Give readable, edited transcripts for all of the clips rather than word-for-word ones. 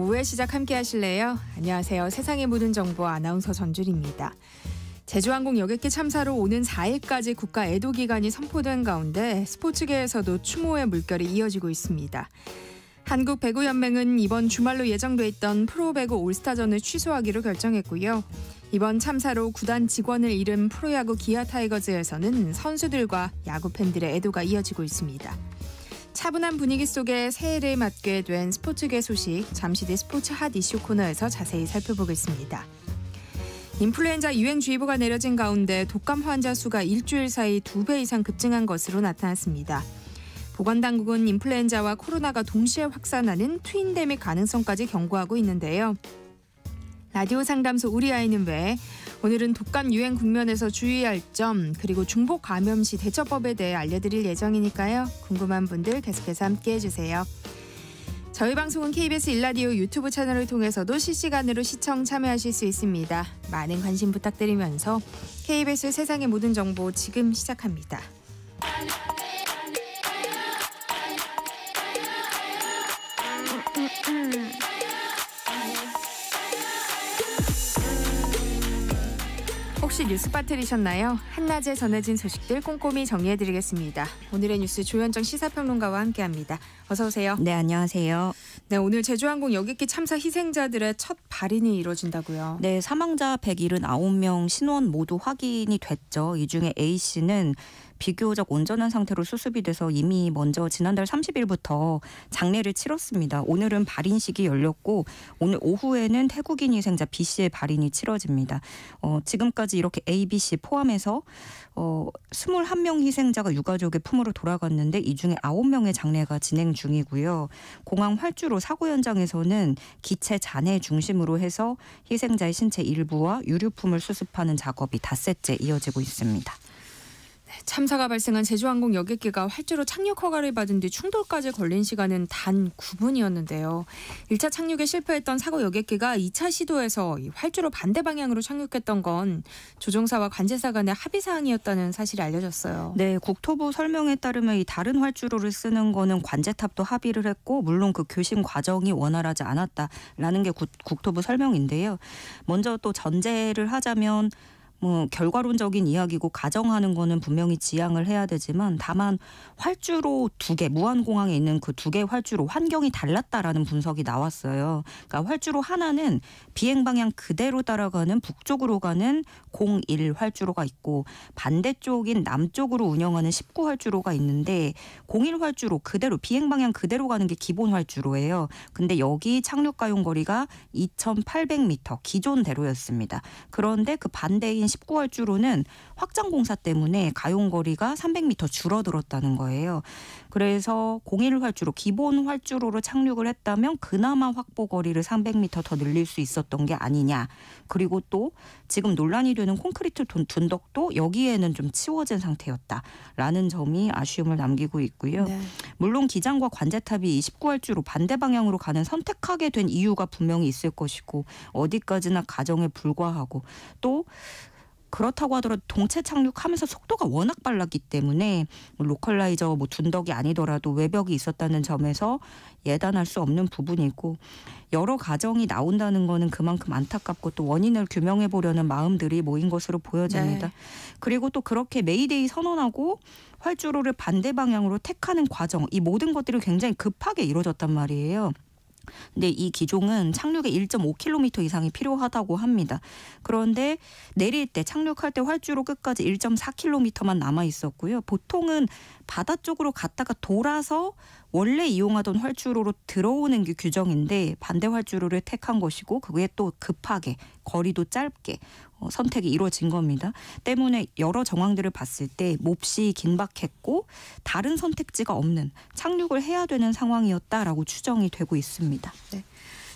오후의 시작 함께 하실래요? 안녕하세요. 세상의 모든 정보 아나운서 전준입니다. 제주항공 여객기 참사로 오는 4일까지 국가 애도 기간이 선포된 가운데 스포츠계에서도 추모의 물결이 이어지고 있습니다. 한국배구연맹은 이번 주말로 예정돼 있던 프로배구 올스타전을 취소하기로 결정했고요. 이번 참사로 구단 직원을 잃은 프로야구 기아 타이거즈에서는 선수들과 야구 팬들의 애도가 이어지고 있습니다. 차분한 분위기 속에 새해를 맞게 된 스포츠계 소식, 잠시 뒤 스포츠 핫 이슈 코너에서 자세히 살펴보겠습니다. 인플루엔자 유행주의보가 내려진 가운데 독감 환자 수가 일주일 사이 2배 이상 급증한 것으로 나타났습니다. 보건당국은 인플루엔자와 코로나가 동시에 확산하는 트윈데믹 가능성까지 경고하고 있는데요. 라디오 상담소 우리 아이는 왜? 오늘은 독감 유행 국면에서 주의할 점, 그리고 중복 감염 시 대처법에 대해 알려드릴 예정이니까요. 궁금한 분들 계속해서 함께해 주세요. 저희 방송은 KBS 1라디오 유튜브 채널을 통해서도 실시간으로 시청 참여하실 수 있습니다. 많은 관심 부탁드리면서 KBS 세상의 모든 정보 지금 시작합니다. 혹시 뉴스 빠뜨리셨나요? 한낮에 전해진 소식들 꼼꼼히 정리해드리겠습니다. 오늘의 뉴스 조현정 시사평론가와 함께합니다. 어서 오세요. 네, 안녕하세요. 네, 오늘 제주항공 여객기 참사 희생자들의 첫 발인이 이루어진다고요. 네, 사망자 179명 신원 모두 확인이 됐죠. 이 중에 A씨는 비교적 온전한 상태로 수습이 돼서 이미 먼저 지난달 30일부터 장례를 치렀습니다. 오늘은 발인식이 열렸고 오늘 오후에는 태국인 희생자 B씨의 발인이 치러집니다. 지금까지 이렇게 A, B, C 포함해서 21명 희생자가 유가족의 품으로 돌아갔는데 이 중에 9명의 장례가 진행 중이고요. 공항 활주로 사고 현장에서는 기체 잔해 중심으로 해서 희생자의 신체 일부와 유류품을 수습하는 작업이 닷새째 이어지고 있습니다. 참사가 발생한 제주항공 여객기가 활주로 착륙 허가를 받은 뒤 충돌까지 걸린 시간은 단 9분이었는데요. 1차 착륙에 실패했던 사고 여객기가 2차 시도에서 활주로 반대 방향으로 착륙했던 건 조종사와 관제사 간의 합의사항이었다는 사실이 알려졌어요. 네, 국토부 설명에 따르면 이 다른 활주로를 쓰는 거는 관제탑도 합의를 했고 물론 그 교신 과정이 원활하지 않았다라는 게 국토부 설명인데요. 먼저 또 전제를 하자면 결과론적인 이야기고 가정하는 거는 분명히 지양을 해야 되지만 다만 활주로 2개, 무안공항에 있는 그 2개 활주로 환경이 달랐다라는 분석이 나왔어요. 그러니까 활주로 하나는 비행 방향 그대로 따라가는 북쪽으로 가는 01 활주로가 있고 반대쪽인 남쪽으로 운영하는 19 활주로가 있는데 01 활주로 그대로 비행 방향 그대로 가는 게 기본 활주로예요. 근데 여기 착륙 가용 거리가 2,800m 기존대로였습니다. 그런데 그 반대인 19 활주로는 확장 공사 때문에 가용 거리가 300m 줄어들었다는 거예요. 그래서 01 활주로 기본 활주로로 착륙을 했다면 그나마 확보 거리를 300m 더 늘릴 수 있었던 게 아니냐. 그리고 또 지금 논란이 되는 콘크리트 둔덕도 여기에는 좀 치워진 상태였다라는 점이 아쉬움을 남기고 있고요. 네. 물론 기장과 관제탑이 19 활주로 반대 방향으로 가는 선택하게 된 이유가 분명히 있을 것이고 어디까지나 가정에 불과하고 또 그렇다고 하더라도 동체 착륙하면서 속도가 워낙 빨랐기 때문에 로컬라이저 둔덕이 아니더라도 외벽이 있었다는 점에서 예단할 수 없는 부분이고 여러 가정이 나온다는 거는 그만큼 안타깝고 또 원인을 규명해 보려는 마음들이 모인 것으로 보여집니다. 네. 그리고 또 그렇게 메이데이 선언하고 활주로를 반대 방향으로 택하는 과정 이 모든 것들이 굉장히 급하게 이루어졌단 말이에요. 근데 이 기종은 착륙에 1.5km 이상이 필요하다고 합니다. 그런데 내릴 때 착륙할 때 활주로 끝까지 1.4km만 남아 있었고요. 보통은 바다 쪽으로 갔다가 돌아서 원래 이용하던 활주로로 들어오는 게 규정인데 반대 활주로를 택한 것이고 그게 또 급하게 거리도 짧게 선택이 이루어진 겁니다. 때문에 여러 정황들을 봤을 때 몹시 긴박했고 다른 선택지가 없는 착륙을 해야 되는 상황이었다라고 추정이 되고 있습니다. 네.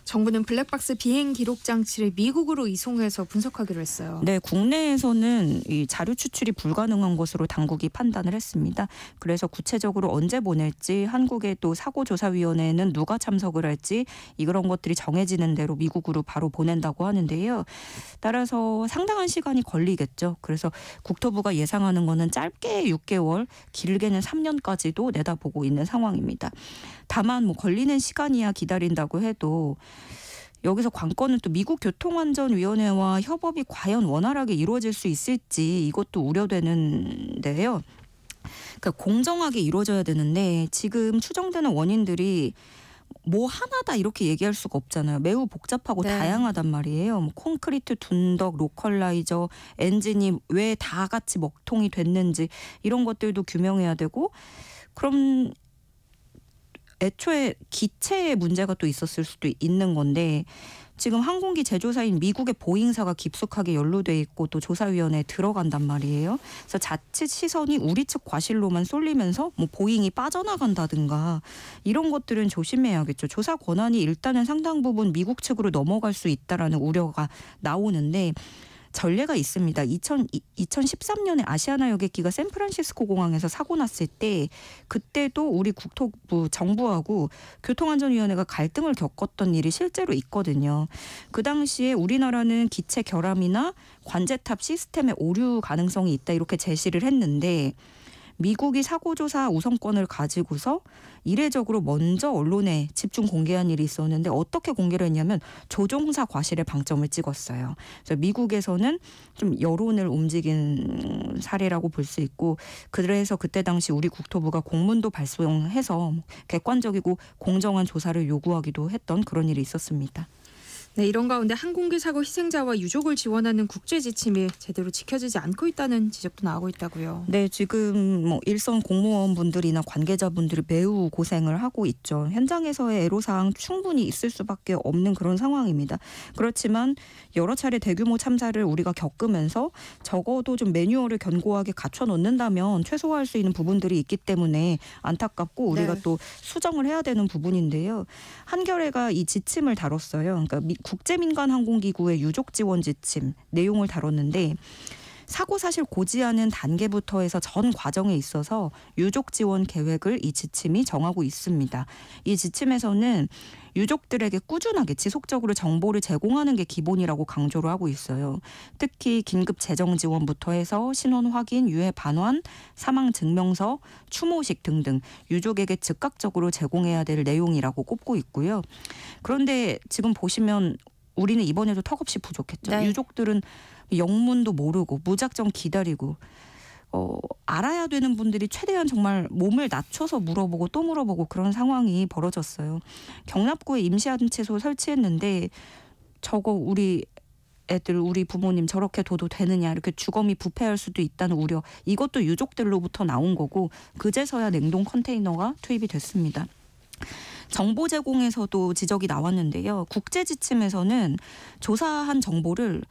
정부는 블랙박스 비행 기록 장치를 미국으로 이송해서 분석하기로 했어요. 네, 국내에서는 이 자료 추출이 불가능한 것으로 당국이 판단을 했습니다. 그래서 구체적으로 언제 보낼지 한국의 또 사고조사위원회는 누가 참석을 할지 이런 것들이 정해지는 대로 미국으로 바로 보낸다고 하는데요. 따라서 상당한 시간이 걸리겠죠. 그래서 국토부가 예상하는 거는 짧게 6개월, 길게는 3년까지도 내다보고 있는 상황입니다. 다만 걸리는 시간이야 기다린다고 해도 여기서 관건은 또 미국 교통안전위원회와 협업이 과연 원활하게 이루어질 수 있을지 이것도 우려되는데요. 그러니까 공정하게 이루어져야 되는데 지금 추정되는 원인들이 뭐 하나다 이렇게 얘기할 수가 없잖아요. 매우 복잡하고 네. 다양하단 말이에요. 뭐 콘크리트 둔덕, 로컬라이저, 엔진이 왜 다 같이 먹통이 됐는지 이런 것들도 규명해야 되고 그럼 애초에 기체에 문제가 또 있었을 수도 있는 건데 지금 항공기 제조사인 미국의 보잉사가 깊숙하게 연루돼 있고 또 조사위원회에 들어간단 말이에요. 그래서 자칫 시선이 우리 측 과실로만 쏠리면서 뭐 보잉이 빠져나간다든가 이런 것들은 조심해야겠죠. 조사 권한이 일단은 상당 부분 미국 측으로 넘어갈 수 있다라는 우려가 나오는데 전례가 있습니다. 2013년에 아시아나 여객기가 샌프란시스코 공항에서 사고 났을 때 그때도 우리 국토부 정부하고 교통안전위원회가 갈등을 겪었던 일이 실제로 있거든요. 그 당시에 우리나라는 기체 결함이나 관제탑 시스템의 오류 가능성이 있다 이렇게 제시를 했는데 미국이 사고조사 우선권을 가지고서 이례적으로 먼저 언론에 집중 공개한 일이 있었는데 어떻게 공개를 했냐면 조종사 과실에 방점을 찍었어요. 그래서 미국에서는 좀 여론을 움직인 사례라고 볼 수 있고 그래서 그때 당시 우리 국토부가 공문도 발송해서 객관적이고 공정한 조사를 요구하기도 했던 그런 일이 있었습니다. 네, 이런 가운데 항공기 사고 희생자와 유족을 지원하는 국제 지침이 제대로 지켜지지 않고 있다는 지적도 나오고 있다고요. 네, 지금 뭐 일선 공무원분들이나 관계자분들이 매우 고생을 하고 있죠. 현장에서의 애로사항 충분히 있을 수밖에 없는 그런 상황입니다. 그렇지만 여러 차례 대규모 참사를 우리가 겪으면서 적어도 좀 매뉴얼을 견고하게 갖춰 놓는다면 최소화할 수 있는 부분들이 있기 때문에 안타깝고 우리가 네. 또 수정을 해야 되는 부분인데요. 한겨레가 이 지침을 다뤘어요. 그러니까 국제민간항공기구의 유족 지원 지침 내용을 다뤘는데 사고 사실 고지하는 단계부터 해서 전 과정에 있어서 유족 지원 계획을 이 지침이 정하고 있습니다. 이 지침에서는 유족들에게 꾸준하게 지속적으로 정보를 제공하는 게 기본이라고 강조를 하고 있어요. 특히 긴급 재정 지원부터 해서 신원 확인, 유해 반환, 사망 증명서, 추모식 등등 유족에게 즉각적으로 제공해야 될 내용이라고 꼽고 있고요. 그런데 지금 보시면 우리는 이번에도 턱없이 부족했죠. 네. 유족들은 영문도 모르고 무작정 기다리고 알아야 되는 분들이 최대한 정말 몸을 낮춰서 물어보고 또 물어보고 그런 상황이 벌어졌어요. 경납고에 임시안치소 설치했는데 저거 우리 애들 우리 부모님 저렇게 둬도 되느냐 이렇게 주거미 부패할 수도 있다는 우려 이것도 유족들로부터 나온 거고 그제서야 냉동 컨테이너가 투입이 됐습니다. 정보 제공에서도 지적이 나왔는데요. 국제 지침에서는 조사한 정보를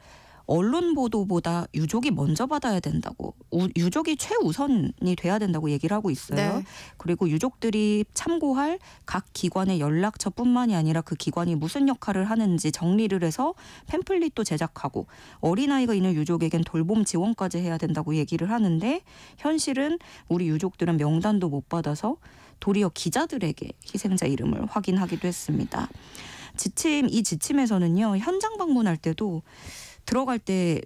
언론 보도보다 유족이 먼저 받아야 된다고 유족이 최우선이 돼야 된다고 얘기를 하고 있어요. 네. 그리고 유족들이 참고할 각 기관의 연락처뿐만이 아니라 그 기관이 무슨 역할을 하는지 정리를 해서 팸플릿도 제작하고 어린아이가 있는 유족에겐 돌봄 지원까지 해야 된다고 얘기를 하는데 현실은 우리 유족들은 명단도 못 받아서 도리어 기자들에게 희생자 이름을 확인하기도 했습니다. 이 지침에서는요. 현장 방문할 때도 들어갈 때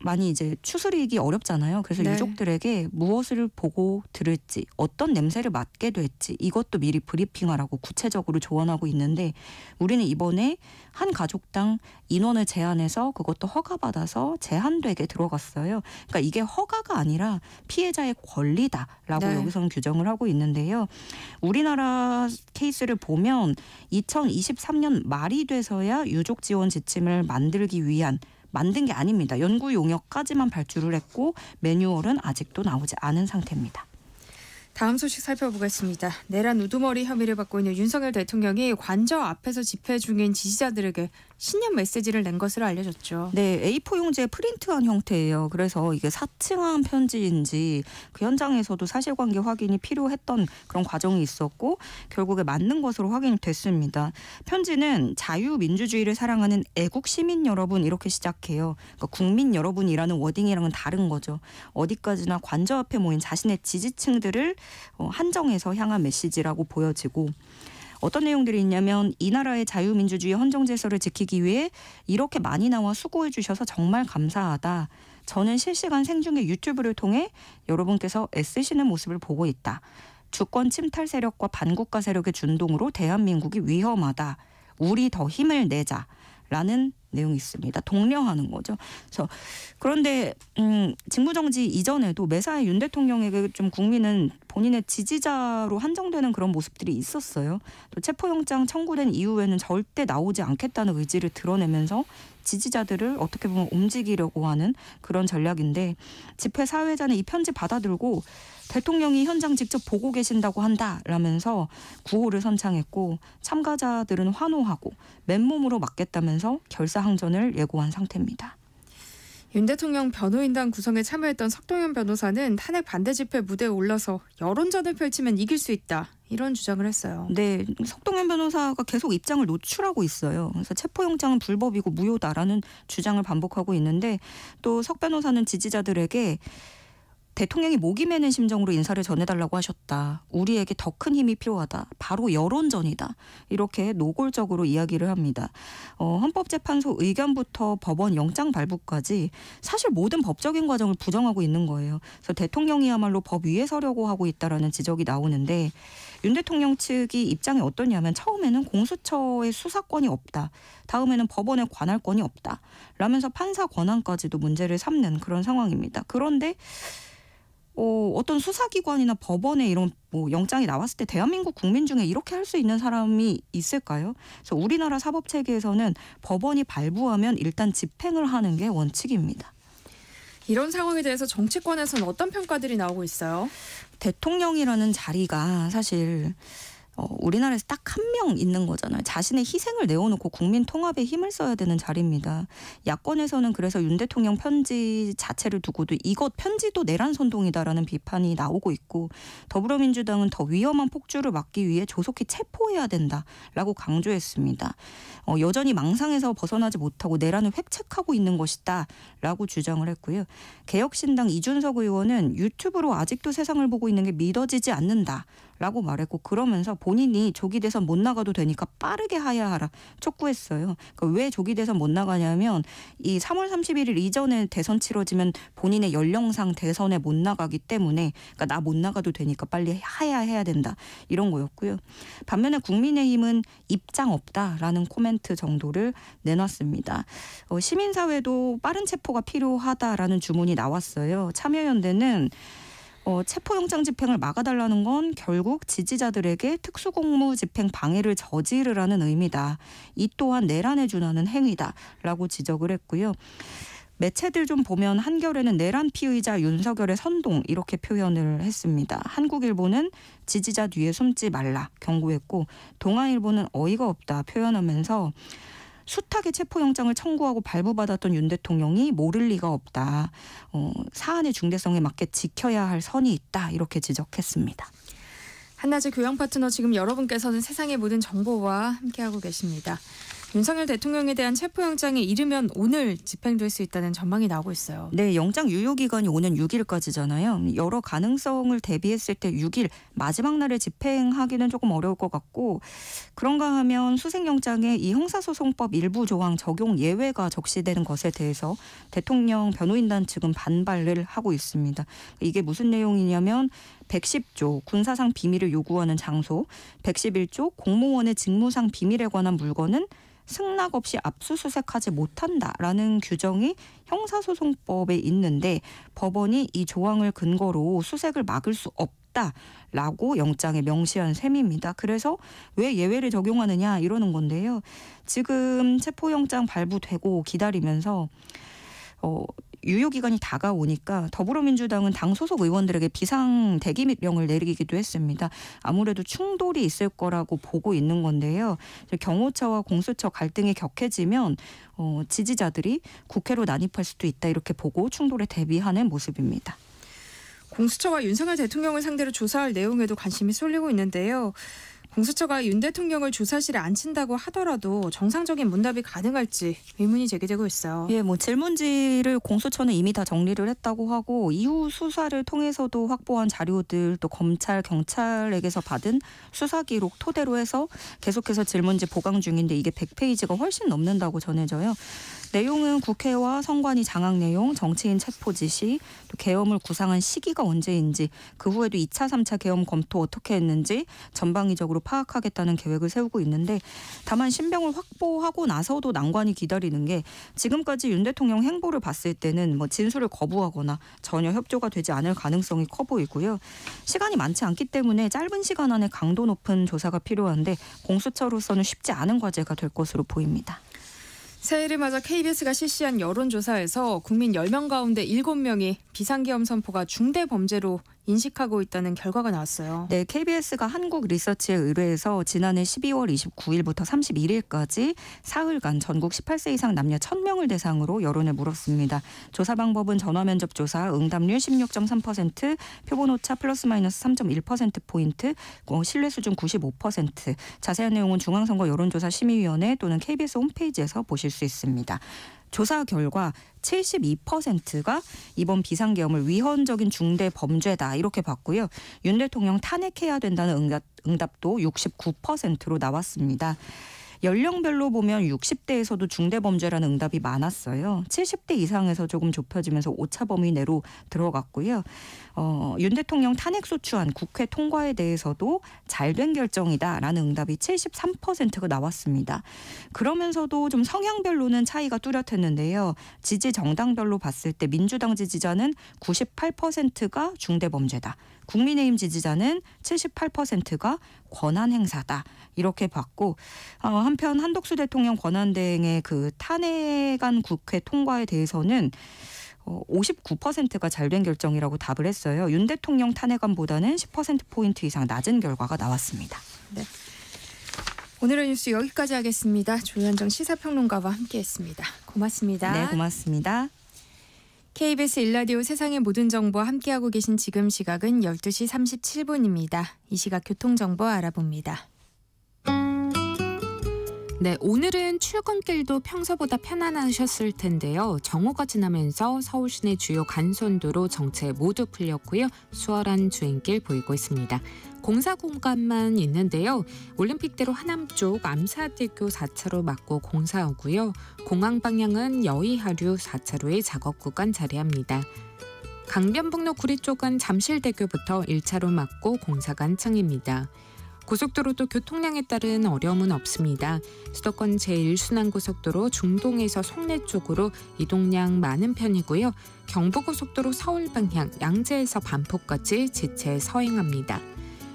많이 이제 추스리기 어렵잖아요. 그래서 네. 유족들에게 무엇을 보고 들을지 어떤 냄새를 맡게 될지 이것도 미리 브리핑하라고 구체적으로 조언하고 있는데 우리는 이번에 한 가족당 인원을 제한해서 그것도 허가받아서 제한되게 들어갔어요. 그러니까 이게 허가가 아니라 피해자의 권리다라고 네. 여기서는 규정을 하고 있는데요. 우리나라 케이스를 보면 2023년 말이 돼서야 유족 지원 지침을 만든 게 아닙니다. 연구 용역까지만 발주를 했고 매뉴얼은 아직도 나오지 않은 상태입니다. 다음 소식 살펴보겠습니다. 내란 우두머리 혐의를 받고 있는 윤석열 대통령이 관저 앞에서 집회 중인 지지자들에게 신년 메시지를 낸 것으로 알려졌죠. 네, A4 용지에 프린트한 형태예요. 그래서 이게 사칭한 편지인지 그 현장에서도 사실관계 확인이 필요했던 그런 과정이 있었고 결국에 맞는 것으로 확인이 됐습니다. 편지는 자유민주주의를 사랑하는 애국 시민 여러분 이렇게 시작해요. 그러니까 국민 여러분이라는 워딩이랑은 다른 거죠. 어디까지나 관저 앞에 모인 자신의 지지층들을 한정해서 향한 메시지라고 보여지고 어떤 내용들이 있냐면 이 나라의 자유민주주의 헌정질서를 지키기 위해 이렇게 많이 나와 수고해 주셔서 정말 감사하다. 저는 실시간 생중계 유튜브를 통해 여러분께서 애쓰시는 모습을 보고 있다. 주권 침탈 세력과 반국가 세력의 준동으로 대한민국이 위험하다. 우리 더 힘을 내자라는 내용이 있습니다. 독려하는 거죠. 그래서 그런데 직무정지 이전에도 매사에 윤 대통령에게 좀 국민은 본인의 지지자로 한정되는 그런 모습들이 있었어요. 또 체포영장 청구된 이후에는 절대 나오지 않겠다는 의지를 드러내면서 지지자들을 어떻게 보면 움직이려고 하는 그런 전략인데 집회 사회자는 이 편지 받아들고 대통령이 현장 직접 보고 계신다고 한다라면서 구호를 선창했고 참가자들은 환호하고 맨몸으로 맞겠다면서 결사항전을 예고한 상태입니다. 윤 대통령 변호인단 구성에 참여했던 석동현 변호사는 탄핵 반대 집회 무대에 올라서 여론전을 펼치면 이길 수 있다. 이런 주장을 했어요. 네, 석동현 변호사가 계속 입장을 노출하고 있어요. 그래서 체포영장은 불법이고 무효다라는 주장을 반복하고 있는데 또 석 변호사는 지지자들에게 대통령이 목이 메는 심정으로 인사를 전해달라고 하셨다. 우리에게 더 큰 힘이 필요하다. 바로 여론전이다. 이렇게 노골적으로 이야기를 합니다. 헌법재판소 의견부터 법원 영장 발부까지 사실 모든 법적인 과정을 부정하고 있는 거예요. 그래서 대통령이야말로 법 위에 서려고 하고 있다라는 지적이 나오는데 윤 대통령 측이 입장이 어떠냐면 처음에는 공수처의 수사권이 없다. 다음에는 법원의 관할권이 없다. 라면서 판사 권한까지도 문제를 삼는 그런 상황입니다. 그런데 어떤 수사기관이나 법원에 이런 영장이 나왔을 때 대한민국 국민 중에 이렇게 할 수 있는 사람이 있을까요? 그래서 우리나라 사법체계에서는 법원이 발부하면 일단 집행을 하는 게 원칙입니다. 이런 상황에 대해서 정치권에서는 어떤 평가들이 나오고 있어요? 대통령이라는 자리가 사실 우리나라에서 딱 한 명 있는 거잖아요. 자신의 희생을 내어놓고 국민 통합에 힘을 써야 되는 자리입니다. 야권에서는 그래서 윤 대통령 편지 자체를 두고도 이것 편지도 내란 선동이다라는 비판이 나오고 있고 더불어민주당은 더 위험한 폭주를 막기 위해 조속히 체포해야 된다라고 강조했습니다. 여전히 망상에서 벗어나지 못하고 내란을 획책하고 있는 것이다라고 주장을 했고요. 개혁신당 이준석 의원은 유튜브로 아직도 세상을 보고 있는 게 믿어지지 않는다라고 말했고 그러면서 본인이 조기 대선 못 나가도 되니까 빠르게 하야하라 촉구했어요. 그러니까 왜 조기 대선 못 나가냐면 이 3월 31일 이전에 대선 치러지면 본인의 연령상 대선에 못 나가기 때문에 그러니까 나 못 나가도 되니까 빨리 하야해야 된다 이런 거였고요. 반면에 국민의힘은 입장 없다라는 코멘트 정도를 내놨습니다. 시민사회도 빠른 체포가 필요하다라는 주문이 나왔어요. 참여연대는 체포영장 집행을 막아달라는 건 결국 지지자들에게 특수공무 집행 방해를 저지르라는 의미다. 이 또한 내란에 준하는 행위다라고 지적을 했고요. 매체들 좀 보면 한겨레는 내란 피의자 윤석열의 선동 이렇게 표현을 했습니다. 한국일보는 지지자 뒤에 숨지 말라 경고했고 동아일보는 어이가 없다 표현하면서 숱하게 체포영장을 청구하고 발부받았던 윤 대통령이 모를 리가 없다. 사안의 중대성에 맞게 지켜야 할 선이 있다. 이렇게 지적했습니다. 한낮의 교양 파트너 지금 여러분께서는 세상의 모든 정보와 함께하고 계십니다. 윤석열 대통령에 대한 체포영장이 이르면 오늘 집행될 수 있다는 전망이 나오고 있어요. 네, 영장 유효기간이 오는 6일까지잖아요. 여러 가능성을 대비했을 때 6일 마지막 날에 집행하기는 조금 어려울 것 같고 그런가 하면 수색영장에 이 형사소송법 일부 조항 적용 예외가 적시되는 것에 대해서 대통령 변호인단 측은 반발을 하고 있습니다. 이게 무슨 내용이냐면 110조 군사상 비밀을 요구하는 장소, 111조 공무원의 직무상 비밀에 관한 물건은 승낙 없이 압수수색하지 못한다라는 규정이 형사소송법에 있는데 법원이 이 조항을 근거로 수색을 막을 수 없다라고 영장에 명시한 셈입니다. 그래서 왜 예외를 적용하느냐 이러는 건데요. 지금 체포영장 발부되고 기다리면서 유효기간이 다가오니까 더불어민주당은 당 소속 의원들에게 비상 대기명을 내리기도 했습니다. 아무래도 충돌이 있을 거라고 보고 있는 건데요. 경호처와 공수처 갈등이 격해지면 지지자들이 국회로 난입할 수도 있다 이렇게 보고 충돌에 대비하는 모습입니다. 공수처가 윤석열 대통령을 상대로 조사할 내용에도 관심이 쏠리고 있는데요. 공수처가 윤 대통령을 조사실에 앉힌다고 하더라도 정상적인 문답이 가능할지 의문이 제기되고 있어요. 예, 질문지를 공수처는 이미 다 정리를 했다고 하고 이후 수사를 통해서도 확보한 자료들 또 검찰, 경찰에게서 받은 수사 기록 토대로 해서 계속해서 질문지 보강 중인데 이게 100페이지가 훨씬 넘는다고 전해져요. 내용은 국회와 선관위 장악 내용, 정치인 체포 지시, 또 계엄을 구상한 시기가 언제인지, 그 후에도 2차, 3차 계엄 검토 어떻게 했는지 전방위적으로 파악하겠다는 계획을 세우고 있는데 다만 신병을 확보하고 나서도 난관이 기다리는 게 지금까지 윤 대통령 행보를 봤을 때는 뭐 진술을 거부하거나 전혀 협조가 되지 않을 가능성이 커 보이고요. 시간이 많지 않기 때문에 짧은 시간 안에 강도 높은 조사가 필요한데 공수처로서는 쉽지 않은 과제가 될 것으로 보입니다. 새해를 맞아 KBS가 실시한 여론조사에서 국민 10명 가운데 7명이 비상계엄 선포가 중대범죄로 인식하고 있다는 결과가 나왔어요. 네, KBS가 한국리서치에 의뢰해서 지난해 12월 29일부터 31일까지 사흘간 전국 18세 이상 남녀 1,000명을 대상으로 여론을 물었습니다. 조사 방법은 전화 면접 조사, 응답률 16.3%, 표본 오차 플러스 마이너스 3.1%포인트, 신뢰 수준 95%. 자세한 내용은 중앙선거 여론조사 심의위원회 또는 KBS 홈페이지에서 보실 수 있습니다. 조사 결과 72%가 이번 비상계엄을 위헌적인 중대 범죄다 이렇게 봤고요. 윤 대통령 탄핵해야 된다는 응답도 69%로 나왔습니다. 연령별로 보면 60대에서도 중대범죄라는 응답이 많았어요. 70대 이상에서 조금 좁혀지면서 오차 범위 내로 들어갔고요. 윤 대통령 탄핵소추안 국회 통과에 대해서도 잘된 결정이다라는 응답이 73%가 나왔습니다. 그러면서도 좀 성향별로는 차이가 뚜렷했는데요. 지지 정당별로 봤을 때 민주당 지지자는 98%가 중대범죄다. 국민의힘 지지자는 78%가 권한 행사다. 이렇게 봤고 한편 한덕수 대통령 권한대행의 그 탄핵안 국회 통과에 대해서는 59%가 잘된 결정이라고 답을 했어요. 윤 대통령 탄핵안보다는 10%포인트 이상 낮은 결과가 나왔습니다. 네. 오늘의 뉴스 여기까지 하겠습니다. 조현정 시사평론가와 함께했습니다. 고맙습니다. 네, 고맙습니다. KBS 1라디오 세상의 모든 정보와 함께하고 계신 지금 시각은 12시 37분입니다. 이 시각 교통정보 알아봅니다. 네, 오늘은 출근길도 평소보다 편안하셨을 텐데요. 정오가 지나면서 서울 시내 주요 간선도로 정체 모두 풀렸고요. 수월한 주행길 보이고 있습니다. 공사 공간만 있는데요. 올림픽대로 하남 쪽 암사대교 4차로 막고 공사하고요. 공항 방향은 여의하류 4차로의 작업 구간 자리합니다. 강변북로 구리 쪽은 잠실대교부터 1차로 막고 공사가 한창입니다. 고속도로도 교통량에 따른 어려움은 없습니다. 수도권 제1순환고속도로 중동에서 송내 쪽으로 이동량 많은 편이고요. 경부고속도로 서울 방향 양재에서 반포까지 지체 서행합니다.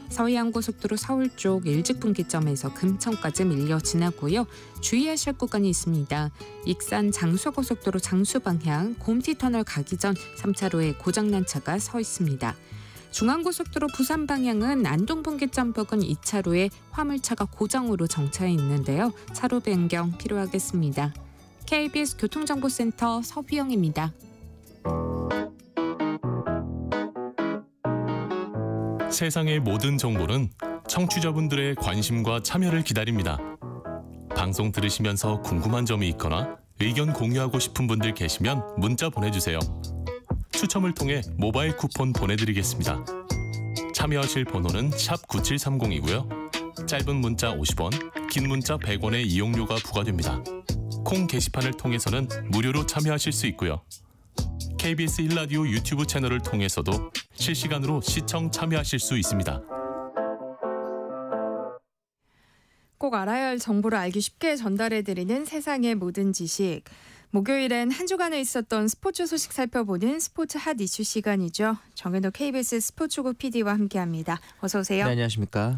서해안고속도로 서울 쪽 일직분기점에서 금천까지 밀려 지나고요. 주의하실 구간이 있습니다. 익산 장수고속도로 장수 방향 곰티터널 가기 전 3차로에 고장난 차가 서 있습니다. 중앙고속도로 부산 방향은 안동분기점 부근 2차로에 화물차가 고장으로 정차해 있는데요. 차로 변경 필요하겠습니다. KBS 교통정보센터 서휘영입니다. 세상의 모든 정보는 청취자분들의 관심과 참여를 기다립니다. 방송 들으시면서 궁금한 점이 있거나 의견 공유하고 싶은 분들 계시면 문자 보내주세요. 추첨을 통해 모바일 쿠폰 보내드리겠습니다. 참여하실 번호는 샵 9730이고요. 짧은 문자 50원, 긴 문자 100원의 이용료가 부과됩니다. 콩 게시판을 통해서는 무료로 참여하실 수 있고요. KBS 1라디오 유튜브 채널을 통해서도 실시간으로 시청 참여하실 수 있습니다. 꼭 알아야 할 정보를 알기 쉽게 전달해드리는 세상의 모든 지식. 목요일엔 한 주간에 있었던 스포츠 소식 살펴보는 스포츠 핫 이슈 시간이죠. 정현호 KBS 스포츠국 PD와 함께합니다. 어서 오세요. 네, 안녕하십니까.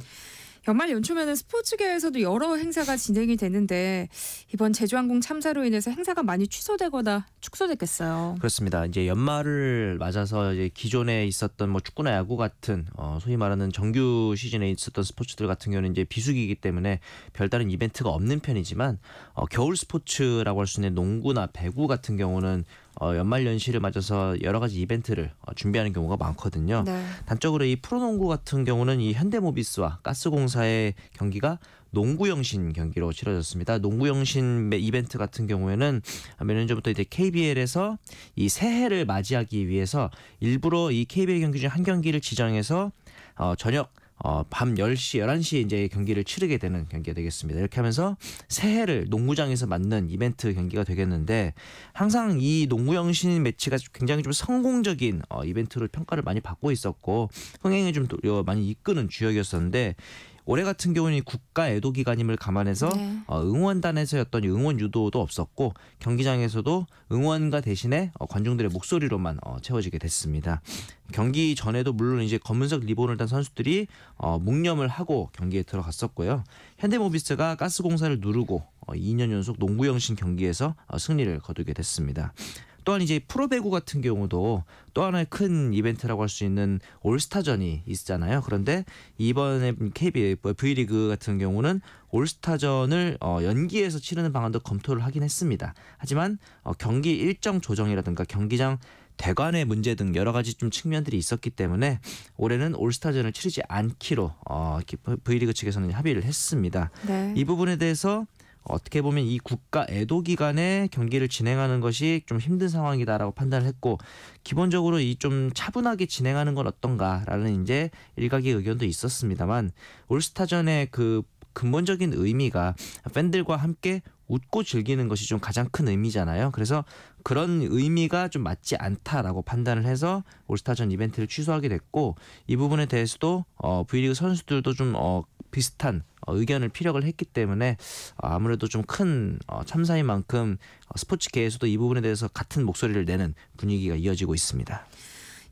연말 연초면은 스포츠계에서도 여러 행사가 진행이 되는데 이번 제주항공 참사로 인해서 행사가 많이 취소되거나 축소됐겠어요. 그렇습니다. 이제 연말을 맞아서 이제 기존에 있었던 뭐 축구나 야구 같은 소위 말하는 정규 시즌에 있었던 스포츠들 같은 경우는 이제 비수기이기 때문에 별다른 이벤트가 없는 편이지만 겨울 스포츠라고 할 수 있는 농구나 배구 같은 경우는 연말 연시를 맞아서 여러 가지 이벤트를 준비하는 경우가 많거든요. 네. 단적으로 이 프로농구 같은 경우는 이 현대모비스와 가스공사의 경기가 농구영신 경기로 치러졌습니다. 농구영신 이벤트 같은 경우에는 몇 년 전부터 이제 KBL에서 이 새해를 맞이하기 위해서 일부러 이 KBL 경기 중 한 경기를 지정해서 저녁 밤 10시, 11시에 이제 경기를 치르게 되는 경기가 되겠습니다. 이렇게 하면서 새해를 농구장에서 맞는 이벤트 경기가 되겠는데 항상 이 농구영신 매치가 굉장히 좀 성공적인 이벤트로 평가를 많이 받고 있었고 흥행을 좀 많이 이끄는 주역이었었는데 올해 같은 경우는 국가 애도 기간임을 감안해서 네. 응원단에서의 어떤 응원 유도도 없었고 경기장에서도 응원가 대신에 관중들의 목소리로만 채워지게 됐습니다. 경기 전에도 물론 이제 검은색 리본을 단 선수들이 묵념을 하고 경기에 들어갔었고요. 현대모비스가 가스공사를 누르고 2년 연속 농구영신 경기에서 승리를 거두게 됐습니다. 또한 이제 프로배구 같은 경우도 또 하나의 큰 이벤트라고 할 수 있는 올스타전이 있잖아요. 그런데 이번에 KBL V리그 같은 경우는 올스타전을 연기해서 치르는 방안도 검토를 하긴 했습니다. 하지만 경기 일정 조정이라든가 경기장 대관의 문제 등 여러 가지 좀 측면들이 있었기 때문에 올해는 올스타전을 치르지 않기로 V리그 측에서는 합의를 했습니다. 네. 이 부분에 대해서 어떻게 보면 이 국가 애도 기간에 경기를 진행하는 것이 좀 힘든 상황이다라고 판단을 했고 기본적으로 이 좀 차분하게 진행하는 건 어떤가라는 이제 일각의 의견도 있었습니다만 올스타전의 그 근본적인 의미가 팬들과 함께 웃고 즐기는 것이 좀 가장 큰 의미잖아요. 그래서 그런 의미가 좀 맞지 않다라고 판단을 해서 올스타전 이벤트를 취소하게 됐고 이 부분에 대해서도 V리그 선수들도 좀 비슷한 의견을 피력을 했기 때문에 아무래도 좀 큰 참사인 만큼 스포츠계에서도 이 부분에 대해서 같은 목소리를 내는 분위기가 이어지고 있습니다.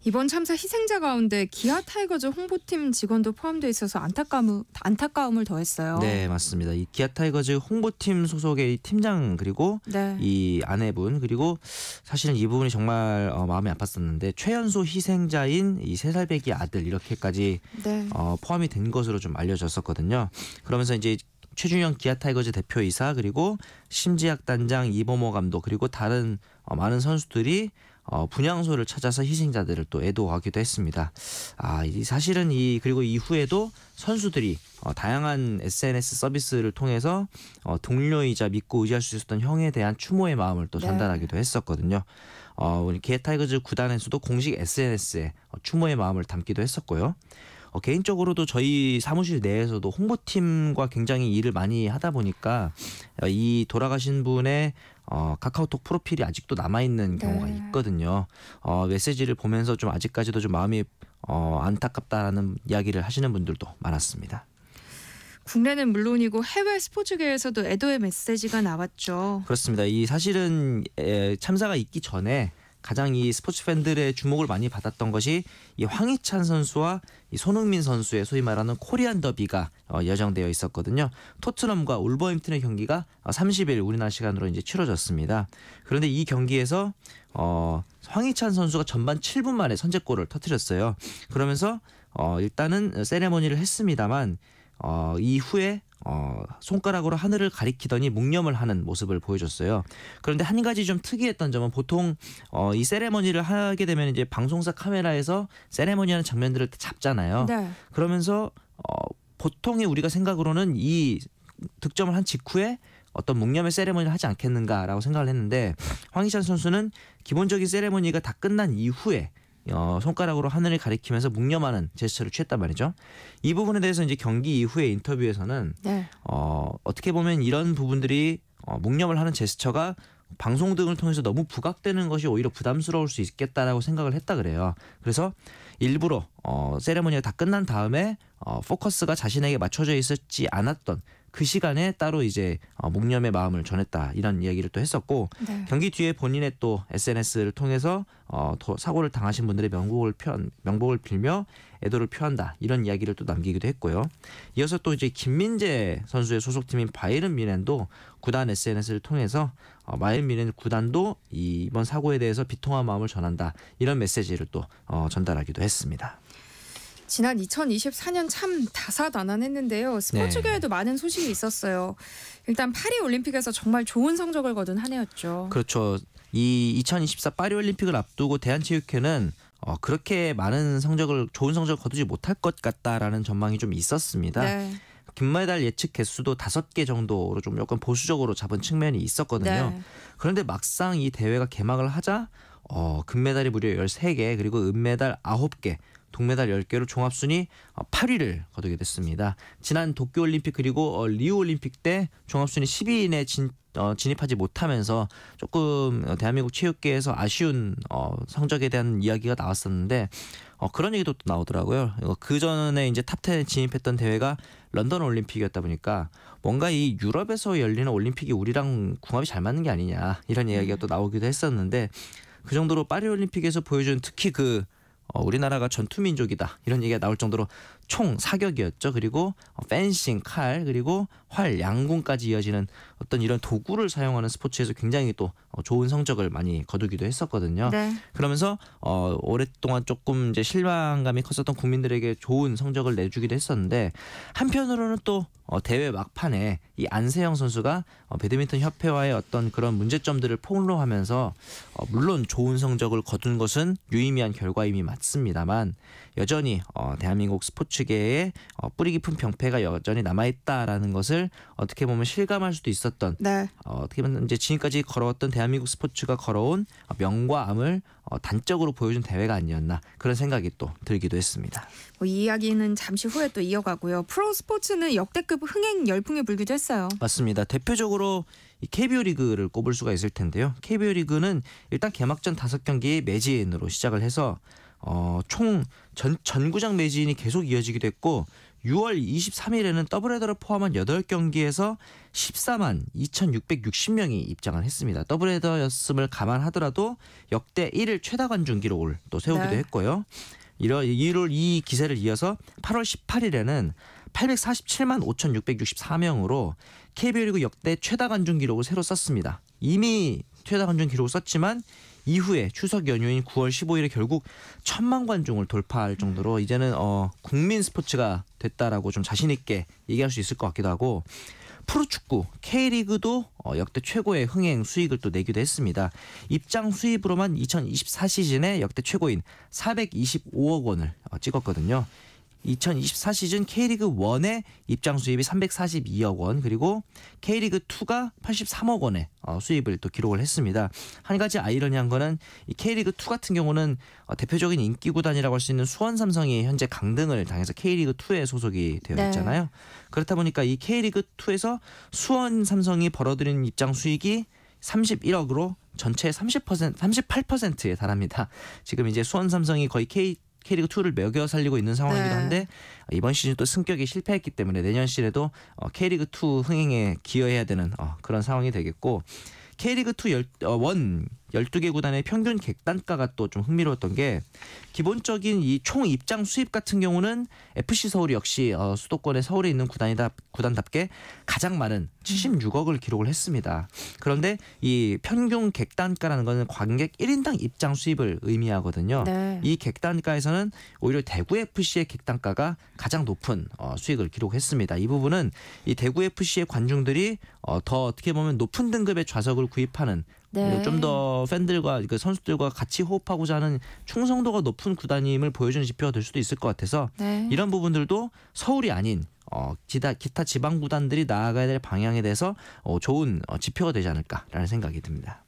이번 참사 희생자 가운데 기아 타이거즈 홍보팀 직원도 포함되어 있어서 안타까움을 더했어요. 네, 맞습니다. 이 기아 타이거즈 홍보팀 소속의 이 팀장 그리고 네. 이 아내분 그리고 사실은 이 부분이 정말 마음이 아팠었는데 최연소 희생자인 이 3살배기 아들 이렇게까지 네. 포함이 된 것으로 좀 알려졌었거든요. 그러면서 이제 최준영 기아 타이거즈 대표이사 그리고 심지학 단장 이범호 감독 그리고 다른 많은 선수들이 분향소를 찾아서 희생자들을 또 애도하기도 했습니다. 사실은 그리고 이후에도 선수들이 다양한 SNS 서비스를 통해서 동료이자 믿고 의지할 수 있었던 형에 대한 추모의 마음을 또 전달하기도 했었거든요. 우리 기아 타이거즈 구단에서도 공식 SNS에 추모의 마음을 담기도 했었고요. 개인적으로도 저희 사무실 내에서도 홍보팀과 굉장히 일을 많이 하다 보니까 이 돌아가신 분의 카카오톡 프로필이 아직도 남아있는 경우가 있거든요. 메시지를 보면서 좀 아직까지도 좀 마음이 안타깝다라는 이야기를 하시는 분들도 많았습니다. 국내는 물론이고 해외 스포츠계에서도 애도의 메시지가 나왔죠. 그렇습니다. 이 사실은 참사가 있기 전에 가장 이 스포츠 팬들의 주목을 많이 받았던 것이 이 황희찬 선수와 이 손흥민 선수의 소위 말하는 코리안 더비가 예정되어 있었거든요. 토트넘과 울버햄튼의 경기가 30일 우리나라 시간으로 이제 치러졌습니다. 그런데 이 경기에서 황희찬 선수가 전반 7분 만에 선제골을 터뜨렸어요. 그러면서 일단은 세레머니를 했습니다만 이후에 손가락으로 하늘을 가리키더니 묵념을 하는 모습을 보여줬어요. 그런데 한 가지 좀 특이했던 점은 보통 이 세레머니를 하게 되면 이제 방송사 카메라에서 세레머니하는 장면들을 잡잖아요. 네. 그러면서 보통의 우리가 생각으로는 이 득점을 한 직후에 어떤 묵념의 세레머니를 하지 않겠는가라고 생각을 했는데 황희찬 선수는 기본적인 세레머니가 다 끝난 이후에 손가락으로 하늘을 가리키면서 묵념하는 제스처를 취했단 말이죠. 이 부분에 대해서 이제 경기 이후에 인터뷰에서는 어떻게 보면 이런 부분들이 묵념을 하는 제스처가 방송 등을 통해서 너무 부각되는 것이 오히려 부담스러울 수 있겠다라고 생각을 했다 그래요. 그래서 일부러 세레머니가 다 끝난 다음에 포커스가 자신에게 맞춰져 있었지 않았던 그 시간에 따로 이제 묵념의 마음을 전했다 이런 이야기를 또 했었고 경기 뒤에 본인의 또 SNS를 통해서 사고를 당하신 분들의 명복을 빌며 애도를 표한다 이런 이야기를 또 남기기도 했고요. 이어서 또 이제 김민재 선수의 소속팀인 바이에른 뮌헨도 구단 SNS를 통해서 바이에른 뮌헨 구단도 이번 사고에 대해서 비통한 마음을 전한다 이런 메시지를 또 전달하기도 했습니다. 지난 2024년 참 다사다난했는데요. 스포츠계에도 많은 소식이 있었어요. 일단 파리올림픽에서 정말 좋은 성적을 거둔 한 해였죠. 그렇죠. 이 2024 파리올림픽을 앞두고 대한체육회는 그렇게 많은 좋은 성적을 거두지 못할 것 같다라는 전망이 좀 있었습니다. 네. 금메달 예측 개수도 5개 정도로 좀 약간 보수적으로 잡은 측면이 있었거든요. 네. 그런데 막상 이 대회가 개막을 하자 금메달이 무려 13개 그리고 은메달 9개 동메달 10개로 종합순위 8위를 거두게 됐습니다. 지난 도쿄올림픽 그리고 리우올림픽 때 종합순위 10위 이내 진입하지 못하면서 조금 대한민국 체육계에서 아쉬운 성적에 대한 이야기가 나왔었는데 그런 얘기도 또 나오더라고요. 그 전에 이제 탑10에 진입했던 대회가 런던 올림픽이었다 보니까 뭔가 이 유럽에서 열리는 올림픽이 우리랑 궁합이 잘 맞는 게 아니냐 이런 이야기가 또 나오기도 했었는데 그 정도로 파리 올림픽에서 보여준 특히 우리나라가 전투민족이다 이런 얘기가 나올 정도로 총 사격이었죠. 그리고 펜싱, 칼 그리고 활, 양궁까지 이어지는 어떤 이런 도구를 사용하는 스포츠에서 굉장히 또 좋은 성적을 많이 거두기도 했었거든요. 네. 그러면서 오랫동안 조금 이제 실망감이 컸었던 국민들에게 좋은 성적을 내주기도 했었는데 한편으로는 또 대회 막판에 이 안세영 선수가 배드민턴 협회와의 어떤 그런 문제점들을 폭로하면서 물론 좋은 성적을 거둔 것은 유의미한 결과임이 맞습니다만 여전히 대한민국 스포츠계에 뿌리 깊은 병폐가 여전히 남아있다라는 것을 어떻게 보면 실감할 수도 있었던 네. 어떻게 보면 이제 지금까지 걸어왔던 대한민국 스포츠가 걸어온 명과 암을 단적으로 보여준 대회가 아니었나 그런 생각이 또 들기도 했습니다. 이 이야기는 잠시 후에 또 이어가고요. 프로 스포츠는 역대급 흥행 열풍에 불기도 했어요. 맞습니다. 대표적으로 이 KBO 리그를 꼽을 수가 있을 텐데요. KBO 리그는 일단 개막전 5경기 매진으로 시작을 해서 총 전구장 매진이 계속 이어지기도 했고 6월 23일에는 더블헤더를 포함한 8경기에서 14만 2,660명이 입장을 했습니다. 더블헤더였음을 감안하더라도 역대 1일 최다 관중 기록을 또 세우기도 네. 했고요. 이 기세를 이어서 8월 18일에는 847만 5,664명으로 KBO 리그 역대 최다 관중 기록을 새로 썼습니다. 이미 최다 관중 기록을 썼지만 이후에 추석 연휴인 9월 15일에 결국 1,000만 관중을 돌파할 정도로 이제는 국민 스포츠가 됐다라고 좀 자신 있게 얘기할 수 있을 것 같기도 하고 프로축구 K리그도 역대 최고의 흥행 수익을 또 내기도 했습니다. 입장 수입으로만 2024 시즌에 역대 최고인 425억 원을 찍었거든요. 2024 시즌 K리그 1의 입장 수입이 342억 원 그리고 K리그 2가 83억 원의 수입을 또 기록을 했습니다. 한 가지 아이러니한 거는 이 K리그 2 같은 경우는 대표적인 인기 구단이라고 할 수 있는 수원 삼성이 현재 강등을 당해서 K리그 2에 소속이 되어 있잖아요. 네. 그렇다 보니까 이 K리그 2에서 수원 삼성이 벌어들인 입장 수익이 31억으로 전체의 38%에 달합니다. 지금 이제 수원 삼성이 거의 K리그 2를 먹여 살리고 있는 상황이기도 한데 이번 시즌 또 승격에 실패했기 때문에 내년 시즌에도 K리그 2 흥행에 기여해야 되는 그런 상황이 되겠고 K리그 2 1 12개 구단의 평균 객단가가 또 좀 흥미로웠던 게 기본적인 이 총 입장 수입 같은 경우는 FC 서울이 역시 수도권의 서울에 있는 구단답게 가장 많은 76억을 기록을 했습니다. 그런데 이 평균 객단가라는 것은 관객 1인당 입장 수입을 의미하거든요. 네. 이 객단가에서는 오히려 대구 FC의 객단가가 가장 높은 수익을 기록했습니다. 이 부분은 이 대구 FC의 관중들이 더 어떻게 보면 높은 등급의 좌석을 구입하는 네. 좀 더 팬들과 선수들과 같이 호흡하고자 하는 충성도가 높은 구단임을 보여주는 지표가 될 수도 있을 것 같아서 네. 이런 부분들도 서울이 아닌 기타 지방 구단들이 나아가야 될 방향에 대해서 좋은 지표가 되지 않을까라는 생각이 듭니다.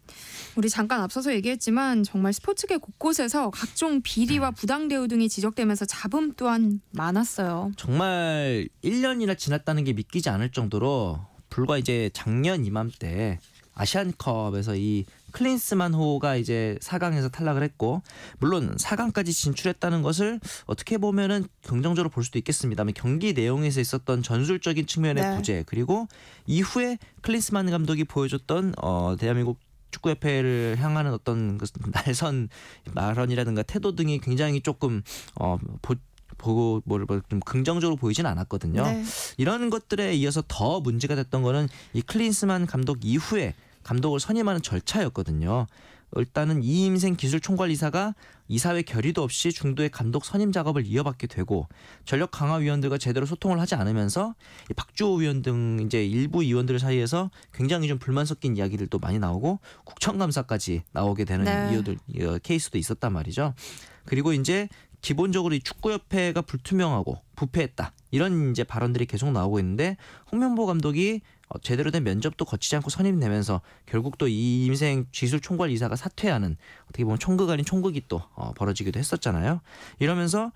우리 잠깐 앞서서 얘기했지만 정말 스포츠계 곳곳에서 각종 비리와 부당 대우 등이 지적되면서 잡음 또한 많았어요. 정말 1년이나 지났다는 게 믿기지 않을 정도로 불과 이제 작년 이맘때 아시안컵에서 이 클린스만호가 이제 4강에서 탈락을 했고 물론 4강까지 진출했다는 것을 어떻게 보면은 긍정적으로 볼 수도 있겠습니다만 경기 내용에서 있었던 전술적인 측면의 네. 부재 그리고 이후에 클린스만 감독이 보여줬던 대한민국 축구협회를 향하는 어떤 그 날선 발언이라든가 태도 등이 굉장히 조금 보고 좀 긍정적으로 보이진 않았거든요. 네. 이런 것들에 이어서 더 문제가 됐던 거는 이 클린스만 감독 이후에 감독을 선임하는 절차였거든요. 일단은 이임생 기술총괄이사가 이사회 결의도 없이 중도의 감독 선임 작업을 이어받게 되고 전력 강화 위원들과 제대로 소통을 하지 않으면서 박주호 위원 등 이제 일부 위원들 사이에서 굉장히 좀 불만 섞인 이야기들도 많이 나오고 국정감사까지 나오게 되는 네. 케이스도 있었단 말이죠. 그리고 이제 기본적으로 이 축구협회가 불투명하고 부패했다 이런 이제 발언들이 계속 나오고 있는데 홍명보 감독이 제대로 된 면접도 거치지 않고 선임되면서 결국 또 이 임생 기술총괄이사가 사퇴하는 어떻게 보면 총극 아닌 총극이 또 벌어지기도 했었잖아요. 이러면서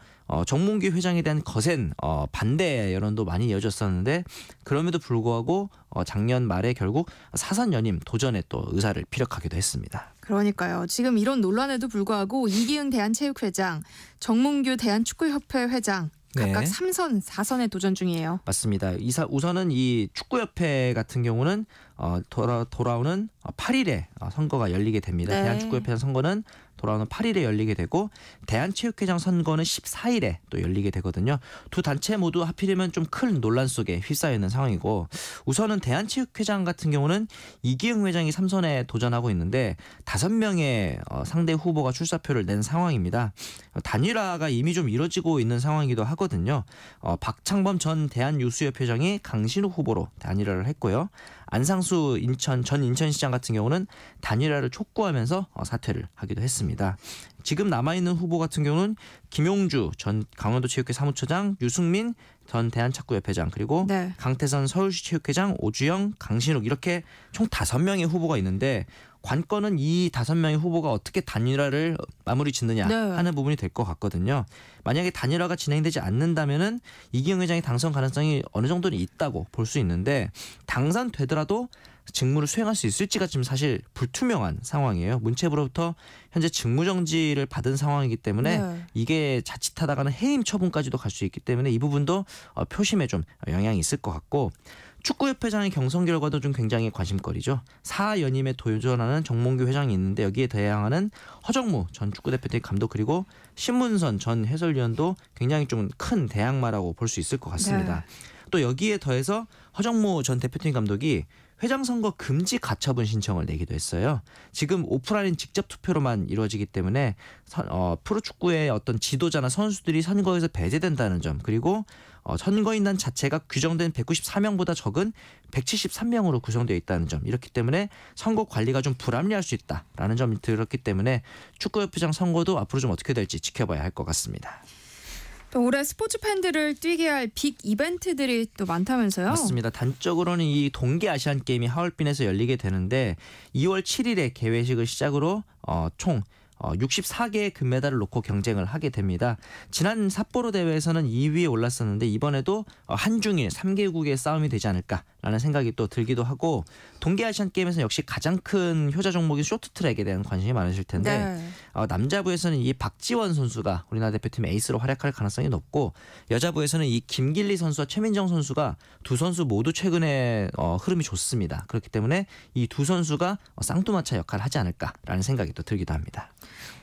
정몽규 회장에 대한 거센 반대 여론도 많이 이어졌었는데 그럼에도 불구하고 작년 말에 결국 사선 연임 도전에 또 의사를 피력하기도 했습니다. 그러니까요. 지금 이런 논란에도 불구하고 이기흥 대한체육회장, 정몽규 대한축구협회 회장 각각 네. 3선, 4선에 도전 중이에요. 맞습니다. 우선은 이 축구협회 같은 경우는 돌아오는 8일에 선거가 열리게 됩니다. 네. 대한축구협회 선거는 돌아오는 8일에 열리게 되고 대한체육회장 선거는 14일에 또 열리게 되거든요. 두 단체 모두 하필이면 좀 큰 논란 속에 휩싸여 있는 상황이고 우선은 대한체육회장 같은 경우는 이기흥 회장이 3선에 도전하고 있는데 5명의 상대 후보가 출사표를 낸 상황입니다. 단일화가 이미 좀 이뤄지고 있는 상황이기도 하거든요. 박창범 전 대한유수협회장이 강신우 후보로 단일화를 했고요. 안상수 전 인천시장 같은 경우는 단일화를 촉구하면서 사퇴를 하기도 했습니다. 지금 남아있는 후보 같은 경우는 김용주 전 강원도체육회 사무처장, 유승민 전 대한착구협회장 그리고 네. 강태선 서울시 체육회장, 오주영, 강신욱 이렇게 총 5명의 후보가 있는데 관건은 이 5명의 후보가 어떻게 단일화를 마무리 짓느냐 네. 하는 부분이 될 것 같거든요. 만약에 단일화가 진행되지 않는다면은 이기흥 회장의 당선 가능성이 어느 정도는 있다고 볼 수 있는데 당선되더라도 직무를 수행할 수 있을지가 지금 사실 불투명한 상황이에요. 문체부로부터 현재 직무정지를 받은 상황이기 때문에 네. 이게 자칫하다가는 해임 처분까지도 갈 수 있기 때문에 이 부분도 표심에 좀 영향이 있을 것 같고 축구협회장의 경선 결과도 좀 굉장히 관심거리죠. 4연임에 도전하는 정몽규 회장이 있는데 여기에 대항하는 허정무 전 축구대표팀 감독 그리고 신문선 전 해설위원도 굉장히 좀 큰 대항마라고 볼 수 있을 것 같습니다. 네. 또 여기에 더해서 허정무 전 대표팀 감독이 회장 선거 금지 가처분 신청을 내기도 했어요. 지금 오프라인 직접 투표로만 이루어지기 때문에 프로축구의 어떤 지도자나 선수들이 선거에서 배제된다는 점 그리고 선거인단 자체가 규정된 194명보다 적은 173명으로 구성되어 있다는 점 이렇기 때문에 선거 관리가 좀 불합리할 수 있다라는 점이 들었기 때문에 축구협회장 선거도 앞으로 좀 어떻게 될지 지켜봐야 할 것 같습니다. 또 올해 스포츠 팬들을 뛰게 할 빅 이벤트들이 또 많다면서요? 맞습니다. 단적으로는 이 동계 아시안 게임이 하얼빈에서 열리게 되는데 2월 7일에 개회식을 시작으로 총 64개의 금메달을 놓고 경쟁을 하게 됩니다. 지난 삿포로 대회에서는 2위에 올랐었는데 이번에도 한중일 3개국의 싸움이 되지 않을까라는 생각이 또 들기도 하고 동계아시안 게임에서는 역시 가장 큰 효자 종목인 쇼트트랙에 대한 관심이 많으실 텐데 네. 남자부에서는 이 박지원 선수가 우리나라 대표팀 에이스로 활약할 가능성이 높고 여자부에서는 이 김길리 선수와 최민정 선수가 두 선수 모두 최근에 흐름이 좋습니다. 그렇기 때문에 이 두 선수가 쌍두마차 역할을 하지 않을까라는 생각이 또 들기도 합니다.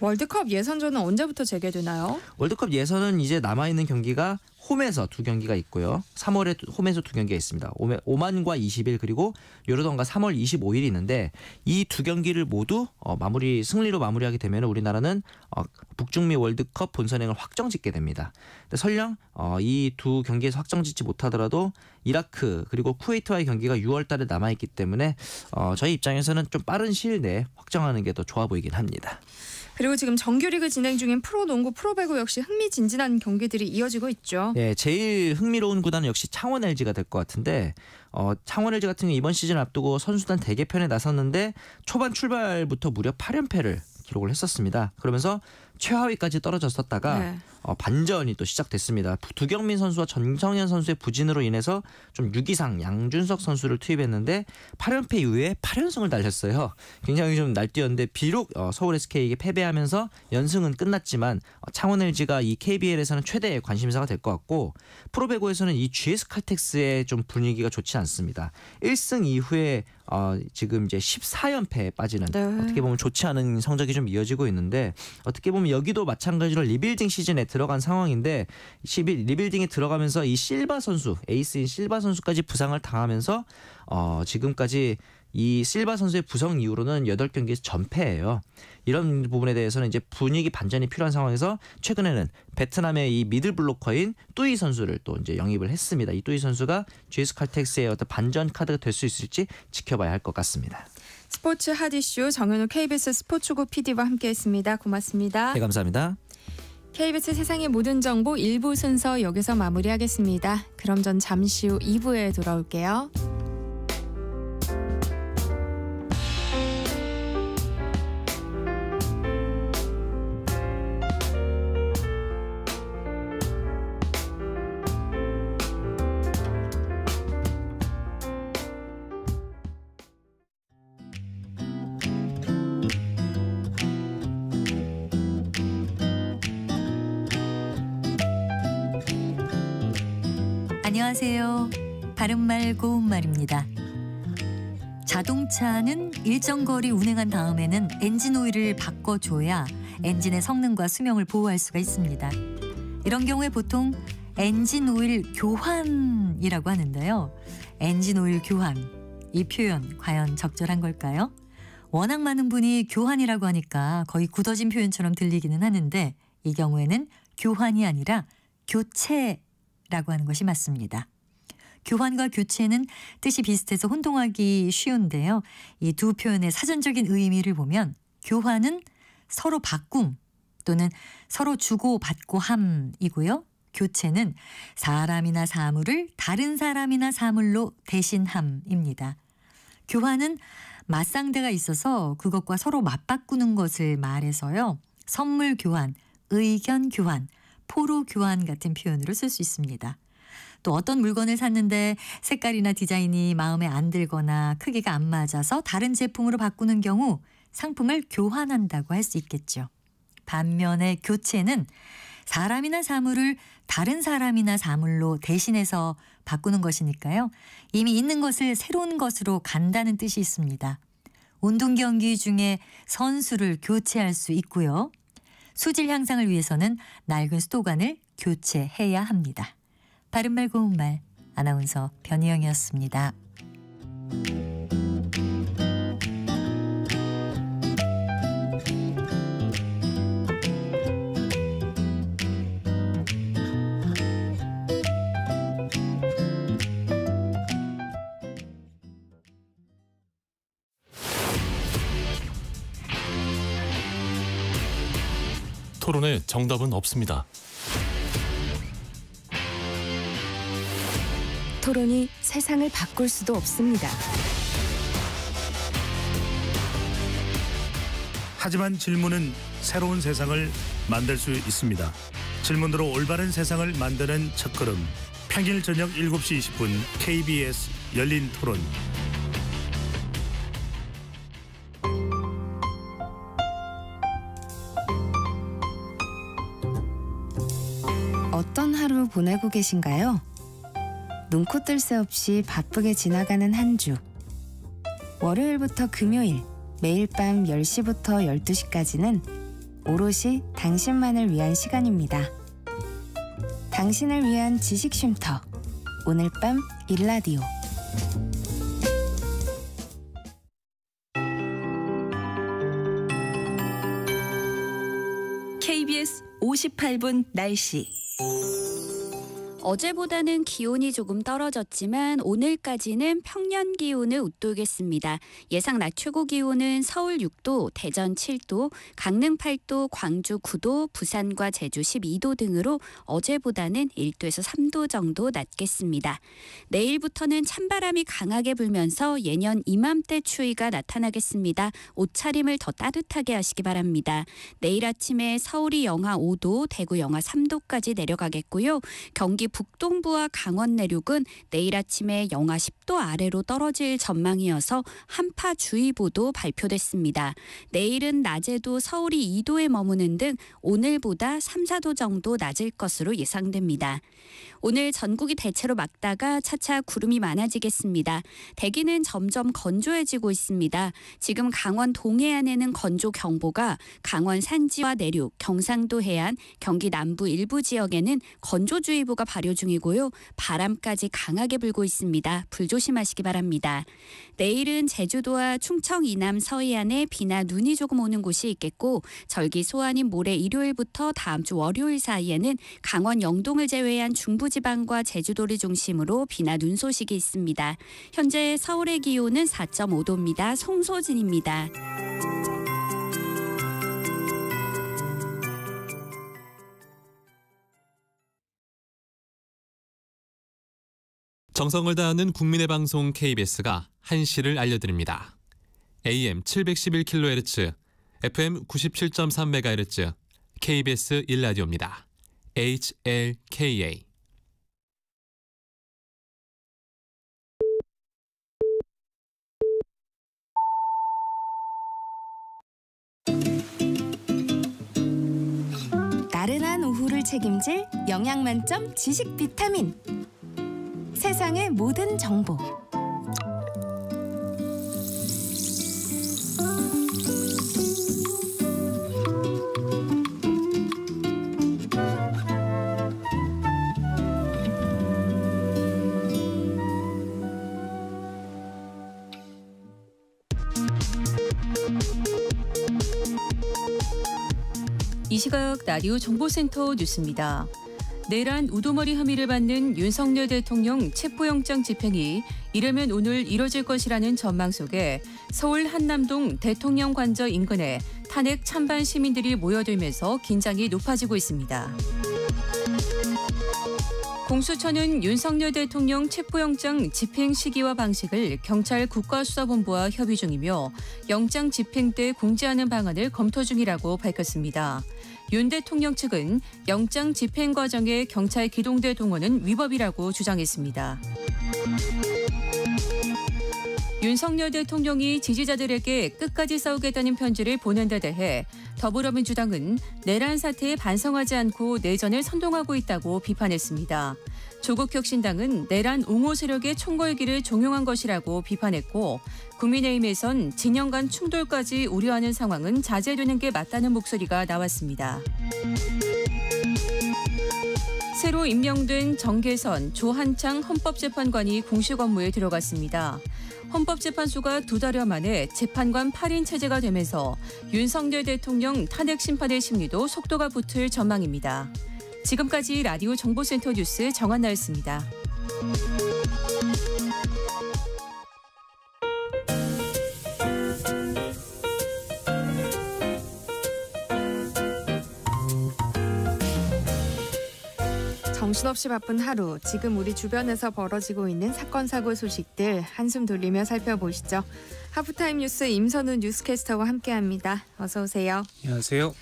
월드컵 예선전은 언제부터 재개되나요? 월드컵 예선은 이제 남아있는 경기가 홈에서 2경기가 있고요. 3월에 홈에서 2경기가 있습니다. 오만과 20일 그리고 요르단과 3월 25일이 있는데 이 2경기를 모두 승리로 마무리하게 되면 우리나라는 북중미 월드컵 본선행을 확정짓게 됩니다. 근데 설령 이 2경기에서 확정짓지 못하더라도 이라크 그리고 쿠웨이트와의 경기가 6월 달에 남아있기 때문에 저희 입장에서는 좀 빠른 시일 내에 확정하는 게 더 좋아 보이긴 합니다. 그리고 지금 정규리그 진행 중인 프로농구, 프로배구 역시 흥미진진한 경기들이 이어지고 있죠. 네, 제일 흥미로운 구단은 역시 창원 LG가 될 것 같은데 창원 LG 같은 경우 이번 시즌 앞두고 선수단 대개편에 나섰는데 초반 출발부터 무려 8연패를 기록을 했었습니다. 그러면서 최하위까지 떨어졌었다가 네. 반전이 또 시작됐습니다. 두경민 선수와 전성현 선수의 부진으로 인해서 좀 6위상 양준석 선수를 투입했는데 8연패 이후에 8연승을 달렸어요. 굉장히 좀 날뛰었는데 비록 서울 SK에게 패배하면서 연승은 끝났지만 창원 LG가 이 KBL에서는 최대의 관심사가 될 것 같고 프로배구에서는 이 GS 칼텍스의 좀 분위기가 좋지 않습니다. 1승 이후에 지금 이제 14연패에 빠지는 네. 어떻게 보면 좋지 않은 성적이 좀 이어지고 있는데 어떻게 보면 여기도 마찬가지로 리빌딩 시즌에 들어간 상황인데 리빌딩에 들어가면서 이 실바 선수 에이스인 실바 선수까지 부상을 당하면서 지금까지 이 실바 선수의 부상 이후로는 8경기에서 전패예요. 이런 부분에 대해서는 이제 분위기 반전이 필요한 상황에서 최근에는 베트남의 이 미들 블로커인 뚜이 선수를 또 이제 영입을 했습니다. 이 뚜이 선수가 GS 칼텍스의 어떤 반전 카드가 될 수 있을지 지켜봐야 할 것 같습니다. 스포츠 핫 이슈 정현우 KBS 스포츠국 PD와 함께했습니다. 고맙습니다. 네, 감사합니다. KBS 세상의 모든 정보 1부 순서 여기서 마무리하겠습니다. 그럼 전 잠시 후 2부에 돌아올게요. 안녕하세요. 바른말 고운말입니다. 자동차는 일정 거리 운행한 다음에는 엔진 오일을 바꿔줘야 엔진의 성능과 수명을 보호할 수가 있습니다. 이런 경우에 보통 엔진 오일 교환이라고 하는데요. 엔진 오일 교환, 이 표현 과연 적절한 걸까요? 워낙 많은 분이 교환이라고 하니까 거의 굳어진 표현처럼 들리기는 하는데 이 경우에는 교환이 아니라 교체라고 하는 것이 맞습니다. 교환과 교체는 뜻이 비슷해서 혼동하기 쉬운데요. 이 두 표현의 사전적인 의미를 보면 교환은 서로 바꿈 또는 서로 주고받고 함이고요. 교체는 사람이나 사물을 다른 사람이나 사물로 대신함입니다. 교환은 맞상대가 있어서 그것과 서로 맞바꾸는 것을 말해서요. 선물 교환, 의견 교환, 포로 교환 같은 표현으로 쓸 수 있습니다. 또 어떤 물건을 샀는데 색깔이나 디자인이 마음에 안 들거나 크기가 안 맞아서 다른 제품으로 바꾸는 경우 상품을 교환한다고 할 수 있겠죠. 반면에 교체는 사람이나 사물을 다른 사람이나 사물로 대신해서 바꾸는 것이니까요. 이미 있는 것을 새로운 것으로 간다는 뜻이 있습니다. 운동 경기 중에 선수를 교체할 수 있고요. 수질 향상을 위해서는 낡은 수도관을 교체해야 합니다. 바른말 고운말 아나운서 변희영이었습니다. 토론에 정답은 없습니다. 토론이 세상을 바꿀 수도 없습니다. 하지만 질문은 새로운 세상을 만들 수 있습니다. 질문으로 올바른 세상을 만드는 첫걸음. 평일 저녁 7시 20분 KBS 열린 토론. 어떤 하루 보내고 계신가요? 눈코 뜰 새 없이 바쁘게 지나가는 한 주. 월요일부터 금요일, 매일 밤 10시부터 12시까지는 오롯이 당신만을 위한 시간입니다. 당신을 위한 지식 쉼터. 오늘 밤 일라디오. KBS 58분 날씨. 어제보다는 기온이 조금 떨어졌지만 오늘까지는 평년 기온을 웃돌겠습니다. 예상 낮 최고 기온은 서울 6도, 대전 7도, 강릉 8도, 광주 9도, 부산과 제주 12도 등으로 어제보다는 1도에서 3도 정도 낮겠습니다. 내일부터는 찬바람이 강하게 불면서 예년 이맘때 추위가 나타나겠습니다. 옷차림을 더 따뜻하게 하시기 바랍니다. 내일 아침에 서울이 영하 5도, 대구 영하 3도까지 내려가겠고요. 경기 북동부와 강원 내륙은 내일 아침에 영하 10도 아래로 떨어질 전망이어서 한파주의보도 발표됐습니다. 내일은 낮에도 서울이 2도에 머무는 등 오늘보다 3, 4도 정도 낮을 것으로 예상됩니다. 오늘 전국이 대체로 맑다가 차차 구름이 많아지겠습니다. 대기는 점점 건조해지고 있습니다. 지금 강원 동해안에는 건조경보가, 강원 산지와 내륙, 경상도 해안, 경기 남부 일부 지역에는 건조주의보가 발효 중이고요. 바람까지 강하게 불고 있습니다. 불조심하시기 바랍니다. 내일은 제주도와 충청 이남 서해안에 비나 눈이 조금 오는 곳이 있겠고 절기 소환인 모레 일요일부터 다음 주 월요일 사이에는 강원 영동을 제외한 중부지방과 제주도를 중심으로 비나 눈 소식이 있습니다. 현재 서울의 기온은 4.5도입니다. 송소진입니다. 정성을 다하는 국민의 방송 KBS가 한시를 알려드립니다. AM 711kHz, FM 97.3MHz, KBS 1라디오입니다. HLKA. 나른한 오후를 책임질 영양만점 지식 비타민. 세상의 모든 정보. 이 시각 라디오 정보센터 뉴스입니다. 내란 우두머리 혐의를 받는 윤석열 대통령 체포영장 집행이 이르면 오늘 이뤄질 것이라는 전망 속에 서울 한남동 대통령 관저 인근에 탄핵 찬반 시민들이 모여들면서 긴장이 높아지고 있습니다. 공수처는 윤석열 대통령 체포영장 집행 시기와 방식을 경찰 국가수사본부와 협의 중이며 영장 집행 때 공지하는 방안을 검토 중이라고 밝혔습니다. 윤 대통령 측은 영장 집행 과정에 경찰 기동대 동원은 위법이라고 주장했습니다. 윤석열 대통령이 지지자들에게 끝까지 싸우겠다는 편지를 보낸 데 대해 더불어민주당은 내란 사태에 반성하지 않고 내전을 선동하고 있다고 비판했습니다. 조국혁신당은 내란 옹호 세력의 총궐기를 종용한 것이라고 비판했고 국민의힘에선 진영 간 충돌까지 우려하는 상황은 자제되는 게 맞다는 목소리가 나왔습니다. 새로 임명된 정계선, 조한창 헌법재판관이 공식 업무에 들어갔습니다. 헌법재판소가 2달여 만에 재판관 8인 체제가 되면서 윤석열 대통령 탄핵 심판의 심리도 속도가 붙을 전망입니다. 지금까지 라디오 정보센터 뉴스 정한나였습니다. 정신없이 바쁜 하루, 지금 우리 주변에서 벌어지고 있는 사건, 사고 소식들 한숨 돌리며 살펴보시죠. 하프타임 뉴스 임선우 뉴스캐스터와 함께합니다. 어서 오세요. 안녕하세요.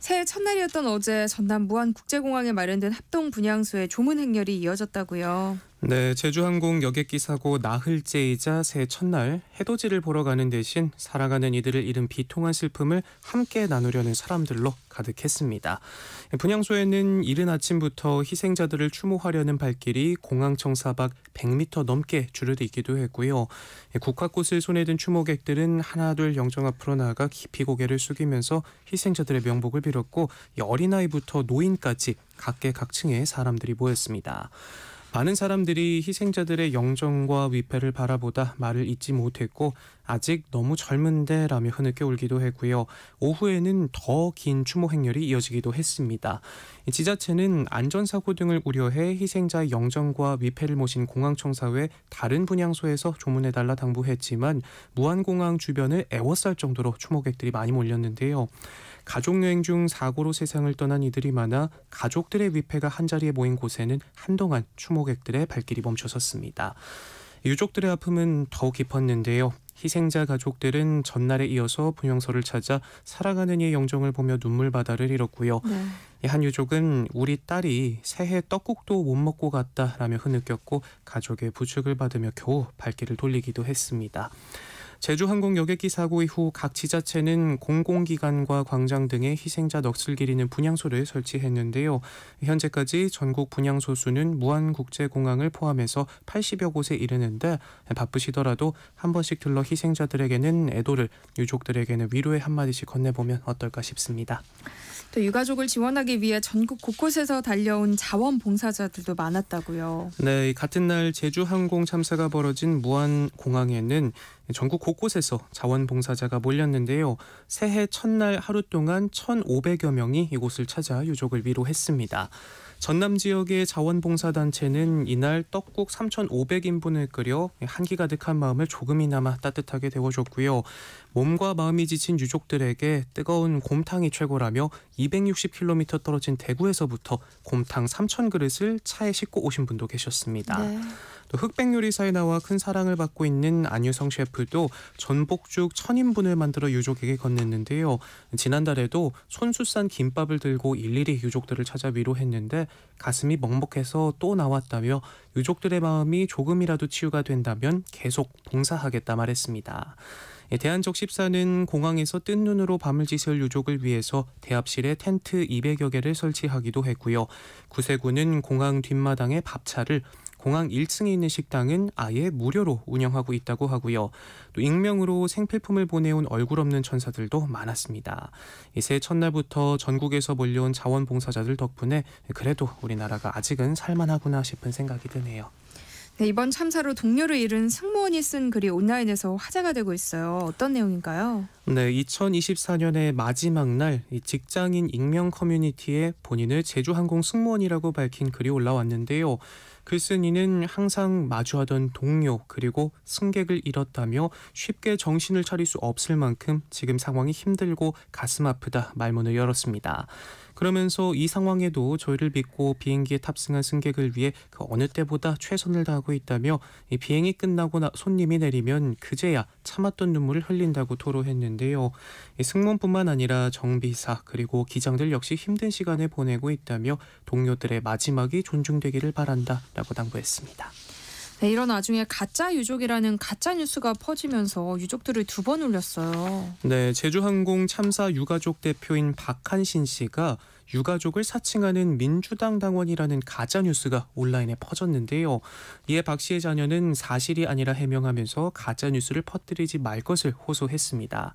새해 첫날이었던 어제 전남 무안국제공항에 마련된 합동 분향소의 조문 행렬이 이어졌다고요. 네, 제주항공 여객기 사고 나흘째이자 새해 첫날 해돋이를 보러 가는 대신 살아가는 이들을 잃은 비통한 슬픔을 함께 나누려는 사람들로 가득했습니다. 분향소에는 이른 아침부터 희생자들을 추모하려는 발길이 공항청 사박 100m 넘게 줄을 잇기도 했고요. 국화꽃을 손에 든 추모객들은 하나둘 영정 앞으로 나아가 깊이 고개를 숙이면서 희생자들의 명복을 빌었고 어린아이부터 노인까지 각계각층의 사람들이 모였습니다. 많은 사람들이 희생자들의 영정과 위패를 바라보다 말을 잇지 못했고 아직 너무 젊은데 라며 흐느껴 울기도 했고요. 오후에는 더 긴 추모 행렬이 이어지기도 했습니다. 지자체는 안전사고 등을 우려해 희생자의 영정과 위패를 모신 공항청사회 다른 분향소에서 조문해달라 당부했지만 무안공항 주변을 애워쌀 정도로 추모객들이 많이 몰렸는데요. 가족여행 중 사고로 세상을 떠난 이들이 많아 가족들의 위패가 한자리에 모인 곳에는 한동안 추모객들의 발길이 멈춰섰습니다. 유족들의 아픔은 더욱 깊었는데요. 희생자 가족들은 전날에 이어서 분향소를 찾아 살아가는 이의 영정을 보며 눈물바다를 잃었고요. 네. 한 유족은 우리 딸이 새해 떡국도 못 먹고 갔다라며 흐느꼈고 가족의 부축을 받으며 겨우 발길을 돌리기도 했습니다. 제주항공 여객기 사고 이후 각 지자체는 공공기관과 광장 등의 희생자 넋을 기리는 분향소를 설치했는데요. 현재까지 전국 분향소 수는 무안국제공항을 포함해서 80여 곳에 이르는데 바쁘시더라도 한 번씩 들러 희생자들에게는 애도를, 유족들에게는 위로의 한마디씩 건네보면 어떨까 싶습니다. 또 유가족을 지원하기 위해 전국 곳곳에서 달려온 자원봉사자들도 많았다고요. 네, 같은 날 제주항공 참사가 벌어진 무안공항에는 전국 곳곳에서 자원봉사자가 몰렸는데요. 새해 첫날 하루 동안 1,500여 명이 이곳을 찾아 유족을 위로했습니다. 전남 지역의 자원봉사단체는 이날 떡국 3,500인분을 끓여 한기 가득한 마음을 조금이나마 따뜻하게 데워줬고요. 몸과 마음이 지친 유족들에게 뜨거운 곰탕이 최고라며 260km 떨어진 대구에서부터 곰탕 3,000그릇을 차에 싣고 오신 분도 계셨습니다. 네. 또 흑백 요리사에 나와 큰 사랑을 받고 있는 안유성 셰프도 전복죽 1,000인분을 만들어 유족에게 건넸는데요. 지난달에도 손수 싼 김밥을 들고 일일이 유족들을 찾아 위로했는데 가슴이 먹먹해서 또 나왔다며 유족들의 마음이 조금이라도 치유가 된다면 계속 봉사하겠다 말했습니다. 대한적십사는 공항에서 뜬 눈으로 밤을 지새울 유족을 위해서 대합실에 텐트 200여 개를 설치하기도 했고요. 구세군은 공항 뒷마당에 밥차를, 공항 1층에 있는 식당은 아예 무료로 운영하고 있다고 하고요. 또 익명으로 생필품을 보내온 얼굴 없는 천사들도 많았습니다. 이 새해 첫날부터 전국에서 몰려온 자원봉사자들 덕분에 그래도 우리나라가 아직은 살만하구나 싶은 생각이 드네요. 네, 이번 참사로 동료를 잃은 승무원이 쓴 글이 온라인에서 화제가 되고 있어요. 어떤 내용인가요? 네, 2024년의 마지막 날 직장인 익명 커뮤니티에 본인을 제주항공 승무원이라고 밝힌 글이 올라왔는데요. 글쓴이는 항상 마주하던 동료 그리고 승객을 잃었다며 쉽게 정신을 차릴 수 없을 만큼 지금 상황이 힘들고 가슴 아프다 말문을 열었습니다. 그러면서 이 상황에도 저희를 믿고 비행기에 탑승한 승객을 위해 그 어느 때보다 최선을 다하고 있다며 이 비행이 끝나고 손님이 내리면 그제야 참았던 눈물을 흘린다고 토로했는데요. 이 승무원뿐만 아니라 정비사 그리고 기장들 역시 힘든 시간을 보내고 있다며 동료들의 마지막이 존중되기를 바란다라고 당부했습니다. 네, 이런 와중에 가짜 유족이라는 가짜 뉴스가 퍼지면서 유족들을 2번 울렸어요. 네, 제주항공 참사 유가족 대표인 박한신 씨가 유가족을 사칭하는 민주당 당원이라는 가짜 뉴스가 온라인에 퍼졌는데요. 이에 박 씨의 자녀는 사실이 아니라 해명하면서 가짜 뉴스를 퍼뜨리지 말 것을 호소했습니다.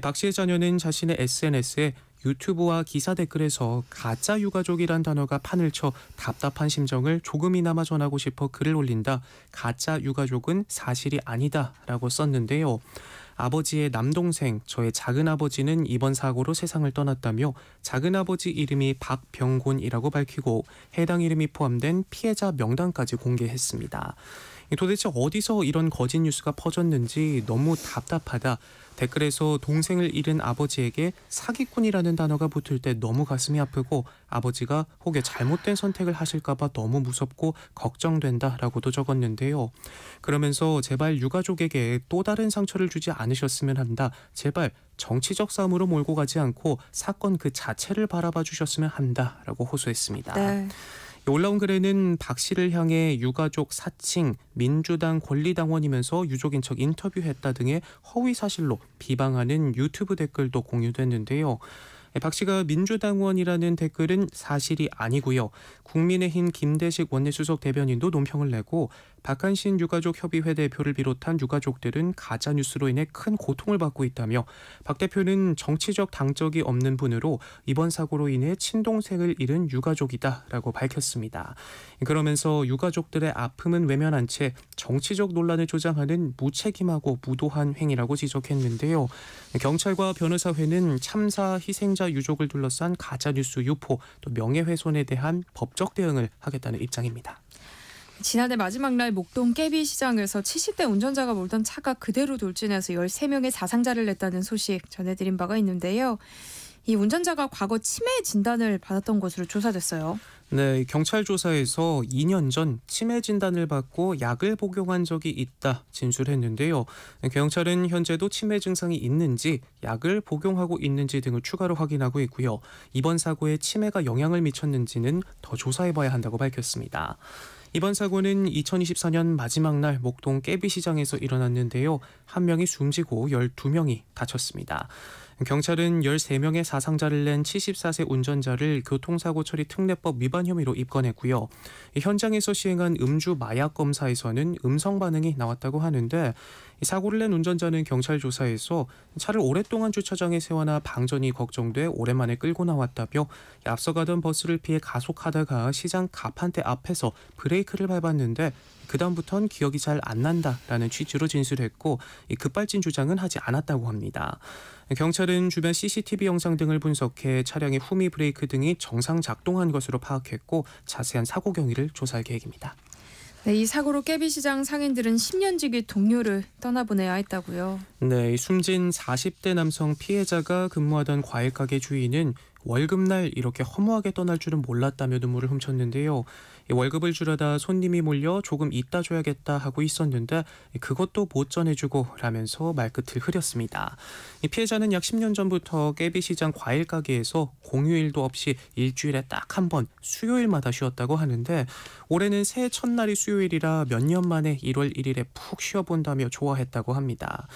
박 씨의 자녀는 자신의 SNS에 유튜브와 기사 댓글에서 가짜 유가족이란 단어가 판을 쳐 답답한 심정을 조금이나마 전하고 싶어 글을 올린다. 가짜 유가족은 사실이 아니다 라고 썼는데요. 아버지의 남동생, 저의 작은아버지는 이번 사고로 세상을 떠났다며 작은아버지 이름이 박병곤이라고 밝히고 해당 이름이 포함된 피해자 명단까지 공개했습니다. 도대체 어디서 이런 거짓 뉴스가 퍼졌는지 너무 답답하다. 댓글에서 동생을 잃은 아버지에게 사기꾼이라는 단어가 붙을 때 너무 가슴이 아프고 아버지가 혹여 잘못된 선택을 하실까 봐 너무 무섭고 걱정된다라고도 적었는데요. 그러면서 제발 유가족에게 또 다른 상처를 주지 않으셨으면 한다. 제발 정치적 싸움으로 몰고 가지 않고 사건 그 자체를 바라봐 주셨으면 한다라고 호소했습니다. 네. 올라온 글에는 박 씨를 향해 유가족 사칭, 민주당 권리당원이면서 유족인 척 인터뷰했다 등의 허위 사실로 비방하는 유튜브 댓글도 공유됐는데요. 박 씨가 민주당원이라는 댓글은 사실이 아니고요. 국민의힘 김대식 원내수석 대변인도 논평을 내고 박한신 유가족 협의회 대표를 비롯한 유가족들은 가짜뉴스로 인해 큰 고통을 받고 있다며 박 대표는 정치적 당적이 없는 분으로 이번 사고로 인해 친동생을 잃은 유가족이다라고 밝혔습니다. 그러면서 유가족들의 아픔은 외면한 채 정치적 논란을 조장하는 무책임하고 무도한 행위라고 지적했는데요. 경찰과 변호사회는 참사 희생자 유족을 둘러싼 가짜뉴스 유포 또 명예훼손에 대한 법적 대응을 하겠다는 입장입니다. 지난해 마지막 날 목동 깨비시장에서 70대 운전자가 몰던 차가 그대로 돌진해서 13명의 사상자를 냈다는 소식 전해드린 바가 있는데요. 이 운전자가 과거 치매 진단을 받았던 것으로 조사됐어요. 네, 경찰 조사에서 2년 전 치매 진단을 받고 약을 복용한 적이 있다 진술했는데요. 경찰은 현재도 치매 증상이 있는지 약을 복용하고 있는지 등을 추가로 확인하고 있고요. 이번 사고에 치매가 영향을 미쳤는지는 더 조사해봐야 한다고 밝혔습니다. 이번 사고는 2024년 마지막 날 목동 깨비시장에서 일어났는데요. 1명이 숨지고 12명이 다쳤습니다. 경찰은 13명의 사상자를 낸 74세 운전자를 교통사고 처리 특례법 위반 혐의로 입건했고요. 현장에서 시행한 음주 마약 검사에서는 음성 반응이 나왔다고 하는데 사고를 낸 운전자는 경찰 조사에서 차를 오랫동안 주차장에 세워놔 방전이 걱정돼 오랜만에 끌고 나왔다며 앞서가던 버스를 피해 가속하다가 시장 가판대 앞에서 브레이크를 밟았는데 그다음부터는 기억이 잘 안 난다라는 취지로 진술했고 급발진 주장은 하지 않았다고 합니다. 경찰은 주변 CCTV 영상 등을 분석해 차량의 후미 브레이크 등이 정상 작동한 것으로 파악했고 자세한 사고 경위를 조사할 계획입니다. 네, 이 사고로 깨비시장 상인들은 10년지기 동료를 떠나보내야 했다고요. 네, 숨진 40대 남성 피해자가 근무하던 과일가게 주인은 월급날 이렇게 허무하게 떠날 줄은 몰랐다며 눈물을 훔쳤는데요. 월급을 주려다 손님이 몰려 조금 이따 줘야겠다 하고 있었는데 그것도 못 전해주고 라면서 말끝을 흐렸습니다. 이 피해자는 약 10년 전부터 깨비시장 과일가게에서 공휴일도 없이 일주일에 딱 한 번 수요일마다 쉬었다고 하는데 올해는 새해 첫날이 수요일이라 몇 년 만에 1월 1일에 푹 쉬어본다며 좋아했다고 합니다.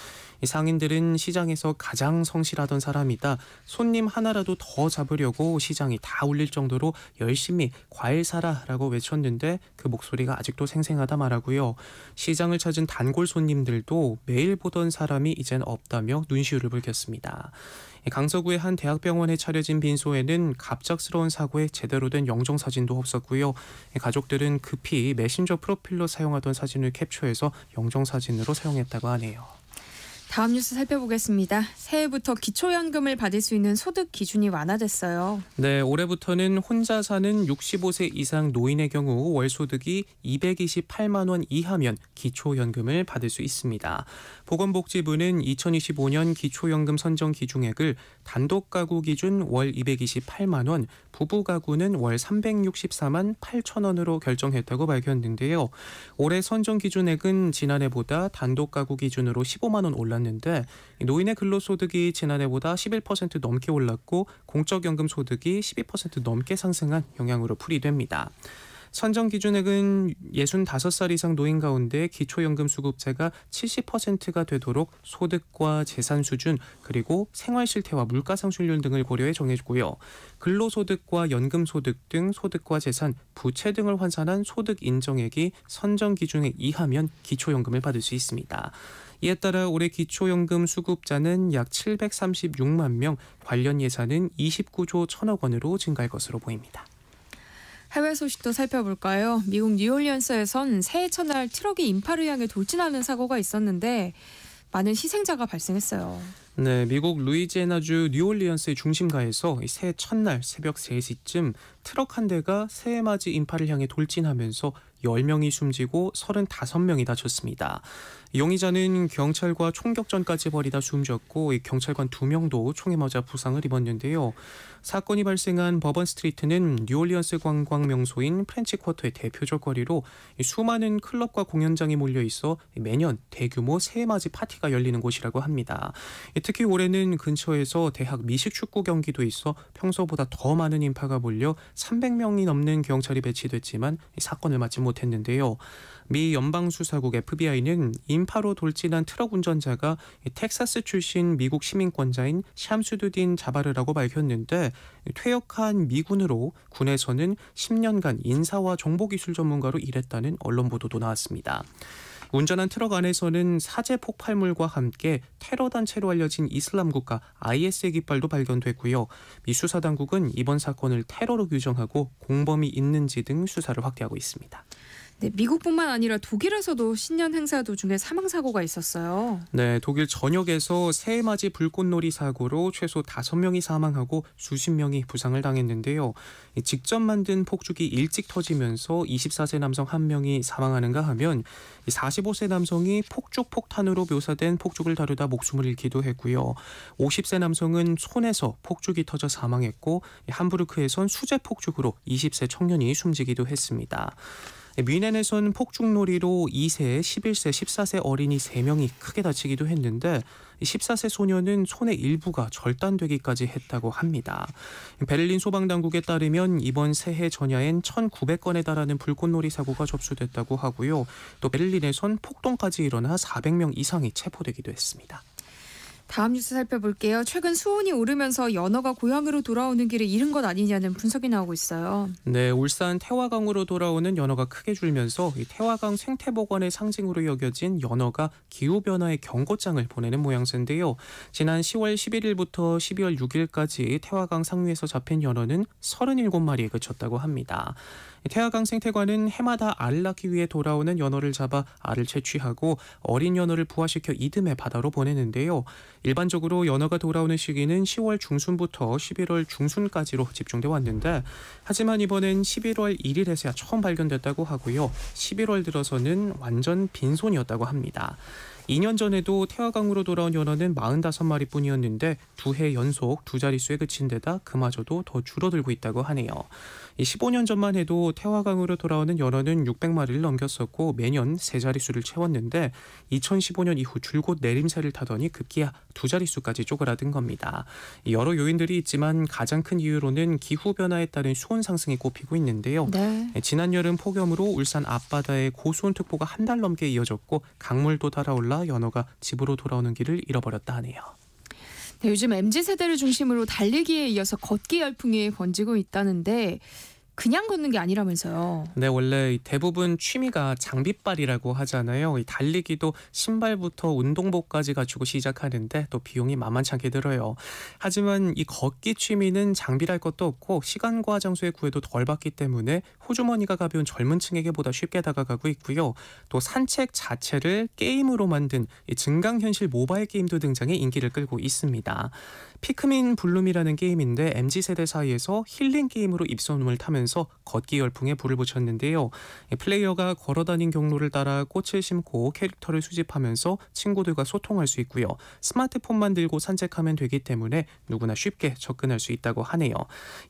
이 상인들은 시장에서 가장 성실하던 사람이다. 손님 하나라도 더 잡으려고 시장이 다 울릴 정도로 열심히 과일 사라라고 외쳤습니다. 외쳤는데 그 목소리가 아직도 생생하다 말하고요. 시장을 찾은 단골 손님들도 매일 보던 사람이 이젠 없다며 눈시울을 붉혔습니다. 강서구의 한 대학병원에 차려진 빈소에는 갑작스러운 사고에 제대로 된 영정사진도 없었고요. 가족들은 급히 메신저 프로필로 사용하던 사진을 캡처해서 영정사진으로 사용했다고 하네요. 다음 뉴스 살펴보겠습니다. 새해부터 기초연금을 받을 수 있는 소득 기준이 완화됐어요. 네, 올해부터는 혼자 사는 65세 이상 노인의 경우 월 소득이 228만 원 이하면 기초연금을 받을 수 있습니다. 보건복지부는 2025년 기초연금 선정 기준액을 단독 가구 기준 월 228만 원, 부부 가구는 월 364만 8천 원으로 결정했다고 밝혔는데요. 올해 선정 기준액은 지난해보다 단독 가구 기준으로 15만 원 올랐는데 노인의 근로소득이 지난해보다 11% 넘게 올랐고 공적연금 소득이 12% 넘게 상승한 영향으로 풀이됩니다. 선정 기준액은 65살 이상 노인 가운데 기초연금 수급자가 70%가 되도록 소득과 재산 수준 그리고 생활 실태와 물가상승률 등을 고려해 정해주고요. 근로소득과 연금소득 등 소득과 재산, 부채 등을 환산한 소득 인정액이 선정 기준액 이하면 기초연금을 받을 수 있습니다. 이에 따라 올해 기초연금 수급자는 약 736만 명, 관련 예산은 29조 1천억 원으로 증가할 것으로 보입니다. 해외 소식도 살펴볼까요? 미국 뉴올리언스에선 새해 첫날 트럭이 인파를 향해 돌진하는 사고가 있었는데 많은 희생자가 발생했어요. 네, 미국 루이지애나주 뉴올리언스의 중심가에서 새해 첫날 새벽 3시쯤 트럭 한 대가 새해 맞이 인파를 향해 돌진하면서 10명이 숨지고 35명이 다쳤습니다. 용의자는 경찰과 총격전까지 벌이다 숨졌고 경찰관 2명도 총에 맞아 부상을 입었는데요. 사건이 발생한 버번 스트리트는 뉴올리언스 관광 명소인 프렌치 쿼터의 대표적 거리로 수많은 클럽과 공연장이 몰려 있어 매년 대규모 새해맞이 파티가 열리는 곳이라고 합니다. 특히 올해는 근처에서 대학 미식축구 경기도 있어 평소보다 더 많은 인파가 몰려 300명이 넘는 경찰이 배치됐지만 사건을 막지 못했는데요. 미 연방수사국 FBI는 인파로 돌진한 트럭 운전자가 텍사스 출신 미국 시민권자인 샴수두딘 자바르라고 밝혔는데 퇴역한 미군으로 군에서는 10년간 인사와 정보기술 전문가로 일했다는 언론 보도도 나왔습니다. 운전한 트럭 안에서는 사제 폭발물과 함께 테러 단체로 알려진 이슬람 국가 IS의 깃발도 발견됐고요. 미 수사당국은 이번 사건을 테러로 규정하고 공범이 있는지 등 수사를 확대하고 있습니다. 네, 미국뿐만 아니라 독일에서도 신년 행사 도중에 사망 사고가 있었어요. 네, 독일 전역에서 새해맞이 불꽃놀이 사고로 최소 5명이 사망하고 수십 명이 부상을 당했는데요. 직접 만든 폭죽이 일찍 터지면서 24세 남성 1명이 사망하는가 하면 45세 남성이 폭죽 폭탄으로 묘사된 폭죽을 다루다 목숨을 잃기도 했고요. 50세 남성은 손에서 폭죽이 터져 사망했고 함부르크에선 수제 폭죽으로 20세 청년이 숨지기도 했습니다. 뮌헨에선 폭죽놀이로 2세, 11세, 14세 어린이 3명이 크게 다치기도 했는데 14세 소녀는 손의 일부가 절단되기까지 했다고 합니다. 베를린 소방당국에 따르면 이번 새해 전야엔 1,900건에 달하는 불꽃놀이 사고가 접수됐다고 하고요. 또 베를린에선 폭동까지 일어나 400명 이상이 체포되기도 했습니다. 다음 뉴스 살펴볼게요. 최근 수온이 오르면서 연어가 고향으로 돌아오는 길에 잃은 것 아니냐는 분석이 나오고 있어요. 네, 울산 태화강으로 돌아오는 연어가 크게 줄면서 이 태화강 생태복원의 상징으로 여겨진 연어가 기후변화의 경고장을 보내는 모양새인데요. 지난 10월 11일부터 12월 6일까지 태화강 상류에서 잡힌 연어는 37마리에 그쳤다고 합니다. 태화강 생태관은 해마다 알을 낳기 위해 돌아오는 연어를 잡아 알을 채취하고 어린 연어를 부화시켜 이듬해 바다로 보내는데요. 일반적으로 연어가 돌아오는 시기는 10월 중순부터 11월 중순까지로 집중돼 왔는데 하지만 이번엔 11월 1일에서야 처음 발견됐다고 하고요. 11월 들어서는 완전 빈손이었다고 합니다. 2년 전에도 태화강으로 돌아온 연어는 45마리뿐이었는데 2해 연속 2자릿수에 그친 데다 그마저도 더 줄어들고 있다고 하네요. 15년 전만 해도 태화강으로 돌아오는 연어는 600마리를 넘겼었고 매년 3자릿수를 채웠는데 2015년 이후 줄곧 내림세를 타더니 급기야 2자릿수까지 쪼그라든 겁니다. 여러 요인들이 있지만 가장 큰 이유로는 기후변화에 따른 수온 상승이 꼽히고 있는데요. 네. 지난 여름 폭염으로 울산 앞바다에 고수온특보가 한 달 넘게 이어졌고 강물도 달아올라 연어가 집으로 돌아오는 길을 잃어버렸다 하네요. 네, 요즘 MZ세대를 중심으로 달리기에 이어서 걷기 열풍이 번지고 있다는데 그냥 걷는 게 아니라면서요. 네, 원래 대부분 취미가 장비빨이라고 하잖아요. 이 달리기도 신발부터 운동복까지 갖추고 시작하는데 또 비용이 만만치 않게 들어요. 하지만 이 걷기 취미는 장비랄 것도 없고 시간과 장소에 구애도 덜 받기 때문에 호주머니가 가벼운 젊은 층에게 보다 쉽게 다가가고 있고요. 또 산책 자체를 게임으로 만든 이 증강현실 모바일 게임도 등장해 인기를 끌고 있습니다. 피크민 블룸이라는 게임인데 MZ세대 사이에서 힐링 게임으로 입소문을 타면서 걷기 열풍에 불을 붙였는데요. 플레이어가 걸어다닌 경로를 따라 꽃을 심고 캐릭터를 수집하면서 친구들과 소통할 수 있고요. 스마트폰만 들고 산책하면 되기 때문에 누구나 쉽게 접근할 수 있다고 하네요.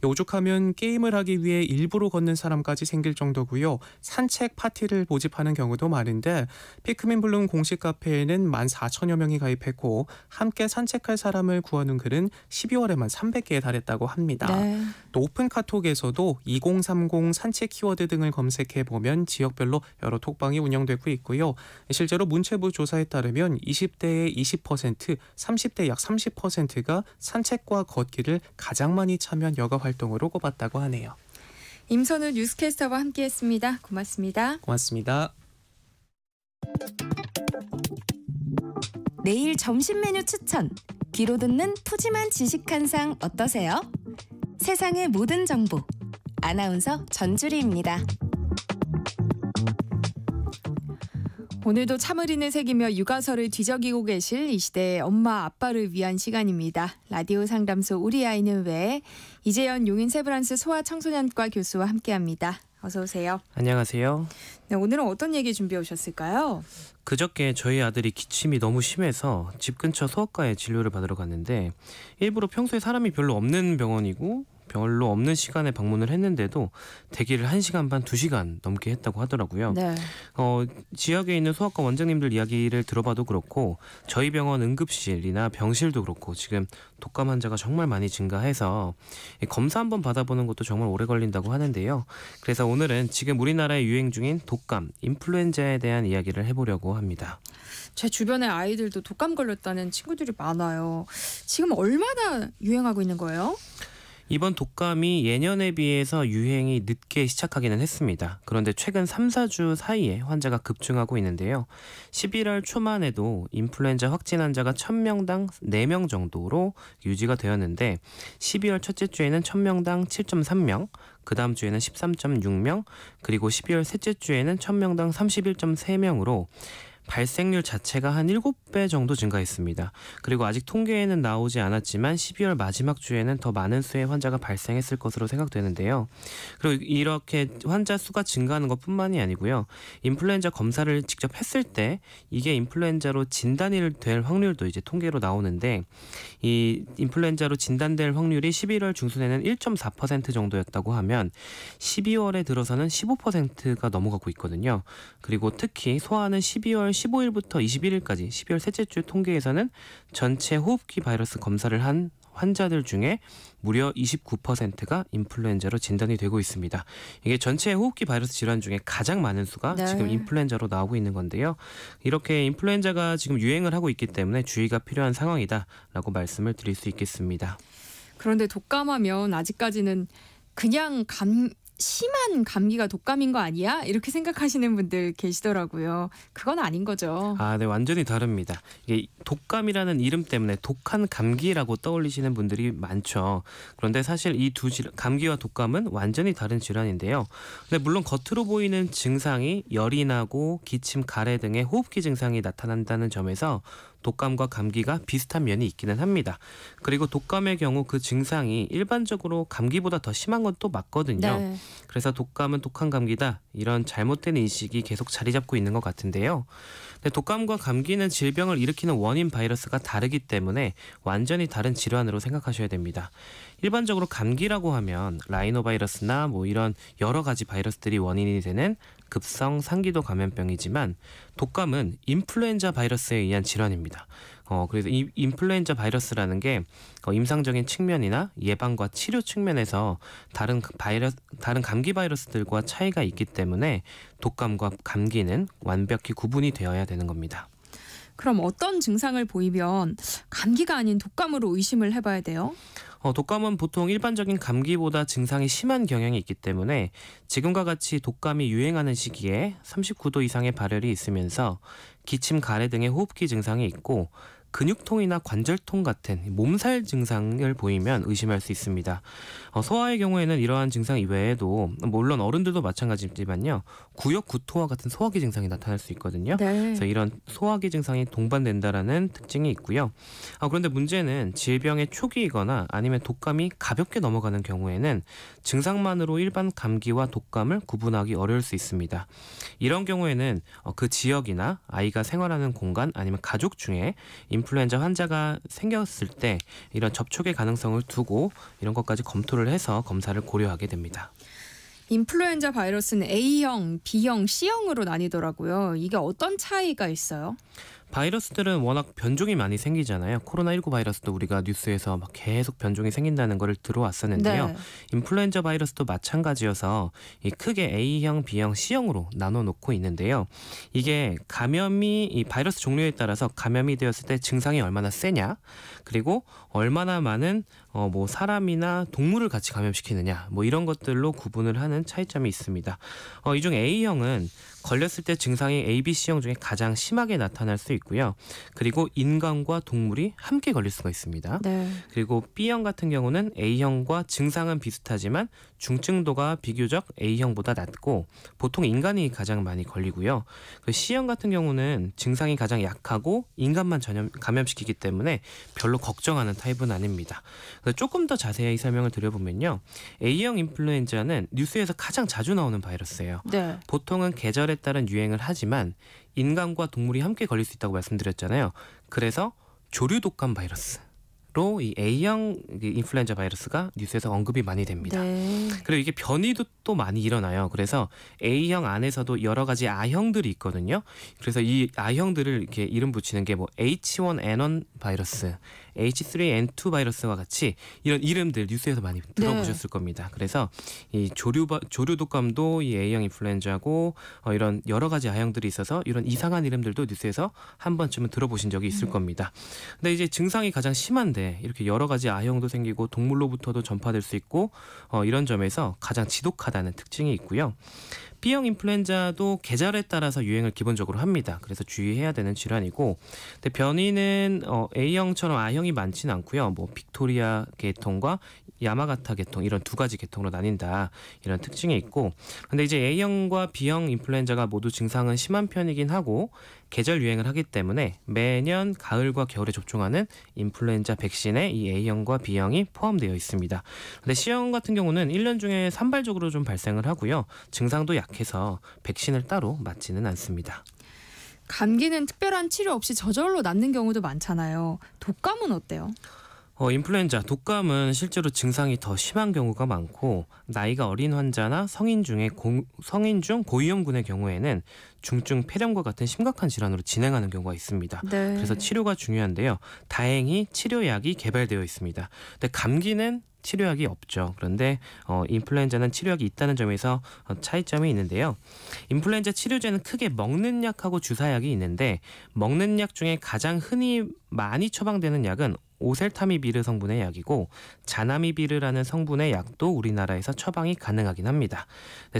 오죽하면 게임을 하기 위해 일부러 걷는 사람까지 생길 정도고요. 산책 파티를 모집하는 경우도 많은데 피크민 블룸 공식 카페에는 14,000여 명이 가입했고 함께 산책할 사람을 구하는 글은 12월에만 300개에 달했다고 합니다. 네. 또 오픈 카톡에서도 2030 산책 키워드 등을 검색해 보면 지역별로 여러 톡방이 운영되고 있고요. 실제로 문체부 조사에 따르면 20대의 20%, 30대 약 30%가 산책과 걷기를 가장 많이 참여한 여가 활동으로 꼽았다고 하네요. 임선우 뉴스캐스터와 함께했습니다. 고맙습니다. 고맙습니다. 내일 점심 메뉴 추천. 귀로 듣는 푸짐한 지식 한 상 어떠세요? 세상의 모든 정보. 아나운서 전주리입니다. 오늘도 참으리는 새기며 육아서를 뒤적이고 계실 이 시대의 엄마 아빠를 위한 시간입니다. 라디오 상담소 우리 아이는 왜 이재현 용인 세브란스 소아청소년과 교수와 함께합니다. 어서 오세요. 안녕하세요. 네, 오늘은 어떤 얘기 준비해 오셨을까요? 그저께 저희 아들이 기침이 너무 심해서 집 근처 소아과에 진료를 받으러 갔는데 일부러 평소에 사람이 별로 없는 병원이고 별로 없는 시간에 방문을 했는데도 대기를 1시간 반, 2시간 넘게 했다고 하더라고요. 네. 지역에 있는 소아과 원장님들 이야기를 들어봐도 그렇고 저희 병원 응급실이나 병실도 그렇고 지금 독감 환자가 정말 많이 증가해서 검사 한번 받아보는 것도 정말 오래 걸린다고 하는데요. 그래서 오늘은 지금 우리나라에 유행 중인 독감, 인플루엔자에 대한 이야기를 해보려고 합니다. 제 주변에 아이들도 독감 걸렸다는 친구들이 많아요. 지금 얼마나 유행하고 있는 거예요? 이번 독감이 예년에 비해서 유행이 늦게 시작하기는 했습니다. 그런데 최근 3, 4주 사이에 환자가 급증하고 있는데요. 11월 초만 해도 인플루엔자 확진 환자가 1000명당 4명 정도로 유지가 되었는데 12월 첫째 주에는 1000명당 7.3명, 그 다음 주에는 13.6명, 그리고 12월 셋째 주에는 1000명당 31.3명으로 발생률 자체가 한 7배 정도 증가했습니다. 그리고 아직 통계에는 나오지 않았지만 12월 마지막 주에는 더 많은 수의 환자가 발생했을 것으로 생각되는데요. 그리고 이렇게 환자 수가 증가하는 것뿐만이 아니고요. 인플루엔자 검사를 직접 했을 때 이게 인플루엔자로 진단이 될 확률도 이제 통계로 나오는데 이 인플루엔자로 진단될 확률이 11월 중순에는 1.4% 정도였다고 하면 12월에 들어서는 15%가 넘어가고 있거든요. 그리고 특히 소아는 12월 15일부터 21일까지 12월 셋째 주 통계에서는 전체 호흡기 바이러스 검사를 한 환자들 중에 무려 29%가 인플루엔자로 진단이 되고 있습니다. 이게 전체 호흡기 바이러스 질환 중에 가장 많은 수가 네. 지금 인플루엔자로 나오고 있는 건데요. 이렇게 인플루엔자가 지금 유행을 하고 있기 때문에 주의가 필요한 상황이다라고 말씀을 드릴 수 있겠습니다. 그런데 독감하면 아직까지는 그냥 심한 감기가 독감인 거 아니야? 이렇게 생각하시는 분들 계시더라고요. 그건 아닌 거죠. 네, 완전히 다릅니다. 이게 독감이라는 이름 때문에 독한 감기라고 떠올리시는 분들이 많죠. 그런데 사실 이 두 감기와 독감은 완전히 다른 질환인데요. 근데 물론 겉으로 보이는 증상이 열이 나고 기침, 가래 등의 호흡기 증상이 나타난다는 점에서 독감과 감기가 비슷한 면이 있기는 합니다. 그리고 독감의 경우 그 증상이 일반적으로 감기보다 더 심한 건 또 맞거든요. 네. 그래서 독감은 독한 감기다 이런 잘못된 인식이 계속 자리 잡고 있는 것 같은데요. 근데 독감과 감기는 질병을 일으키는 원인 바이러스가 다르기 때문에 완전히 다른 질환으로 생각하셔야 됩니다. 일반적으로 감기라고 하면 라이노바이러스나 이런 여러 가지 바이러스들이 원인이 되는 급성 상기도 감염병이지만 독감은 인플루엔자 바이러스에 의한 질환입니다. 그래서 이 인플루엔자 바이러스라는 게 임상적인 측면이나 예방과 치료 측면에서 다른 감기 바이러스들과 차이가 있기 때문에 독감과 감기는 완벽히 구분이 되어야 되는 겁니다. 그럼 어떤 증상을 보이면 감기가 아닌 독감으로 의심을 해봐야 돼요? 독감은 보통 일반적인 감기보다 증상이 심한 경향이 있기 때문에 지금과 같이 독감이 유행하는 시기에 39도 이상의 발열이 있으면서 기침, 가래 등의 호흡기 증상이 있고 근육통이나 관절통 같은 몸살 증상을 보이면 의심할 수 있습니다. 소아의 경우에는 이러한 증상 이외에도 물론 어른들도 마찬가지지만요. 구역 구토와 같은 소화기 증상이 나타날 수 있거든요. 네. 그래서 이런 소화기 증상이 동반된다라는 특징이 있고요. 그런데 문제는 질병의 초기이거나 아니면 독감이 가볍게 넘어가는 경우에는 증상만으로 일반 감기와 독감을 구분하기 어려울 수 있습니다. 이런 경우에는 그 지역이나 아이가 생활하는 공간 아니면 가족 중에 인플루엔자 환자가 생겼을 때 이런 접촉의 가능성을 두고 이런 것까지 검토를 해서 검사를 고려하게 됩니다. 인플루엔자 바이러스는 A형, B형, C형으로 나뉘더라고요. 이게 어떤 차이가 있어요? 바이러스들은 워낙 변종이 많이 생기잖아요. 코로나19 바이러스도 우리가 뉴스에서 막 계속 변종이 생긴다는 걸 들어왔었는데요. 네. 인플루엔자 바이러스도 마찬가지여서 크게 A형, B형, C형으로 나눠놓고 있는데요. 이게 감염이 이 바이러스 종류에 따라서 감염이 되었을 때 증상이 얼마나 세냐, 그리고 얼마나 많은 사람이나 동물을 같이 감염시키느냐, 이런 것들로 구분을 하는 차이점이 있습니다. 이 중 A형은 걸렸을 때 증상이 A, B, C형 중에 가장 심하게 나타날 수 있고요. 그리고 인간과 동물이 함께 걸릴 수가 있습니다. 네. 그리고 B형 같은 경우는 A형과 증상은 비슷하지만 중증도가 비교적 A형보다 낮고 보통 인간이 가장 많이 걸리고요. 그 C형 같은 경우는 증상이 가장 약하고 인간만 감염시키기 때문에 별로 걱정하는 타입은 아닙니다. 조금 더 자세히 설명을 드려보면요. A형 인플루엔자는 뉴스에서 가장 자주 나오는 바이러스예요. 네. 보통은 계절에 따른 유행을 하지만 인간과 동물이 함께 걸릴 수 있다고 말씀드렸잖아요. 그래서 조류 독감 바이러스로 이 A형 인플루엔자 바이러스가 뉴스에서 언급이 많이 됩니다. 네. 그리고 이게 변이도 또 많이 일어나요. 그래서 A형 안에서도 여러 가지 A형들이 있거든요. 그래서 이 A형들을 이렇게 이름 붙이는 게 H1N1 바이러스, H3N2 바이러스와 같이 이런 이름들 뉴스에서 많이 들어보셨을 겁니다. 그래서 이 조류 독감도 이 A형 인플루엔자고 이런 여러 가지 A형들이 있어서 이런 이상한 이름들도 뉴스에서 한 번쯤은 들어보신 적이 있을 겁니다. 근데 이제 증상이 가장 심한데 이렇게 여러 가지 A형도 생기고 동물로부터도 전파될 수 있고 이런 점에서 가장 지독하다는 특징이 있고요. B형 인플루엔자도 계절에 따라서 유행을 기본적으로 합니다. 그래서 주의해야 되는 질환이고, 근데 변이는 A형처럼 A형이 많지는 않고요. 빅토리아 계통과 야마가타 계통 이런 두 가지 계통으로 나뉜다 이런 특징이 있고, 근데 이제 A형과 B형 인플루엔자가 모두 증상은 심한 편이긴 하고 계절 유행을 하기 때문에 매년 가을과 겨울에 접종하는 인플루엔자 백신에 이 A형과 B형이 포함되어 있습니다. 근데 C형 같은 경우는 1년 중에 산발적으로 좀 발생을 하고요. 증상도 약해서 백신을 따로 맞지는 않습니다. 감기는 특별한 치료 없이 저절로 낫는 경우도 많잖아요. 독감은 어때요? 인플루엔자, 독감은 실제로 증상이 더 심한 경우가 많고 나이가 어린 환자나 성인 중 고위험군의 경우에는 중증 폐렴과 같은 심각한 질환으로 진행하는 경우가 있습니다. 네. 그래서 치료가 중요한데요. 다행히 치료약이 개발되어 있습니다. 근데 감기는 치료약이 없죠. 그런데 인플루엔자는 치료약이 있다는 점에서 차이점이 있는데요. 인플루엔자 치료제는 크게 먹는 약하고 주사약이 있는데 먹는 약 중에 가장 흔히 많이 처방되는 약은 오셀타미비르 성분의 약이고 자나미비르라는 성분의 약도 우리나라에서 처방이 가능하긴 합니다.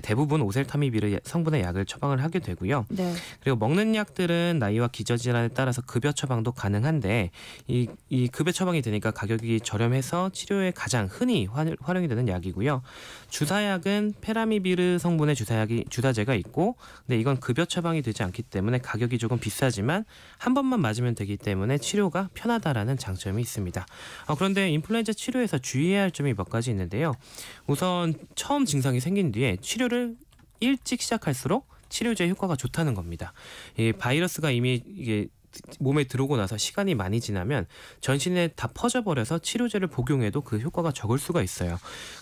대부분 오셀타미비르 성분의 약을 처방을 하게 되고요. 네. 그리고 먹는 약들은 나이와 기저질환에 따라서 급여 처방도 가능한데 이 급여 처방이 되니까 가격이 저렴해서 치료에 가장 흔히 활용이 되는 약이고요. 주사약은 페라미비르 성분의 주사제가 있고 근데 이건 급여 처방이 되지 않기 때문에 가격이 조금 비싸지만 한 번만 맞으면 되기 때문에 치료가 편하다라는 장점이 있습니다. 그런데 인플루엔자 치료에서 주의해야 할 점이 몇 가지 있는데요. 우선 처음 증상이 생긴 뒤에 치료를 일찍 시작할수록 치료제의 효과가 좋다는 겁니다. 이 바이러스가 이미 이게 몸에 들어오고 나서 시간이 많이 지나면 전신에 다 퍼져버려서 치료제를 복용해도 그 효과가 적을 수가 있어요.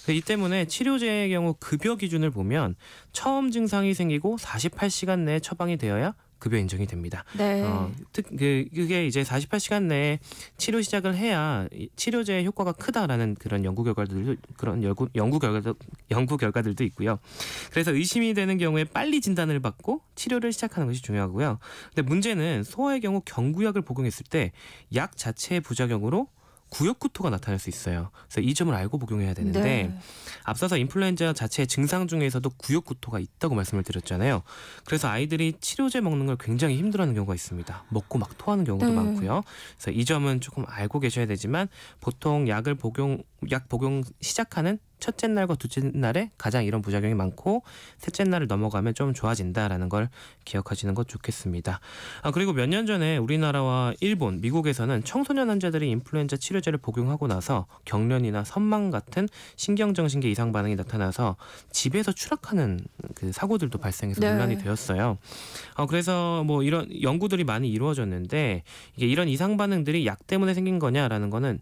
이 때문에 치료제의 경우 급여 기준을 보면 처음 증상이 생기고 48시간 내에 처방이 되어야 급여 인정이 됩니다. 네. 그게 이제 48시간 내에 치료 시작을 해야 치료제의 효과가 크다라는 그런 연구 결과들도 있고요. 그래서 의심이 되는 경우에 빨리 진단을 받고 치료를 시작하는 것이 중요하고요. 근데 문제는 소아의 경우 경구약을 복용했을 때 약 자체의 부작용으로 구역구토가 나타날 수 있어요. 그래서 이 점을 알고 복용해야 되는데 네. 앞서서 인플루엔자 자체의 증상 중에서도 구역구토가 있다고 말씀을 드렸잖아요. 그래서 아이들이 치료제 먹는 걸 굉장히 힘들어하는 경우가 있습니다. 먹고 막 토하는 경우도 네. 많고요. 그래서 이 점은 조금 알고 계셔야 되지만 보통 약 복용 시작하는 첫째 날과 둘째 날에 가장 이런 부작용이 많고 셋째 날을 넘어가면 좀 좋아진다라는 걸 기억하시는 것 좋겠습니다. 그리고 몇 년 전에 우리나라와 일본, 미국에서는 청소년 환자들이 인플루엔자 치료제를 복용하고 나서 경련이나 선망 같은 신경정신계 이상 반응이 나타나서 집에서 추락하는 그 사고들도 발생해서 네. 논란이 되었어요. 그래서 뭐 이런 연구들이 많이 이루어졌는데 이게 이런 이상 반응들이 약 때문에 생긴 거냐라는 거는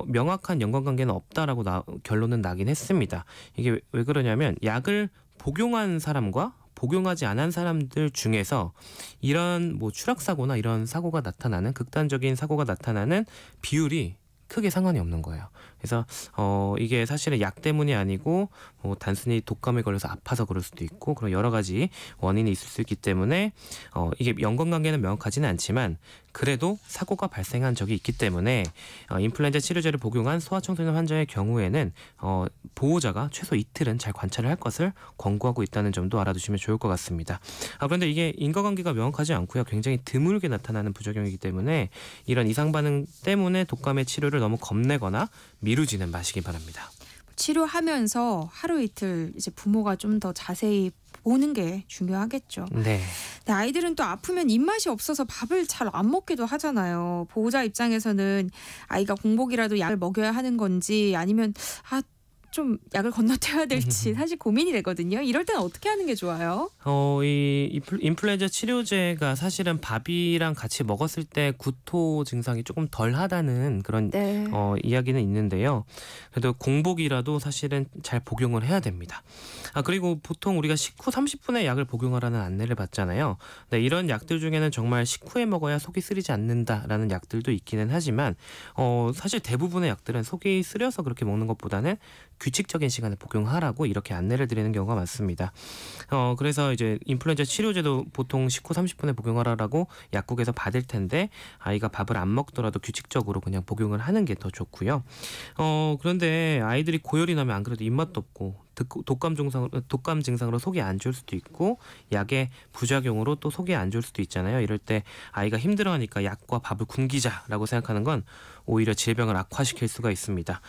명확한 연관관계는 없다라고 결론은 나긴 했습니다. 이게 왜 그러냐면 약을 복용한 사람과 복용하지 않은 사람들 중에서 이런 뭐 추락사고나 이런 사고가 나타나는 극단적인 사고가 나타나는 비율이 크게 상관이 없는 거예요. 그래서 이게 사실은 약 때문이 아니고 뭐 단순히 독감에 걸려서 아파서 그럴 수도 있고 그런 여러 가지 원인이 있을 수 있기 때문에 이게 연관관계는 명확하지는 않지만 그래도 사고가 발생한 적이 있기 때문에 인플루엔자 치료제를 복용한 소아청소년 환자의 경우에는 보호자가 최소 이틀은 잘 관찰을 할 것을 권고하고 있다는 점도 알아두시면 좋을 것 같습니다. 그런데 이게 인과관계가 명확하지 않고요. 굉장히 드물게 나타나는 부작용이기 때문에 이런 이상 반응 때문에 독감의 치료를 너무 겁내거나 미루지는 마시기 바랍니다. 치료하면서 하루 이틀 이제 부모가 좀 더 자세히 보는 게 중요하겠죠. 네. 근데 아이들은 또 아프면 입맛이 없어서 밥을 잘 안 먹기도 하잖아요. 보호자 입장에서는 아이가 공복이라도 약을 먹여야 하는 건지 아니면 좀 약을 건너뛰어야 될지 사실 고민이 되거든요. 이럴 때는 어떻게 하는 게 좋아요? 이 인플루엔자 치료제가 사실은 밥이랑 같이 먹었을 때 구토 증상이 조금 덜하다는 그런 네. 이야기는 있는데요. 그래도 공복이라도 사실은 잘 복용을 해야 됩니다. 그리고 보통 우리가 식후 30분에 약을 복용하라는 안내를 받잖아요. 네, 이런 약들 중에는 정말 식후에 먹어야 속이 쓰리지 않는다라는 약들도 있기는 하지만 사실 대부분의 약들은 속이 쓰려서 그렇게 먹는 것보다는 규칙적인 시간에 복용하라고 이렇게 안내를 드리는 경우가 많습니다. 그래서 이제 인플루엔자 치료제도 보통 식후 30분에 복용하라고 약국에서 받을 텐데 아이가 밥을 안 먹더라도 규칙적으로 그냥 복용을 하는 게 더 좋고요. 그런데 아이들이 고열이 나면 안 그래도 입맛도 없고 독감 증상으로 속이 안 좋을 수도 있고 약의 부작용으로 또 속이 안 좋을 수도 있잖아요. 이럴 때 아이가 힘들어하니까 약과 밥을 굶기자라고 생각하는 건 오히려 질병을 악화시킬 수가 있습니다.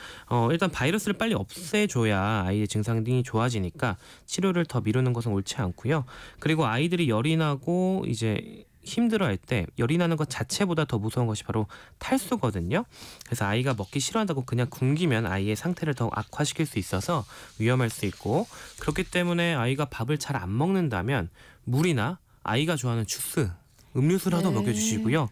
일단 바이러스를 빨리 없애줘야 아이의 증상이 좋아지니까 치료를 더 미루는 것은 옳지 않고요. 그리고 아이들이 열이 나고 이제 힘들어할 때 열이 나는 것 자체보다 더 무서운 것이 바로 탈수거든요. 그래서 아이가 먹기 싫어한다고 그냥 굶기면 아이의 상태를 더 악화시킬 수 있어서 위험할 수 있고 그렇기 때문에 아이가 밥을 잘 안 먹는다면 물이나 아이가 좋아하는 주스, 음료수라도 네. 먹여주시고요.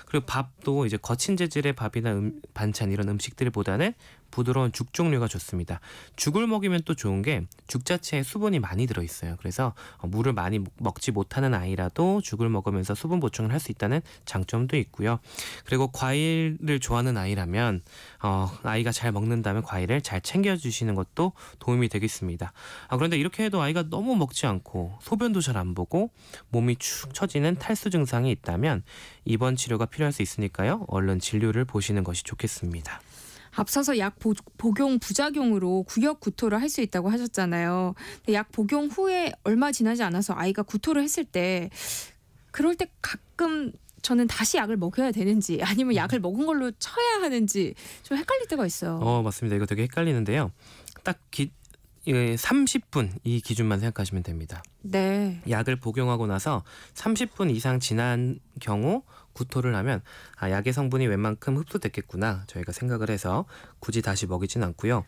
그리고 밥도 이제 거친 재질의 밥이나 반찬 이런 음식들보다는 부드러운 죽 종류가 좋습니다. 죽을 먹이면 또 좋은 게 죽 자체에 수분이 많이 들어있어요. 그래서 물을 많이 먹지 못하는 아이라도 죽을 먹으면서 수분 보충을 할 수 있다는 장점도 있고요. 그리고 과일을 좋아하는 아이라면 아이가 잘 먹는다면 과일을 잘 챙겨주시는 것도 도움이 되겠습니다. 그런데 이렇게 해도 아이가 너무 먹지 않고 소변도 잘 안 보고 몸이 축 처지는 탈수 증상이 있다면 입원 치료가 필요할 수 있으니까요. 얼른 진료를 보시는 것이 좋겠습니다. 앞서서 약 복용 부작용으로 구역 구토를 할 수 있다고 하셨잖아요. 근데 약 복용 후에 얼마 지나지 않아서 아이가 구토를 했을 때 그럴 때 가끔 저는 다시 약을 먹여야 되는지 아니면 약을 먹은 걸로 쳐야 하는지 좀 헷갈릴 때가 있어요. 맞습니다. 이거 되게 헷갈리는데요. 딱 30분 이 기준만 생각하시면 됩니다. 네. 약을 복용하고 나서 30분 이상 지난 경우 구토를 하면 약의 성분이 웬만큼 흡수됐겠구나 저희가 생각을 해서 굳이 다시 먹이진 않고요.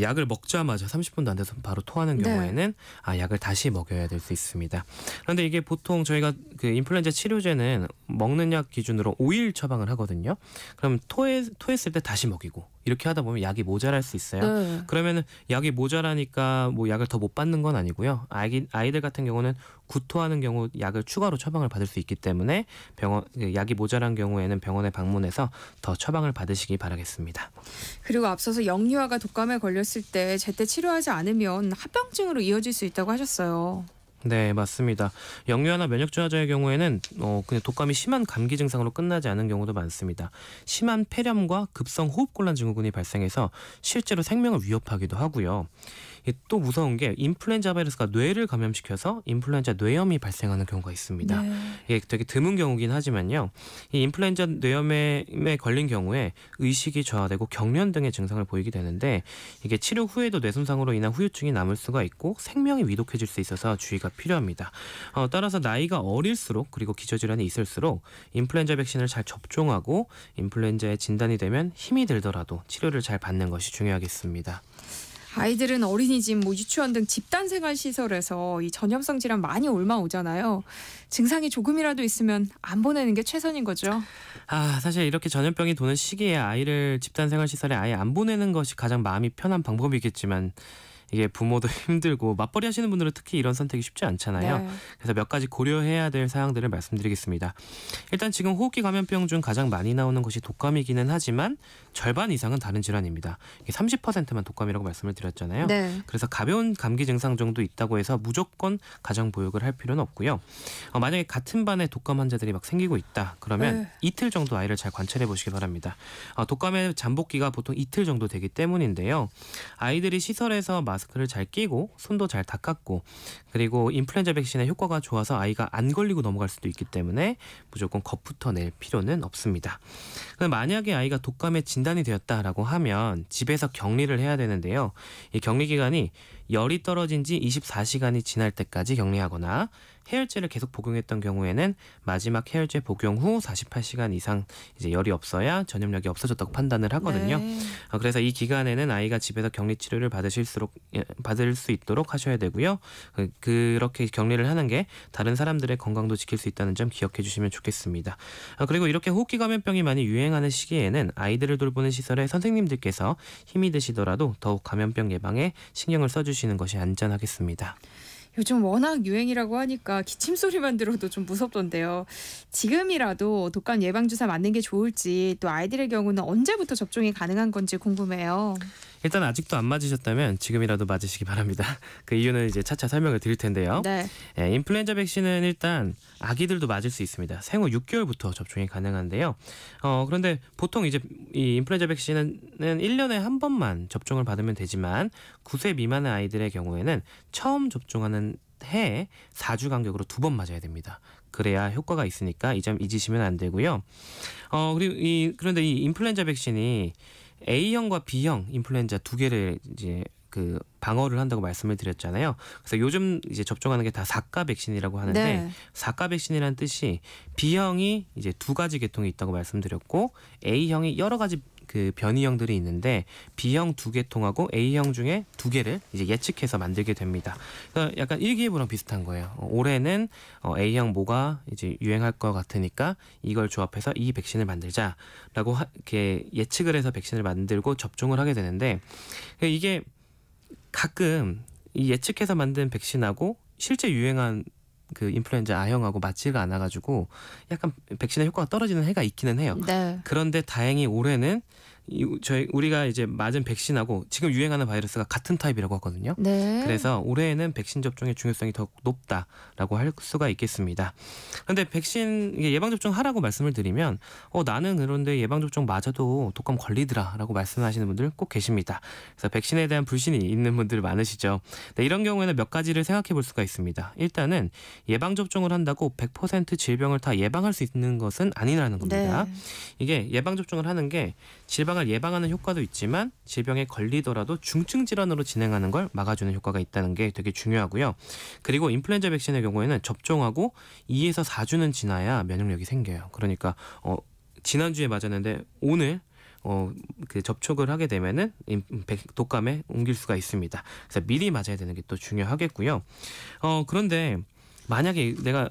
약을 먹자마자 30분도 안 돼서 바로 토하는 경우에는 약을 다시 먹여야 될 수 있습니다. 그런데 이게 보통 저희가 그 인플루엔자 치료제는 먹는 약 기준으로 5일 처방을 하거든요. 그럼 토했을 때 다시 먹이고 이렇게 하다 보면 약이 모자랄 수 있어요. 네. 그러면 약이 모자라니까 뭐 약을 더 못 받는 건 아니고요. 아이들 같은 경우는 구토하는 경우 약을 추가로 처방을 받을 수 있기 때문에 약이 모자란 경우에는 병원에 방문해서 더 처방을 받으시기 바라겠습니다. 그리고 앞서서 영유아가 독감에 걸렸을 때 제때 치료하지 않으면 합병증으로 이어질 수 있다고 하셨어요. 네, 맞습니다. 영유아나 면역 저하자의 경우에는 그냥 독감이 심한 감기 증상으로 끝나지 않은 경우도 많습니다. 심한 폐렴과 급성 호흡곤란 증후군이 발생해서 실제로 생명을 위협하기도 하고요. 또 무서운 게 인플루엔자 바이러스가 뇌를 감염시켜서 인플루엔자 뇌염이 발생하는 경우가 있습니다. 네. 이게 되게 드문 경우긴 하지만요. 이 인플루엔자 뇌염에 걸린 경우에 의식이 저하되고 경련 등의 증상을 보이게 되는데 이게 치료 후에도 뇌 손상으로 인한 후유증이 남을 수가 있고 생명이 위독해질 수 있어서 주의가 필요합니다. 따라서 나이가 어릴수록 그리고 기저질환이 있을수록 인플루엔자 백신을 잘 접종하고 인플루엔자에 진단이 되면 힘이 들더라도 치료를 잘 받는 것이 중요하겠습니다. 아이들은 어린이집, 유치원 등 집단생활시설에서 이 전염성 질환 많이 옮아오잖아요. 증상이 조금이라도 있으면 안 보내는 게 최선인 거죠. 사실 이렇게 전염병이 도는 시기에 아이를 집단생활시설에 아예 안 보내는 것이 가장 마음이 편한 방법이겠지만 이게 부모도 힘들고 맞벌이 하시는 분들은 특히 이런 선택이 쉽지 않잖아요. 네. 그래서 몇 가지 고려해야 될 사항들을 말씀드리겠습니다. 일단 지금 호흡기 감염병 중 가장 많이 나오는 것이 독감이기는 하지만 절반 이상은 다른 질환입니다. 30%만 독감이라고 말씀을 드렸잖아요. 네. 그래서 가벼운 감기 증상 정도 있다고 해서 무조건 가정 보육을 할 필요는 없고요. 만약에 같은 반에 독감 환자들이 막 생기고 있다 그러면 이틀 정도 아이를 잘 관찰해 보시기 바랍니다. 독감의 잠복기가 보통 이틀 정도 되기 때문인데요. 아이들이 시설에서 마스크를 잘 끼고 손도 잘 닦았고 그리고 인플루엔자 백신의 효과가 좋아서 아이가 안 걸리고 넘어갈 수도 있기 때문에 무조건 겁부터 낼 필요는 없습니다. 만약에 아이가 독감에 진단이 되었다라고 하면 집에서 격리를 해야 되는데요. 이 격리 기간이 열이 떨어진 지 24시간이 지날 때까지 격리하거나 해열제를 계속 복용했던 경우에는 마지막 해열제 복용 후 48시간 이상 이제 열이 없어야 전염력이 없어졌다고 판단을 하거든요. 네. 그래서 이 기간에는 아이가 집에서 격리 치료를 받을 수 있도록 하셔야 되고요. 그렇게 격리를 하는 게 다른 사람들의 건강도 지킬 수 있다는 점 기억해 주시면 좋겠습니다. 그리고 이렇게 호흡기 감염병이 많이 유행하는 시기에는 아이들을 돌보는 시설의 선생님들께서 힘이 드시더라도 더욱 감염병 예방에 신경을 써주시는 것이 안전하겠습니다. 요즘 워낙 유행이라고 하니까 기침 소리만 들어도 좀 무섭던데요. 지금이라도 독감 예방주사 맞는 게 좋을지 또 아이들의 경우는 언제부터 접종이 가능한 건지 궁금해요. 일단 아직도 안 맞으셨다면 지금이라도 맞으시기 바랍니다. 그 이유는 이제 차차 설명을 드릴 텐데요. 네. 인플루엔자 백신은 일단 아기들도 맞을 수 있습니다. 생후 6개월부터 접종이 가능한데요. 그런데 보통 이제 이 인플루엔자 백신은 1년에 한 번만 접종을 받으면 되지만 9세 미만의 아이들의 경우에는 처음 접종하는 해에 4주 간격으로 2번 맞아야 됩니다. 그래야 효과가 있으니까 이 점 잊으시면 안 되고요. 그런데 이 인플루엔자 백신이 A형과 B형 인플루엔자 두 개를 이제 그 방어를 한다고 말씀을 드렸잖아요. 그래서 요즘 이제 접종하는 게 다 4가 백신이라고 하는데 네. 4가 백신이라는 뜻이 B형이 이제 2가지 계통이 있다고 말씀드렸고 A형이 여러 가지 그 변이형들이 있는데 B형 2계통하고 A형 중에 2개를 이제 예측해서 만들게 됩니다. 그러니까 약간 일기예보랑 비슷한 거예요. 올해는 A형 뭐가 이제 유행할 것 같으니까 이걸 조합해서 이 백신을 만들자라고 이렇게 예측을 해서 백신을 만들고 접종을 하게 되는데 이게 가끔 이 예측해서 만든 백신하고 실제 유행한 그 인플루엔자 A형하고 맞지가 않아가지고 약간 백신의 효과가 떨어지는 해가 있기는 해요. 네. 그런데 다행히 올해는 우리가 이제 맞은 백신하고 지금 유행하는 바이러스가 같은 타입이라고 하거든요. 네. 그래서 올해에는 백신 접종의 중요성이 더 높다라고 할 수가 있겠습니다. 그런데 백신 예방 접종 하라고 말씀을 드리면 나는 그런데 예방 접종 맞아도 독감 걸리더라라고 말씀하시는 분들 꼭 계십니다. 그래서 백신에 대한 불신이 있는 분들 많으시죠. 네, 이런 경우에는 몇 가지를 생각해 볼 수가 있습니다. 일단은 예방 접종을 한다고 100% 질병을 다 예방할 수 있는 것은 아니라는 겁니다. 네. 이게 예방 접종을 하는 게 질병을 예방하는 효과도 있지만 질병에 걸리더라도 중증 질환으로 진행하는 걸 막아주는 효과가 있다는 게 되게 중요하고요. 그리고 인플루엔자 백신의 경우에는 접종하고 2에서 4주는 지나야 면역력이 생겨요. 그러니까 지난주에 맞았는데 오늘 그 접촉을 하게 되면은 독감에 옮길 수가 있습니다. 그래서 미리 맞아야 되는 게 또 중요하겠고요. 그런데 만약에 내가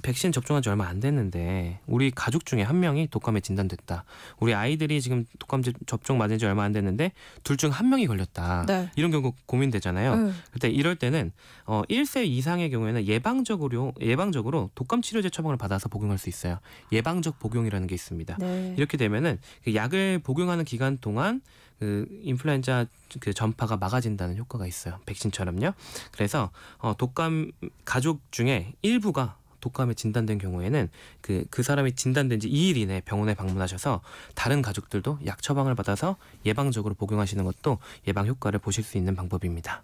백신 접종한 지 얼마 안 됐는데 우리 가족 중에 한 명이 독감에 진단됐다. 우리 아이들이 지금 독감 접종 맞은 지 얼마 안 됐는데 둘 중 한 명이 걸렸다. 네. 이런 경우 고민되잖아요. 그때 이럴 때는 1세 이상의 경우에는 예방적으로 독감 치료제 처방을 받아서 복용할 수 있어요. 예방적 복용이라는 게 있습니다. 네. 이렇게 되면은 그 약을 복용하는 기간 동안 그 인플루엔자 그 전파가 막아진다는 효과가 있어요. 백신처럼요. 그래서 독감 가족 중에 일부가 독감에 진단된 경우에는 그 사람이 진단된 지 2일 이내 병원에 방문하셔서 다른 가족들도 약 처방을 받아서 예방적으로 복용하시는 것도 예방 효과를 보실 수 있는 방법입니다.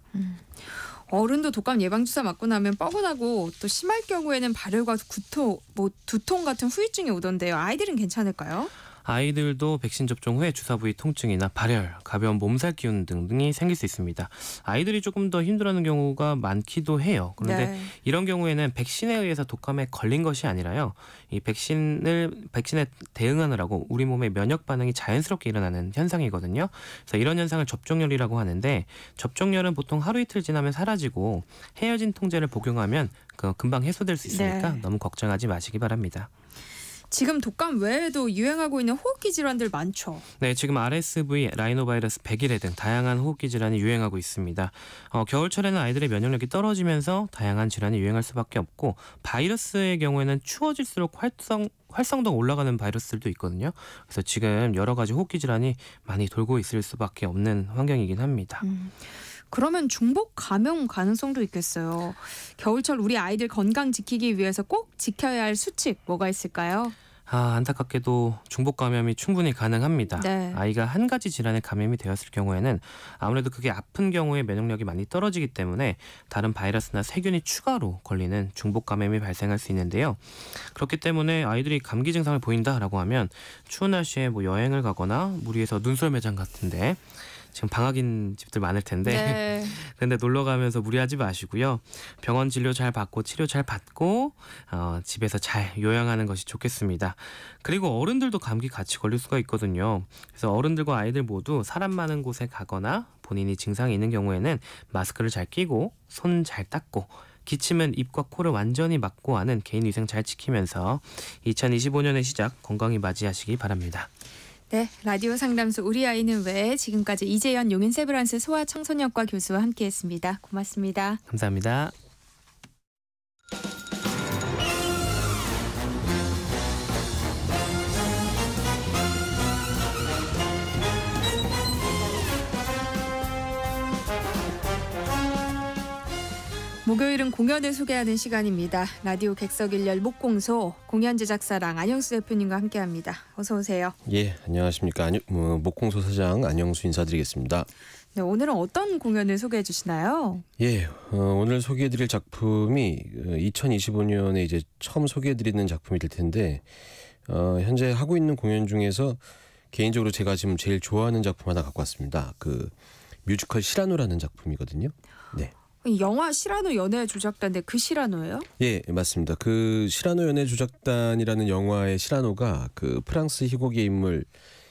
어른도 독감 예방주사 맞고 나면 뻐근하고 또 심할 경우에는 발열과 구토, 두통 같은 후유증이 오던데요. 아이들은 괜찮을까요? 아이들도 백신 접종 후에 주사 부위 통증이나 발열, 가벼운 몸살 기운 등이 생길 수 있습니다. 아이들이 조금 더 힘들어하는 경우가 많기도 해요. 그런데 네. 이런 경우에는 백신에 의해서 독감에 걸린 것이 아니라요. 이 백신에 대응하느라고 우리 몸의 면역 반응이 자연스럽게 일어나는 현상이거든요. 그래서 이런 현상을 접종열이라고 하는데 접종열은 보통 하루 이틀 지나면 사라지고 헤어진 통제를 복용하면 금방 해소될 수 있으니까 네. 너무 걱정하지 마시기 바랍니다. 지금 독감 외에도 유행하고 있는 호흡기 질환들 많죠. 네, 지금 RSV, 라이노바이러스, 백일해 등 다양한 호흡기 질환이 유행하고 있습니다. 겨울철에는 아이들의 면역력이 떨어지면서 다양한 질환이 유행할 수밖에 없고 바이러스의 경우에는 추워질수록 활성도가 올라가는 바이러스들도 있거든요. 그래서 지금 여러 가지 호흡기 질환이 많이 돌고 있을 수밖에 없는 환경이긴 합니다. 그러면 중복 감염 가능성도 있겠어요. 겨울철 우리 아이들 건강 지키기 위해서 꼭 지켜야 할 수칙 뭐가 있을까요? 안타깝게도 중복 감염이 충분히 가능합니다. 네. 아이가 한 가지 질환에 감염이 되었을 경우에는 아무래도 그게 아픈 경우에 면역력이 많이 떨어지기 때문에 다른 바이러스나 세균이 추가로 걸리는 중복 감염이 발생할 수 있는데요. 그렇기 때문에 아이들이 감기 증상을 보인다라고 하면 추운 날씨에 여행을 가거나 무리해서 눈썰 매장 같은데 지금 방학인 집들 많을 텐데 네. 그런데 놀러 가면서 무리하지 마시고요. 병원 진료 잘 받고 치료 잘 받고 집에서 잘 요양하는 것이 좋겠습니다. 그리고 어른들도 감기 같이 걸릴 수가 있거든요. 그래서 어른들과 아이들 모두 사람 많은 곳에 가거나 본인이 증상이 있는 경우에는 마스크를 잘 끼고 손 잘 닦고 기침은 입과 코를 완전히 막고 하는 개인위생 잘 지키면서 2025년의 시작 건강히 맞이하시기 바랍니다. 네, 라디오 상담소 우리 아이는 왜 지금까지 이재현 용인세브란스 소아청소년과 교수와 함께했습니다. 고맙습니다. 감사합니다. 목요일은 공연을 소개하는 시간입니다. 라디오 객석일열 목공소 공연 제작사랑 안영수 대표님과 함께합니다. 어서 오세요. 예, 안녕하십니까. 목공소 사장 안영수 인사드리겠습니다. 네, 오늘은 어떤 공연을 소개해 주시나요? 예, 오늘 소개해드릴 작품이 2025년에 이제 처음 소개해드리는 작품이 될 텐데 현재 하고 있는 공연 중에서 개인적으로 제가 지금 제일 좋아하는 작품 하나 갖고 왔습니다. 그 뮤지컬 시라노라는 작품이거든요. 네. 영화 시라노 연애 조작단인데 그 시라노예요? 예, 맞습니다. 그 시라노 연애 조작단이라는 영화의 시라노가 그 프랑스 희곡의 인물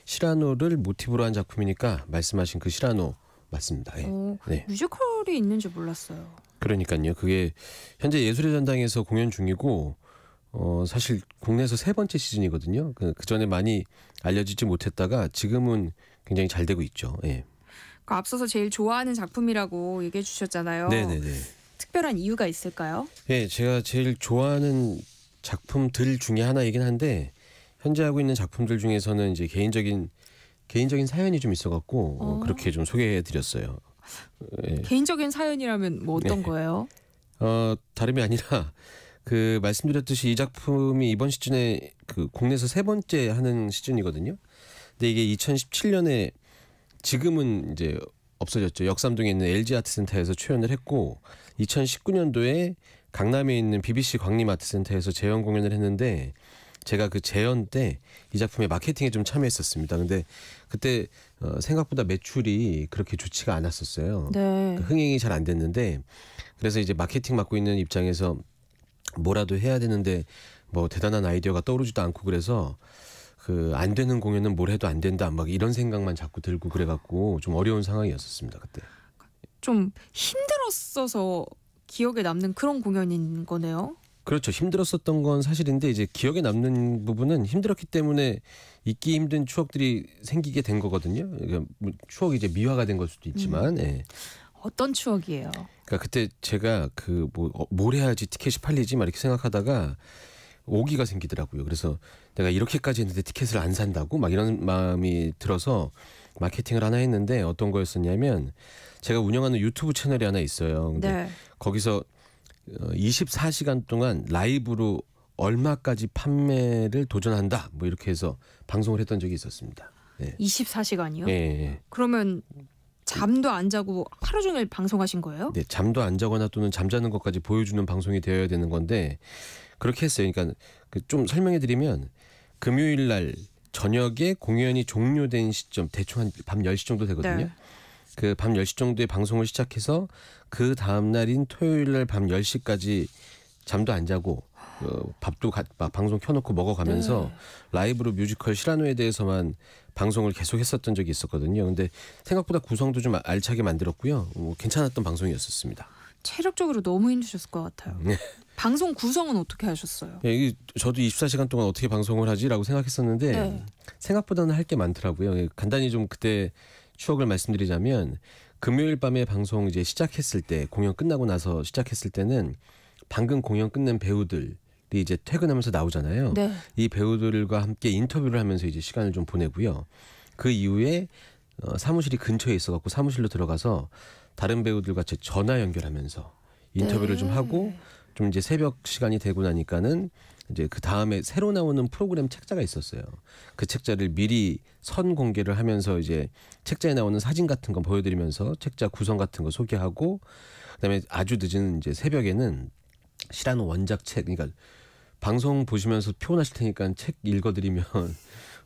시라노를 모티브로 한 작품이니까 말씀하신 그 시라노 맞습니다. 예. 네. 뮤지컬이 있는지 몰랐어요. 그러니까요. 그게 현재 예술의 전당에서 공연 중이고 사실 국내에서 3번째 시즌이거든요. 그 전에 많이 알려지지 못했다가 지금은 굉장히 잘 되고 있죠. 예. 앞서서 제일 좋아하는 작품이라고 얘기해 주셨잖아요. 네네네. 특별한 이유가 있을까요? 예, 제가 제일 좋아하는 작품들 중에 하나이긴 한데 현재 하고 있는 작품들 중에서는 이제 개인적인 사연이 좀 있어갖고 그렇게 좀 소개해드렸어요. 예. 개인적인 사연이라면 뭐 어떤 거예요? 다름이 아니라 그 말씀드렸듯이 이 작품이 이번 시즌에 그 국내에서 3번째 하는 시즌이거든요. 근데 이게 2017년에 지금은 이제 없어졌죠. 역삼동에 있는 LG 아트센터에서 초연을 했고 2019년도에 강남에 있는 BBC 광림 아트센터에서 재연 공연을 했는데 제가 그 재연 때 이 작품의 마케팅에 좀 참여했었습니다. 근데 그때 생각보다 매출이 그렇게 좋지가 않았었어요. 네. 흥행이 잘 안 됐는데 그래서 이제 마케팅 맡고 있는 입장에서 뭐라도 해야 되는데 뭐 대단한 아이디어가 떠오르지도 않고 그래서 그 안 되는 공연은 뭘 해도 안 된다 막 이런 생각만 자꾸 들고 그래갖고 좀 어려운 상황이었었습니다 그때. 좀 힘들었어서 기억에 남는 그런 공연인 거네요. 그렇죠. 힘들었었던 건 사실인데 이제 기억에 남는 부분은 힘들었기 때문에 잊기 힘든 추억들이 생기게 된 거거든요. 그러니까 추억이 이제 미화가 된 걸 수도 있지만. 예. 어떤 추억이에요? 그러니까 그때 제가 뭘 해야지 티켓이 팔리지 막 이렇게 생각하다가 오기가 생기더라고요. 그래서 내가 이렇게까지 했는데 티켓을 안 산다고 막 이런 마음이 들어서 마케팅을 하나 했는데 어떤 거였었냐면 제가 운영하는 유튜브 채널이 하나 있어요. 근데 네. 거기서 24시간 동안 라이브로 얼마까지 판매를 도전한다 뭐 이렇게 해서 방송을 했던 적이 있었습니다. 네. 24시간이요? 네. 그러면 잠도 안 자고 하루 종일 방송하신 거예요? 네, 잠도 안 자거나 또는 잠자는 것까지 보여주는 방송이 되어야 되는 건데 그렇게 했어요. 그러니까 좀 설명해 드리면 금요일 날 저녁에 공연이 종료된 시점 대충 한 밤 10시 정도 되거든요. 네. 그 밤 10시 정도에 방송을 시작해서 그 다음 날인 토요일 날 밤 10시까지 잠도 안 자고 밥도 방송 켜놓고 먹어가면서 라이브로 뮤지컬 시라노에 대해서만 방송을 계속 했었던 적이 있었거든요. 근데 생각보다 구성도 좀 알차게 만들었고요. 괜찮았던 방송이었었습니다. 체력적으로 너무 힘드셨을 것 같아요. 네. 방송 구성은 어떻게 하셨어요? 네, 저도 24시간 동안 어떻게 방송을 하지라고 생각했었는데 네. 생각보다는 할 게 많더라고요. 간단히 좀 그때 추억을 말씀드리자면 금요일 밤에 방송 이제 시작했을 때 공연 끝나고 나서 시작했을 때는 방금 공연 끝낸 배우들이 이제 퇴근하면서 나오잖아요. 네. 이 배우들과 함께 인터뷰를 하면서 이제 시간을 좀 보내고요. 그 이후에 사무실이 근처에 있어갖고 사무실로 들어가서 다른 배우들과 제 전화 연결하면서 인터뷰를 좀 하고 좀 이제 새벽 시간이 되고 나니까는 이제 그 다음에 새로 나오는 프로그램 책자가 있었어요. 그 책자를 미리 선 공개를 하면서 이제 책자에 나오는 사진 같은 거 보여드리면서 책자 구성 같은 거 소개하고 그다음에 아주 늦은 이제 새벽에는 시라노 원작 책, 그러니까 방송 보시면서 피곤하실 테니까 책 읽어드리면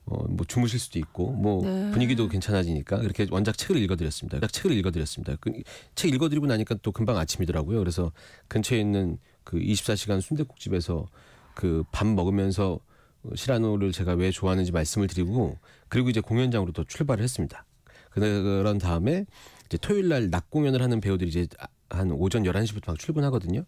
뭐 주무실 수도 있고 뭐 네. 분위기도 괜찮아지니까 그렇게 원작 책을 읽어드렸습니다. 책 읽어드리고 나니까 또 금방 아침이더라고요. 그래서 근처에 있는 그 24시간 순댓국집에서 그 밥 먹으면서 시라노를 제가 왜 좋아하는지 말씀을 드리고 그리고 이제 공연장으로 또 출발을 했습니다. 그런 다음에 이제 토요일 날 낮 공연을 하는 배우들이 이제 한 오전 11시부터 막 출근하거든요.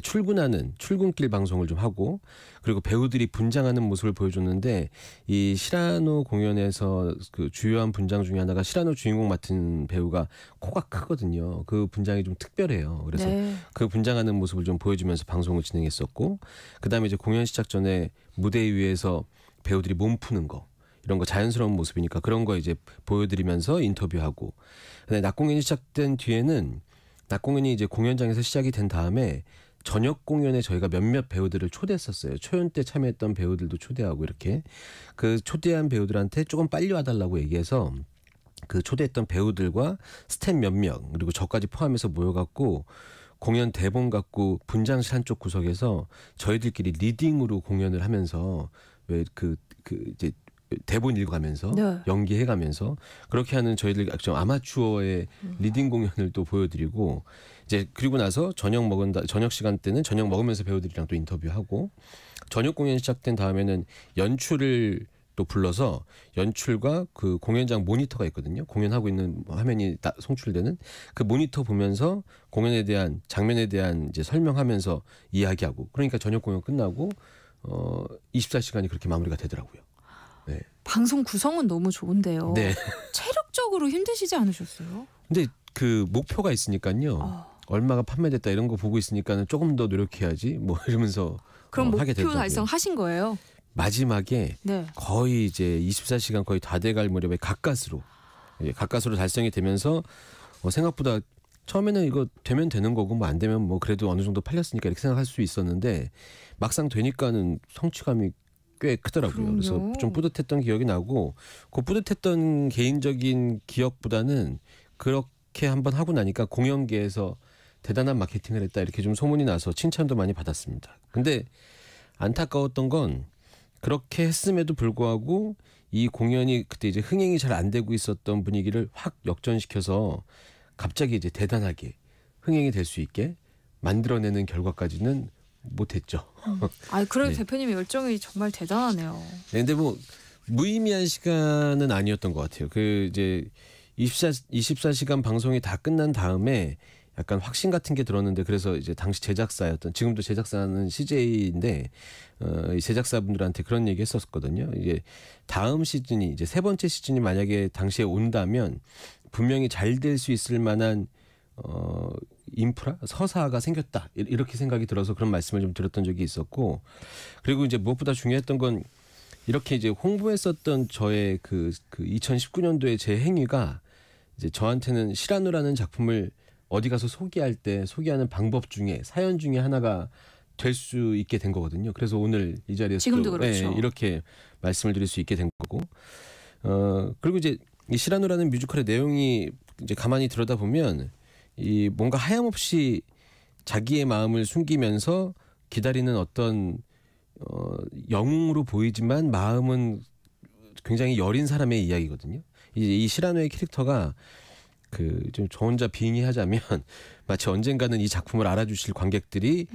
출근하는 출근길 방송을 좀 하고 그리고 배우들이 분장하는 모습을 보여줬는데 이 시라노 공연에서 그 주요한 분장 중에 하나가 시라노 주인공 맡은 배우가 코가 크거든요. 그 분장이 좀 특별해요. 그래서 그 분장하는 모습을 좀 보여주면서 방송을 진행했었고 그다음에 이제 공연 시작 전에 무대 위에서 배우들이 몸 푸는 거 이런 거 자연스러운 모습이니까 그런 거 이제 보여드리면서 인터뷰하고 낮 공연이 시작된 뒤에는 낮 공연이 이제 공연장에서 시작이 된 다음에 저녁 공연에 저희가 몇몇 배우들을 초대했었어요. 초연 때 참여했던 배우들도 초대하고 이렇게 그 초대한 배우들한테 조금 빨리 와달라고 얘기해서 그 초대했던 배우들과 스텝 몇 명 그리고 저까지 포함해서 모여갖고 공연 대본 갖고 분장실 한쪽 구석에서 저희들끼리 리딩으로 공연을 하면서 왜 이제 대본 읽어가면서 연기해가면서 그렇게 하는 저희들 좀 아마추어의 리딩 공연을 또 보여드리고 이제 그리고 나서 저녁 시간 때는 저녁 먹으면서 배우들이랑 또 인터뷰하고 저녁 공연 시작된 다음에는 연출을 또 불러서 연출과 그 공연장 모니터가 있거든요. 공연하고 있는 화면이 송출되는 그 모니터 보면서 공연에 대한 장면에 대한 이제 설명하면서 이야기하고 그러니까 저녁 공연 끝나고 24시간이 그렇게 마무리가 되더라고요. 네. 방송 구성은 너무 좋은데요. 네. 체력적으로 힘드시지 않으셨어요? 근데 그 목표가 있으니까요. 얼마가 판매됐다 이런 거 보고 있으니까는 조금 더 노력해야지 뭐 이러면서 그럼 하게 목표 되더라고요. 달성하신 거예요? 마지막에 거의 이제 24시간 거의 다 돼갈 무렵에 가까스로 달성이 되면서 생각보다 처음에는 이거 되면 되는 거고 뭐 안 되면 뭐 그래도 어느 정도 팔렸으니까 이렇게 생각할 수 있었는데 막상 되니까는 성취감이 꽤 크더라고요. 그래서 좀 뿌듯했던 기억이 나고 그 뿌듯했던 개인적인 기억보다는 그렇게 한번 하고 나니까 공연계에서 대단한 마케팅을 했다 이렇게 좀 소문이 나서 칭찬도 많이 받았습니다. 근데 안타까웠던 건 그렇게 했음에도 불구하고 이 공연이 그때 이제 흥행이 잘 안 되고 있었던 분위기를 확 역전시켜서 갑자기 이제 대단하게 흥행이 될 수 있게 만들어내는 결과까지는 못했죠. 그래도 네. 대표님의 열정이 정말 대단하네요. 네, 근데 뭐 무의미한 시간은 아니었던 것 같아요. 그 이제 24시간 방송이 다 끝난 다음에 약간 확신 같은 게 들었는데 그래서 이제 당시 제작사였던 지금도 제작사는 CJ인데 이 제작사분들한테 그런 얘기 했었거든요. 이게 다음 시즌이 이제 세 번째 시즌이 만약에 당시에 온다면 분명히 잘 될 수 있을 만한 인프라 서사가 생겼다 이렇게 생각이 들어서 그런 말씀을 좀 드렸던 적이 있었고 그리고 이제 무엇보다 중요했던 건 이렇게 이제 홍보했었던 저의 그 2019년도에 제 행위가 이제 저한테는 시라노라는 작품을 어디 가서 소개할 때 소개하는 방법 중에 사연 중에 하나가 될 수 있게 된 거거든요. 그래서 오늘 이 자리에서 지금도 그렇죠. 네, 이렇게 말씀을 드릴 수 있게 된 거고 그리고 이제 이 시라노라는 뮤지컬의 내용이 이제 가만히 들여다보면 이 뭔가 하염없이 자기의 마음을 숨기면서 기다리는 어떤 영웅으로 보이지만 마음은 굉장히 여린 사람의 이야기거든요. 이 시라노의 캐릭터가 좀 저 혼자 빙의하자면 마치 언젠가는 이 작품을 알아주실 관객들이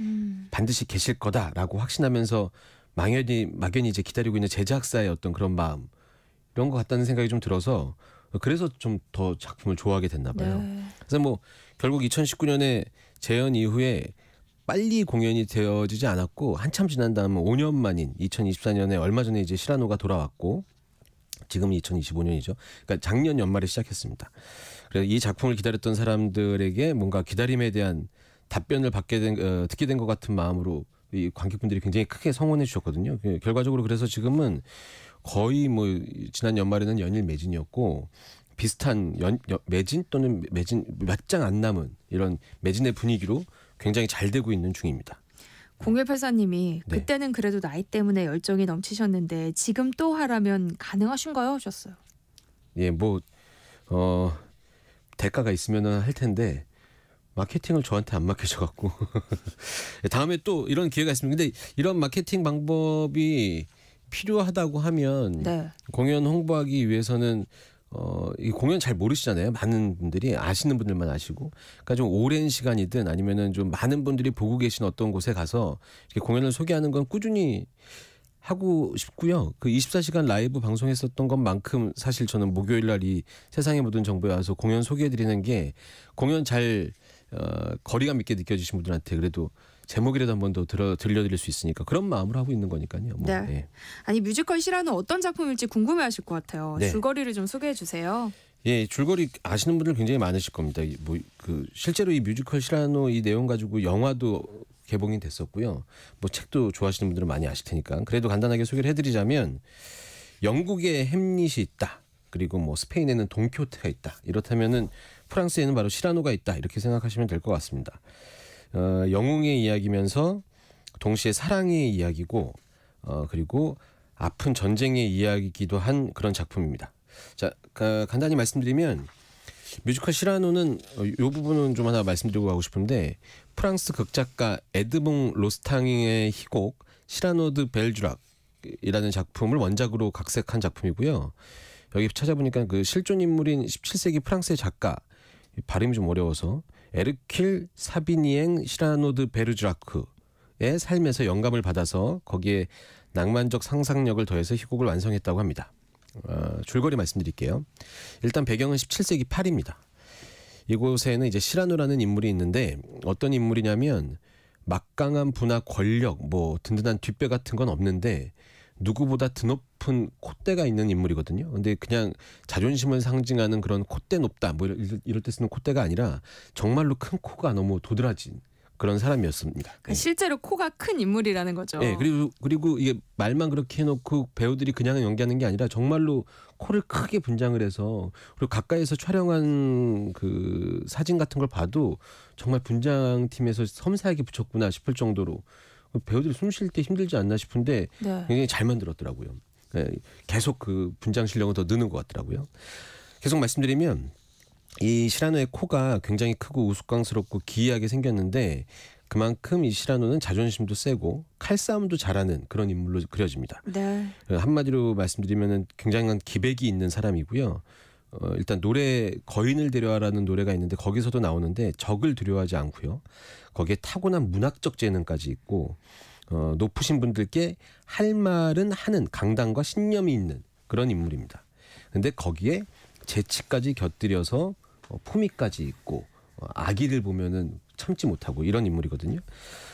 반드시 계실 거다라고 확신하면서 막연히 이제 기다리고 있는 제작사의 어떤 그런 마음 이런 것 같다는 생각이 좀 들어서 그래서 좀 더 작품을 좋아하게 됐나 봐요. 네. 그래서 뭐 결국 2019년에 재연 이후에 빨리 공연이 되어지지 않았고 한참 지난 다음 5년 만인 2024년에 얼마 전에 이제 시라노가 돌아왔고 지금 2025년이죠. 그러니까 작년 연말에 시작했습니다. 그래서 이 작품을 기다렸던 사람들에게 뭔가 기다림에 대한 답변을 듣게 된 것 같은 마음으로 이 관객분들이 굉장히 크게 성원해 주셨거든요. 결과적으로 그래서 지금은 거의 뭐 지난 연말에는 연일 매진이었고 비슷한 매진 또는 매진 몇 장 안 남은 이런 매진의 분위기로 굉장히 잘 되고 있는 중입니다. 0184님이 네. 그때는 그래도 나이 때문에 열정이 넘치셨는데 지금 또 하라면 가능하신가요? 하셨어요. 예, 뭐 대가가 있으면은 할 텐데 마케팅을 저한테 안 맡겨져갖고 다음에 또 이런 기회가 있으면 근데 이런 마케팅 방법이 필요하다고 하면 네. 공연 홍보하기 위해서는 이 공연 잘 모르시잖아요. 많은 분들이 아시는 분들만 아시고, 그러니까 좀 오랜 시간이든 아니면은 좀 많은 분들이 보고 계신 어떤 곳에 가서 이렇게 공연을 소개하는 건 꾸준히 하고 싶고요. 그 24시간 라이브 방송했었던 것만큼 사실 저는 목요일 날 이 세상의 모든 정보에 와서 공연 소개해드리는 게 공연 잘 거리감 있게 느껴지신 분들한테 그래도 제목이라도 한 번 더 들려드릴 수 있으니까 그런 마음으로 하고 있는 거니까요. 뭐, 네. 네. 아니 뮤지컬 시라노 어떤 작품일지 궁금해하실 것 같아요. 네. 줄거리를 좀 소개해 주세요. 예, 줄거리 아시는 분들 굉장히 많으실 겁니다. 뭐 그 실제로 이 뮤지컬 시라노 이 내용 가지고 영화도 개봉이 됐었고요. 뭐 책도 좋아하시는 분들은 많이 아실 테니까. 그래도 간단하게 소개를 해드리자면 영국에 햄릿이 있다. 그리고 뭐 스페인에는 돈키호테가 있다. 이렇다면은 프랑스에는 바로 시라노가 있다. 이렇게 생각하시면 될 것 같습니다. 영웅의 이야기면서 동시에 사랑의 이야기고 그리고 아픈 전쟁의 이야기이기도 한 그런 작품입니다. 자, 간단히 말씀드리면 뮤지컬 시라노는 이 부분은 좀 하나 말씀드리고 가고 싶은데 프랑스 극작가 에드몽 로스탕의 희곡 시라노 드 벨주락이라는 작품을 원작으로 각색한 작품이고요. 여기 찾아보니까 그 실존 인물인 17세기 프랑스의 작가 발음이 좀 어려워서 에르킬 사비니엥 시라노 드 베르주라크의 삶에서 영감을 받아서 거기에 낭만적 상상력을 더해서 희곡을 완성했다고 합니다. 줄거리 말씀드릴게요. 일단 배경은 17세기 파리입니다. 이곳에는 이제 시라노라는 인물이 있는데 어떤 인물이냐면 막강한 부나 권력, 뭐 든든한 뒷배 같은 건 없는데 누구보다 드높은 콧대가 있는 인물이거든요. 근데 그냥 자존심을 상징하는 그런 콧대 높다 뭐 이럴 때 쓰는 콧대가 아니라 정말로 큰 코가 너무 도드라진 그런 사람이었습니다. 그러니까 실제로 코가 큰 인물이라는 거죠. 네, 그리고 이게 말만 그렇게 해놓고 배우들이 그냥 연기하는 게 아니라 정말로 코를 크게 분장을 해서 그리고 가까이서 촬영한 그 사진 같은 걸 봐도 정말 분장팀에서 섬세하게 붙였구나 싶을 정도로 배우들이 숨 쉴 때 힘들지 않나 싶은데 네. 굉장히 잘 만들었더라고요. 네, 계속 그 분장 실력은 더 느는 것 같더라고요. 계속 말씀드리면 이 시라노의 코가 굉장히 크고 우스꽝스럽고 기이하게 생겼는데 그만큼 이 시라노는 자존심도 세고 칼싸움도 잘하는 그런 인물로 그려집니다. 네. 한마디로 말씀드리면 굉장한 기백이 있는 사람이고요. 일단 노래 거인을 데려와라는 노래가 있는데 거기서도 나오는데 적을 두려워하지 않고요. 거기에 타고난 문학적 재능까지 있고 높으신 분들께 할 말은 하는 강단과 신념이 있는 그런 인물입니다. 근데 거기에 재치까지 곁들여서 품위까지 있고 아기를 보면은 참지 못하고 이런 인물이거든요.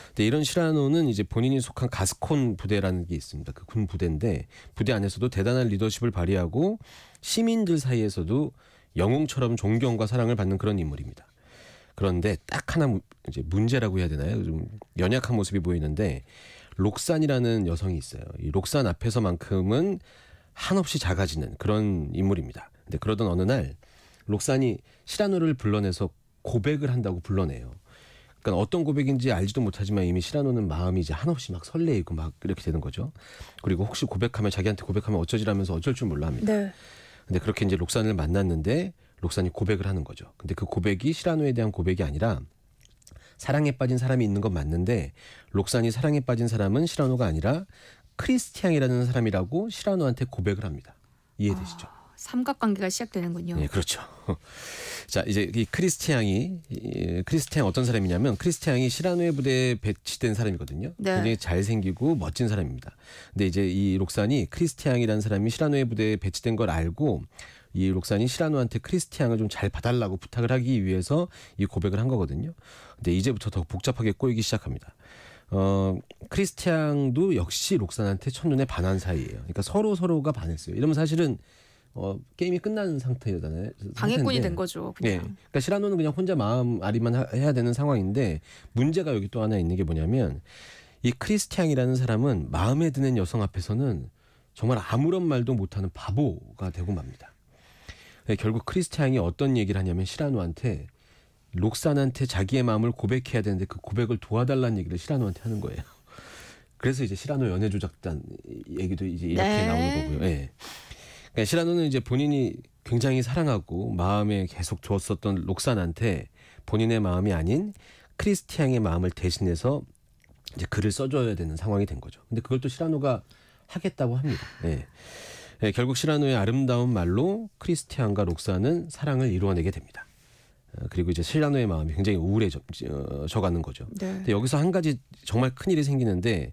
근데 이런 시라노는 이제 본인이 속한 가스콘 부대라는 게 있습니다. 그 군 부대인데 부대 안에서도 대단한 리더십을 발휘하고 시민들 사이에서도 영웅처럼 존경과 사랑을 받는 그런 인물입니다. 그런데 딱 하나 이제 문제라고 해야 되나요? 좀 연약한 모습이 보이는데 록산이라는 여성이 있어요. 이 록산 앞에서만큼은 한없이 작아지는 그런 인물입니다. 근데 그러던 어느 날 록산이 시라노를 불러내서 고백을 한다고 불러내요. 그러니까 어떤 고백인지 알지도 못하지만 이미 시라노는 마음이 이제 한없이 막 설레이고 막 이렇게 되는 거죠. 그리고 혹시 고백하면 자기한테 고백하면 어쩌지라면서 어쩔 줄 몰라 합니다. 네. 근데 그렇게 이제 록산을 만났는데 록산이 고백을 하는 거죠. 근데 그 고백이 시라노에 대한 고백이 아니라 사랑에 빠진 사람이 있는 건 맞는데 록산이 사랑에 빠진 사람은 시라노가 아니라 크리스티앙이라는 사람이라고 시라노한테 고백을 합니다. 이해되시죠? 삼각관계가 시작되는군요. 네, 그렇죠. 자, 이제 이 크리스티앙 어떤 사람이냐면 크리스티앙이 시라노의 부대에 배치된 사람이거든요. 네. 굉장히 잘생기고 멋진 사람입니다. 근데 이제 이 록산이 크리스티앙이라는 사람이 시라노의 부대에 배치된 걸 알고 이 록산이 시라노한테 크리스티앙을 좀 잘 봐달라고 부탁을 하기 위해서 이 고백을 한 거거든요. 근데 이제부터 더 복잡하게 꼬이기 시작합니다. 크리스티앙도 역시 록산한테 첫눈에 반한 사이예요. 그러니까 서로가 반했어요. 이러면 사실은 게임이 끝나는 상태잖아요. 방해꾼이 된 거죠. 그냥. 네. 그러니까 시라노는 그냥 혼자 마음 아리만 해야 되는 상황인데 문제가 여기 또 하나 있는 게 뭐냐면 이 크리스티앙이라는 사람은 마음에 드는 여성 앞에서는 정말 아무런 말도 못하는 바보가 되고 맙니다. 결국 크리스티앙이 어떤 얘기를 하냐면 시라노한테 록산한테 자기의 마음을 고백해야 되는데 그 고백을 도와달라는 얘기를 시라노한테 하는 거예요. 그래서 이제 시라노 연애 조작단 얘기도 이제 이렇게 네. 나오는 거고요. 예. 그러니까 시라노는 이제 본인이 굉장히 사랑하고 마음에 계속 두었었던 록산한테 본인의 마음이 아닌 크리스티앙의 마음을 대신해서 이제 글을 써줘야 되는 상황이 된 거죠. 근데 그걸 또 시라노가 하겠다고 합니다. 예. 예, 결국 시라노의 아름다운 말로 크리스티앙과 록산은 사랑을 이루어내게 됩니다. 그리고 이제 시라노의 마음이 굉장히 우울해져가는 거죠. 네. 근데 여기서 한 가지 정말 큰일이 생기는데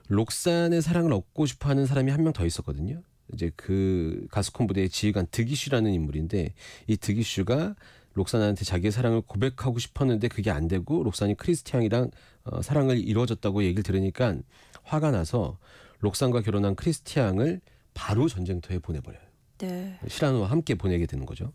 록산의 사랑을 얻고 싶어하는 사람이 한 명 더 있었거든요. 이제 그 가스콘 부대의 지휘관 드기슈라는 인물인데 이 드기슈가 록산한테 자기의 사랑을 고백하고 싶었는데 그게 안 되고 록산이 크리스티앙이랑 사랑을 이루어졌다고 얘기를 들으니까 화가 나서 록산과 결혼한 크리스티앙을 바로 전쟁터에 보내버려요. 네. 시라노와 함께 보내게 되는 거죠.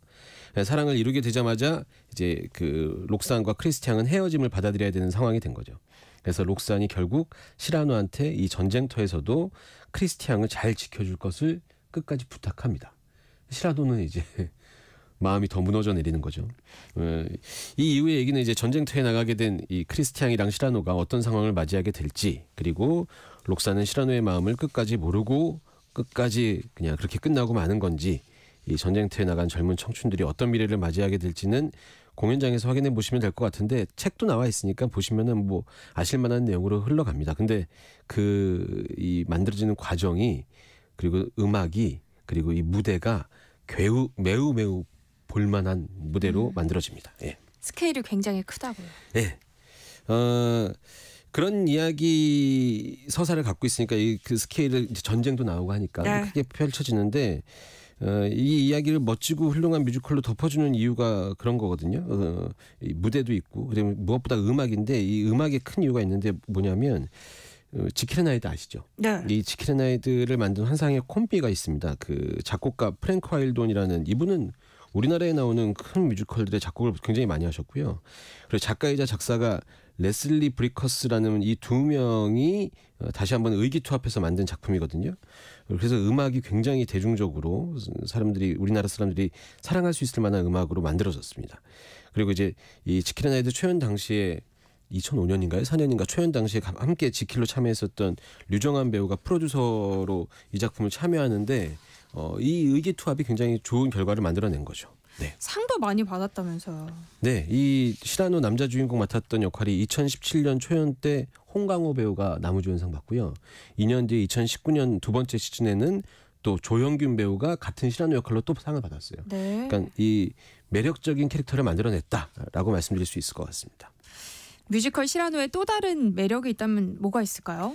사랑을 이루게 되자마자 이제 그 록산과 크리스티앙은 헤어짐을 받아들여야 되는 상황이 된 거죠. 그래서 록산이 결국 시라노한테 이 전쟁터에서도 크리스티앙을 잘 지켜줄 것을 끝까지 부탁합니다. 시라노는 이제 마음이 더 무너져 내리는 거죠. 이 이후의 얘기는 이제 전쟁터에 나가게 된 이 크리스티앙이랑 시라노가 어떤 상황을 맞이하게 될지, 그리고 록산은 시라노의 마음을 끝까지 모르고 끝까지 그냥 그렇게 끝나고 마는 건지, 이 전쟁터에 나간 젊은 청춘들이 어떤 미래를 맞이하게 될지는 공연장에서 확인해 보시면 될 것 같은데 책도 나와 있으니까 보시면은 뭐 아실 만한 내용으로 흘러갑니다. 근데 이 만들어지는 과정이, 그리고 음악이, 그리고 이 무대가 매우 볼만한 무대로 만들어집니다. 예. 스케일이 굉장히 크다고요. 예. 그런 이야기 서사를 갖고 있으니까 그 스케일을 이제 전쟁도 나오고 하니까 네. 크게 펼쳐지는데 이 이야기를 멋지고 훌륭한 뮤지컬로 덮어주는 이유가 그런 거거든요. 이 무대도 있고, 그다음에 무엇보다 음악인데 이 음악에 큰 이유가 있는데 뭐냐면 지킬앤하이드 아시죠? 네. 이 지킬앤하이드를 만든 환상의 콤비가 있습니다. 그 작곡가 프랭크 와일돈이라는 이분은 우리나라에 나오는 큰 뮤지컬들의 작곡을 굉장히 많이 하셨고요. 그리고 작가이자 작사가 레슬리 브리커스라는 이 두 명이 다시 한번 의기투합해서 만든 작품이거든요. 그래서 음악이 굉장히 대중적으로 우리나라 사람들이 사랑할 수 있을 만한 음악으로 만들어졌습니다. 그리고 이제 이 지킬앤하이드 초연 당시에 2005년인가요? 4년인가 초연 당시에 함께 지킬로 참여했었던 류정한 배우가 프로듀서로 이 작품을 참여하는데 이 의기투합이 굉장히 좋은 결과를 만들어낸 거죠. 네. 상도 많이 받았다면서요. 네, 이 시라노 남자 주인공 맡았던 역할이 2017년 초연 때 홍강호 배우가 나무주연상 받고요. 2년 뒤 2019년 두 번째 시즌에는 또 조영균 배우가 같은 시라노 역할로 또 상을 받았어요. 네. 그러니까 이 매력적인 캐릭터를 만들어냈다라고 말씀드릴 수 있을 것 같습니다. 뮤지컬 시라노의 또 다른 매력이 있다면 뭐가 있을까요?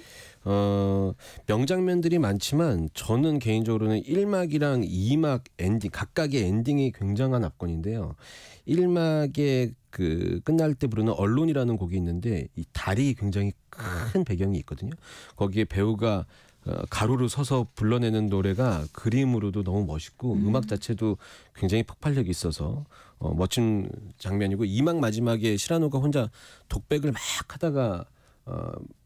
명장면들이 많지만 저는 개인적으로는 1막이랑 2막 엔딩, 각각의 엔딩이 굉장한 압권인데요. 1막의 그 끝날 때 부르는 언론이라는 곡이 있는데 이 달이 굉장히 큰 배경이 있거든요. 거기에 배우가 가로로 서서 불러내는 노래가 그림으로도 너무 멋있고 음악 자체도 굉장히 폭발력이 있어서 멋진 장면이고 이막 마지막에 시라노가 혼자 독백을 막 하다가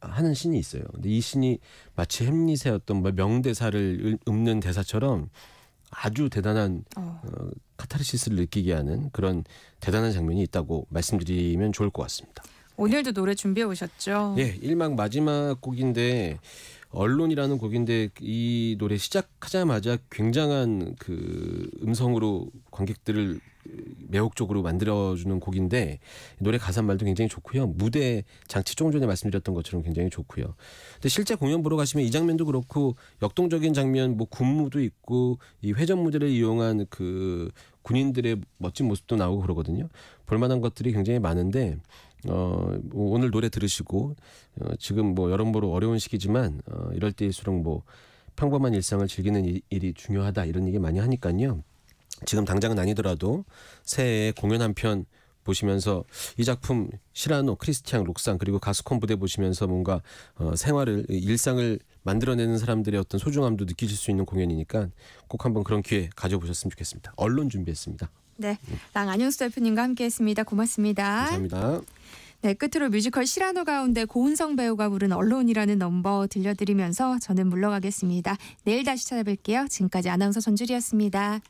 하는 씬이 있어요. 근데 이 씬이 마치 햄릿의 어떤 명대사를 읊는 대사처럼 아주 대단한 카타르시스를 느끼게 하는 그런 대단한 장면이 있다고 말씀드리면 좋을 것 같습니다. 오늘도 노래 준비해 오셨죠? 예, 1막 마지막 곡인데 언론이라는 곡인데 이 노래 시작하자마자 굉장한 그 음성으로 관객들을 매혹적으로 만들어주는 곡인데 노래 가사 말도 굉장히 좋고요. 무대 장치 조금 전에 말씀드렸던 것처럼 굉장히 좋고요. 근데 실제 공연 보러 가시면 이 장면도 그렇고 역동적인 장면, 뭐 군무도 있고 이 회전 무대를 이용한 그 군인들의 멋진 모습도 나오고 그러거든요. 볼만한 것들이 굉장히 많은데 오늘 노래 들으시고 지금 뭐 여러모로 어려운 시기지만 이럴 때일수록 뭐 평범한 일상을 즐기는 일이 중요하다 이런 얘기 많이 하니까요. 지금 당장은 아니더라도 새해에 공연 한 편 보시면서 이 작품 시라노, 크리스티앙, 록상 그리고 가스콘 부대 보시면서 뭔가 생활을 일상을 만들어내는 사람들의 어떤 소중함도 느끼실 수 있는 공연이니까 꼭 한번 그런 기회 가져보셨으면 좋겠습니다. 언론 준비했습니다. 네, 랑 안영수 대표님과 함께했습니다. 고맙습니다. 감사합니다. 네, 끝으로 뮤지컬 시라노 가운데 고은성 배우가 부른 언론이라는 넘버 들려드리면서 저는 물러가겠습니다. 내일 다시 찾아뵐게요. 지금까지 아나운서 전주리였습니다.